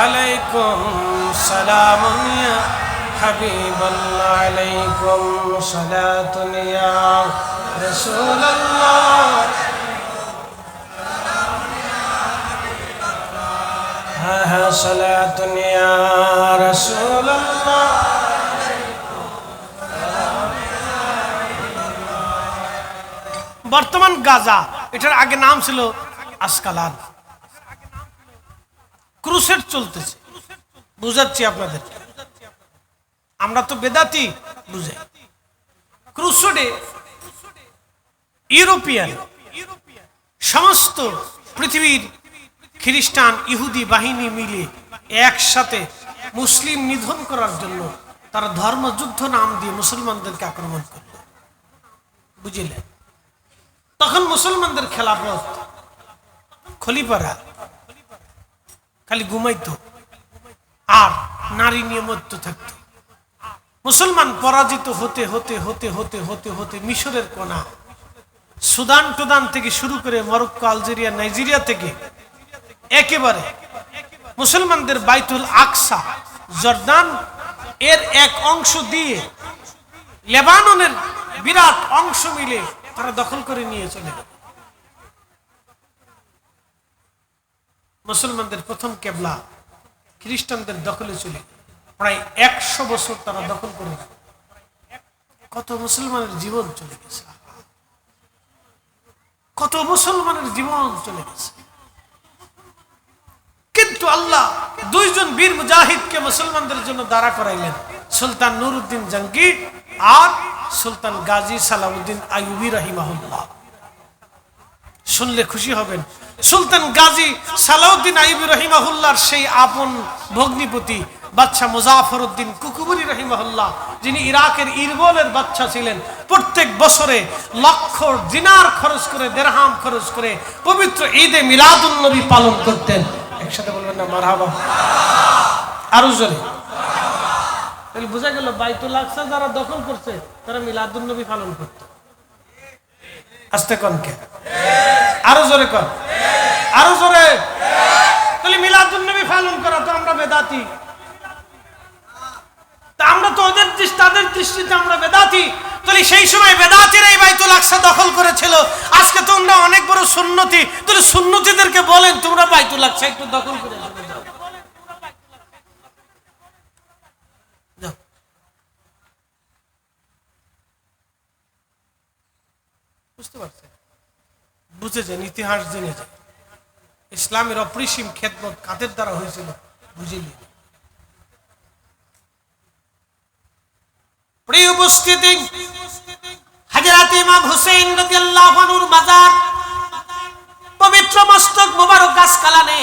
আলাইকুম সালামুন ইয়া হাবিবাল্লাহ আলাইকুম সালাতুন ইয়া রাসূলুল্লাহ। হ্যাঁ, সালাতুন ইয়া রাসূলুল্লাহ। বর্তমান গাজা, এটার আগে নাম ছিল আসকালান। ক্রুসেড চলতেছে, বুঝাচ্ছি আপনাদের। আমরা তো বেদাতি বুঝাই। ক্রুসেডে ইউরোপিয়ান সমস্ত পৃথিবীর খ্রিস্টান ইহুদি বাহিনী মিলে একসাথে মুসলিম নিধন করার জন্য তারা ধর্মযুদ্ধ নাম দিয়ে মুসলমানদেরকে আক্রমণ করল। বুঝলেন? তখন মুসলমানদের খেলাফত খলিফারা খালি ঘুমাইতো আর নারী নিয়ে মত্ত থাকত। মুসলমান পরাজিত হতে হতে হতে হতে হতে হতে মিশরের কোনা, সুদান টুদান থেকে শুরু করে মরক্কো, আলজেরিয়া, নাইজেরিয়া থেকে একেবারে মুসলমানদের বাইতুল আকসা, জর্দান এর এক অংশ দিয়ে লেবাননের বিরাট অংশ মিলে তারা দখল করে নিয়ে চলে গেল। মুসলমানদের প্রথম কেবলা খ্রিস্টানদের দখলে চলে গেল। প্রায় 100 বছর তারা দখল করে গেল। কত মুসলমানের জীবন চলে গেছে, কত মুসলমানের জীবন চলে গেছে। কিন্তু আল্লাহ দুইজন বীর মুজাহিদকে মুসলমানদের জন্য দাঁড়া করাইলেন, সুলতান নুরউদ্দিন জাহাঙ্গীর আর সুলতান গাজী সালাউদ্দিন আইয়ুবী রাহিমাহুল্লাহ। শুনলে খুশি হবেন, সুলতান গাজী সালাউদ্দিন আইয়ুবী রাহিমাহুল্লাহর সেই আপন ভগ্নিপতি বাদশা মুজাফরউদ্দিন কুকুবুরি রাহিমাহুল্লাহ, যিনি ইরাকের ইরবিলের বাদশা ছিলেন, প্রত্যেক বছরে লক্ষ দিনার খরচ করে, দিরহাম খরচ করে পবিত্র ঈদে মিলাদুন নবী পালন করতেন। একসাথে বলবেন না মারহাবা? আরো জোরে। তাহলে বোঝা গেল বাইতুল আকসা যারা দখল করছে তারা মিলাদুন নবী পালন করত। আস্তে কন কে? আরো জোরে কন, আরো জোরে। তাহলে মিলাদুন নবী পালন করা তো আমরা বেদাতি। তা আমরা তো ওদের তাদের দৃষ্টিতে আমরা বেদাতি। তাহলে সেই সময় বেদাতিরা এই বাইতুল আকসা দখল করেছিল। আজকে তোমরা অনেক বড় সুন্নতি, তাহলে সুন্নতিদেরকে বলেন তোমরা বাইতুল আকসা একটু দখল করে যাও। বুঝতে পারছেন? বুঝেছেন? ইতিহাস জেনেছেন? ইসলামের অপরিসীম খেদমত কাদের দ্বারা হয়েছিল বুঝিলি? প্রিয় উপস্থিতি, হযরত ইমাম হুসাইন রাদিয়াল্লাহু আনহুর মাজার পবিত্র মস্তক মোবারক আসকালানে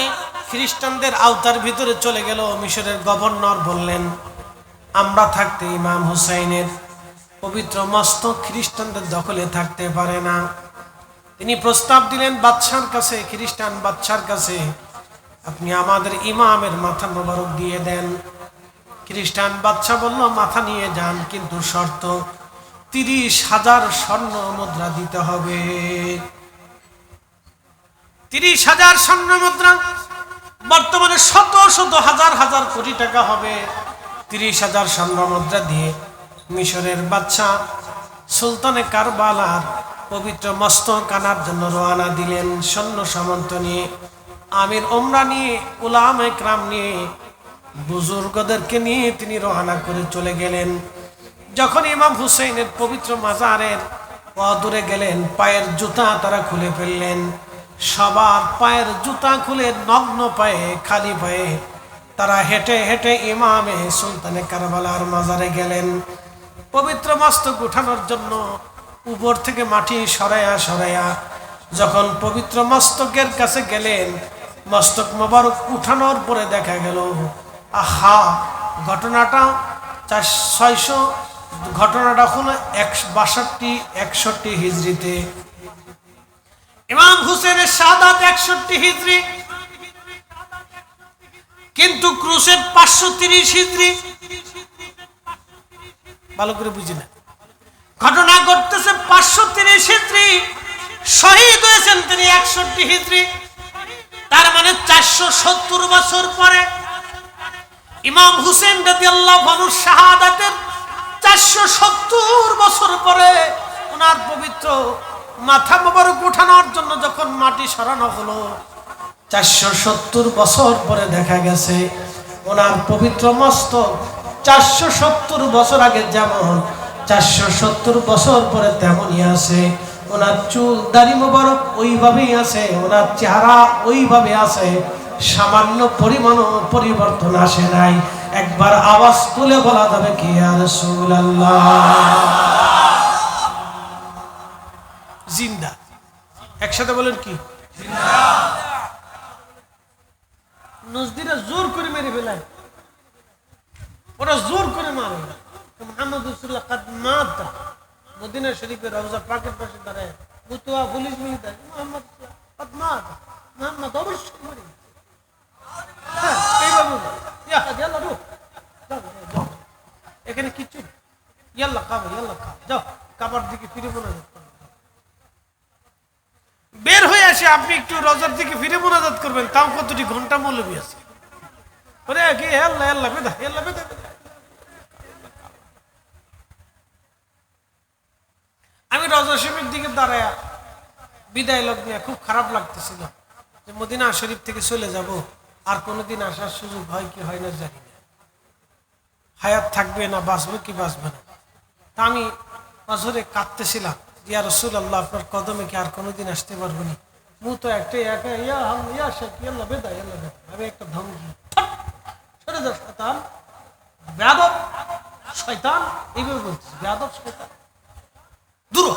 খ্রিস্টানদের আওতার ভিতরে চলে গেল। মিশরের গভর্নর বললেন, আমরা থাকতে ইমাম হুসাইনের পবিত্র মস্তক খ্রিস্টানদের দখলে থাকতে পারে না। তিনি প্রস্তাব দিলেন বাদশার কাছে, খ্রিস্টান বাদশার কাছে, আপনি আমাদের ইমামের মাথা মোবারক দিয়ে দেন। খ্রিস্টান বাদশা বলল, মাথা নিয়ে যান, কিন্তু শর্ত 30,000 স্বর্ণ মুদ্রা দিতে হবে। 30,000 স্বর্ণ মুদ্রা বর্তমানে শত শত হাজার হাজার কোটি টাকা হবে। 30,000 স্বর্ণ মুদ্রা দিয়ে মিশরের বাদশা সুলতানে কারবালার পবিত্র মস্তক আনার জন্য রওনা দিলেন সৈন্য সামন্ত নিয়ে, আমির ওমরা নিয়ে, উলামা ইকরাম নিয়ে, বুজুর্গদেরকে নিয়ে তিনি রওনা করে চলে গেলেন। যখন ইমাম হুসাইনের পবিত্র মাজারের দূরে গেলেন, পায়ের জুতা তারা খুলে ফেললেন। সবার পায়ের জুতা খুলে নগ্ন পায়ে, খালি পায়ে তারা হেঁটে হেঁটে ইমামে সুলতানে কারবালার মাজারে গেলেন পবিত্র মস্তক উঠানোর জন্য। উপর থেকে মাটি সরাইয়া সরাইয়া যখন পবিত্র মস্তকের কাছে গেলেন, মস্তক মোবারক উঠানোর পরে দেখা গেল, আহা, ঘটনাটা 600 ঘটনাটা হলো 61 হিজরিতে। ইমাম হুসেনের শাহাদাত 61 হিজরি, কিন্তু ক্রুসেড 530 হিজরি। ভালো করে বুঝি না, ঘটনা ঘটতেছে 530 হিজরি, শহীদ হয়েছেন তিনি 61 হিজরি। তার মানে 470 বছর পরে ইমাম হুসেন রাদিয়াল্লাহু আনহু শাহাদাতের 470 বছর পরে ওনার পবিত্র মাথা মোবারক উঠানোর জন্য যখন মাটি সরানো হলো, 470 বছর পরে দেখা গেছে ওনার পবিত্র মস্তক 470 বছর আগে যেমন 470 বছর পরে তেমনই আছে। ওনার চুল দাড়ি মোবারক ওইভাবেই আছে, ওনার চেহারা ওইভাবে আছে, সামান্য পরিমাণও পরিবর্তন আসে নাই। একবার আওয়াজ তুলে বলা যাবে কি ইয়া রাসূলুল্লাহ, জিন্দা। একসাথে বলেন কি জিন্দা। নজদিরা জোর করে মেরে ফেলায়, ওরা জোর করে মারে। মুহাম্মদ রাসূলুল্লাহ কাদ মাতা, মদিনা শরীফের রওজা পাকের পাশে দাঁড়ায় বুতুয়া পুলিশ মিলতে, মুহাম্মদ কাদ মাতা, মুহাম্মদ অবশ্যই মরে গেছে। এইভাবে ইয়া হাদিয়াল্লাহ রূহ যাও, এখানে কিছু ইয়াল্লাহ খাও, ইয়াল্লাহ খাও, যাও কাবার দিকে ফিরে মোনাজাত করো। বের হয়ে আসে আপনি একটু রওজার দিকে ফিরে মোনাজাত করবেন, তাও কতটি ঘন্টা মৌলবী আছে। ওরে কি আল্লাহ আল্লাহ বেদা আল্লাহ বেদা। আমি রওজা শরীফের দিকে দাঁড়ায় বিদায় লগ্নে খুব খারাপ লাগতেছিল যে মদিনা শরীফ থেকে চলে যাব, আর কোনোদিন আসার সুযোগ হয় কি হয় না জানি না, হায়াত থাকবে না বাঁচবে কি বাঁচবে না। তা আমি নজরে কাঁদতেছিলাম, ইয়া রাসূলুল্লাহ আপনার কদমে কি আর কোনোদিন আসতে পারবো না। মু তো একটাই একা, ইয়া হাম ইয়া শেখ আল্লাহ বেদা আল্লাহ বেদা। আমি একটা ধমকি, সরে যাও শয়তান, বেয়াদব শয়তান, এইভাবে বলছি, বেয়াদব শয়তান দূর।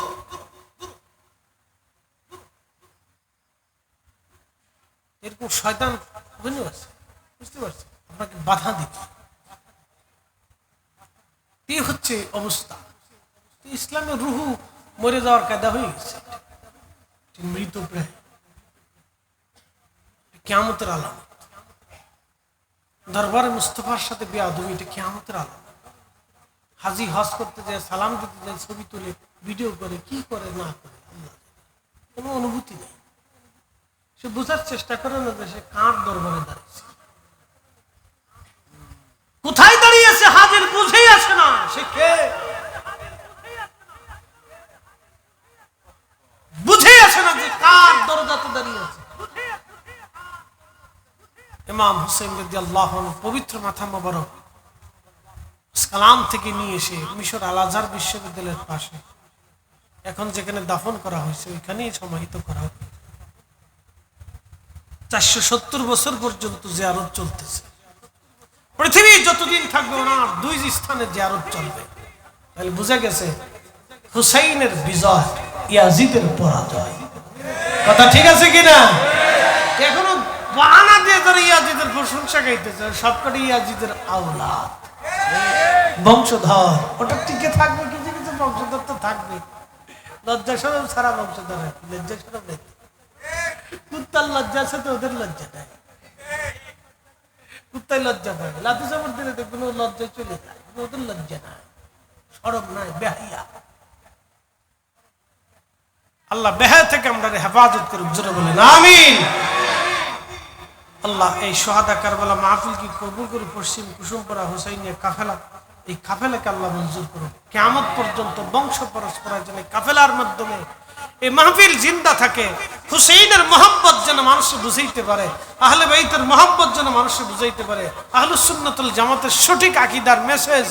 এরকম শয়তান বুঝতে পারছি, বুঝতে পারছি আপনাকে বাধা দিতে। এই হচ্ছে অবস্থা। ইসলামের রুহু মরে যাওয়ার কায়দা হয়ে গেছে, মৃত প্রায়, কিয়ামতের আলামত। দরবারে মুস্তফার সাথে বেয়াদবি, এটা কিয়ামতের আলামত। হাজি হজ করতে যায়, সালাম দিতে যায়, ছবি তুলে ভিডিও করে, কি করে না করে আল্লাহ, কোনো অনুভূতি নেই। সে বোঝার চেষ্টা করে না যে সে কার দরবারে দাঁড়িয়েছে, কোথায় দাঁড়িয়েছে, হাজির বুঝেই আসে না সে কে, বুঝেই আসে না যে কার দরজাতে দাঁড়িয়ে আছে। ইমাম হুসাইন রাদিয়াল্লাহু আনহু পবিত্র মাথা মোবারক কালাম থেকে নিয়ে এসে মিশর আল আজহার বিশ্ববিদ্যালয়ের পাশে, এখন যেখানে দাফন করা হয়েছে ওইখানেই সমাহিত করা হবে। 470 বছর পর্যন্ত জিয়ারত চলতেছে। পৃথিবী যতদিন থাকবে ওনার 2 স্থানে জিয়ারত চলবে। তাহলে বুঝা গেছে হুসাইনের বিজয়, ইয়াজিদের পরাজয়। কথা ঠিক আছে কিনা? এখনো বাহানা দিয়ে ধরে ইয়াজিদের প্রশংসা গাইতেছে, সবকটি ইয়াজিদের আওলাদ, বংশধর। ওটা টিকে থাকবে, কিছু কিছু বংশধর তো থাকবে। লজ্জা সরম সারা বংশধর, লজ্জা সরম নেই। কুত্তার লজ্জা আছে তো ওদের লজ্জা নেই, কুত্তায় লজ্জা পায়, লাথি চাপড় দিলে তো কোনো লজ্জা চলে যায়, ওদের লজ্জা নাই, সরম নাই, বেহাইয়া। আল্লাহ বেহায়া থেকে আমরা হেফাজত করুক, জোরে বলেন আমিন। আল্লাহ এই সোহাদা কারবালা মাহফিল কি কবুল করে, পশ্চিম কুসুমপুরা হুসাইনিয়া কাফেলা, এই কাফেলাকে আল্লাহ মঞ্জুর করুন। কিয়ামত পর্যন্ত বংশ পরস্পর যেন কাফেলার মাধ্যমে এই মাহফিল জিন্দা থাকে, হুসেইনের মহব্বত যেন মানুষ বুঝাইতে পারে, আহলে বাইতের মহব্বত যেন মানুষ বুঝাইতে পারে, আহলুস সুন্নাতুল জামাতের সঠিক আকীদার মেসেজ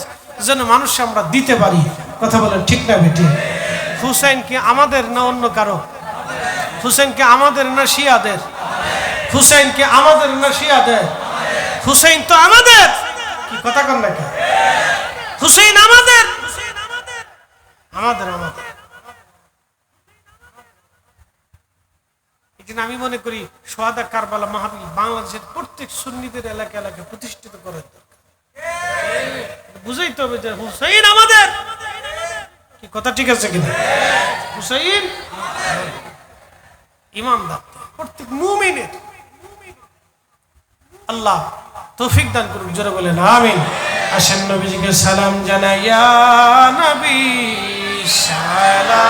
যেন মানুষ আমরা দিতে পারি। কথা বলেন ঠিক না বেটি? হুসেইন কি আমাদের না অন্য কারো? হুসেইন কি আমাদের না শিয়াদের? হুসেইন কি আমাদের না শিয়াদের? হুসেইন তো আমাদের। কি কথা কন নাকি? হুসেইন আমাদের, আমাদের আমাদের। এই জন্য আমি মনে করি সোহাদা কারবালা মাহফিল বাংলাদেশের প্রত্যেক সুন্নিদের এলাকা এলাকায় প্রতিষ্ঠিত করার দরকার। বুঝাইতে হবে যে হুসেইন আমাদের। কি কথা ঠিক আছে কিনা? হুসেইন ইমানদার প্রত্যেক মুমিনের। আল্লাহ তৌফিক দান করুন, জোরে বলেন আমিন। আসেন নবীজিকে সালাম জানাইয়া, নবী সালাম।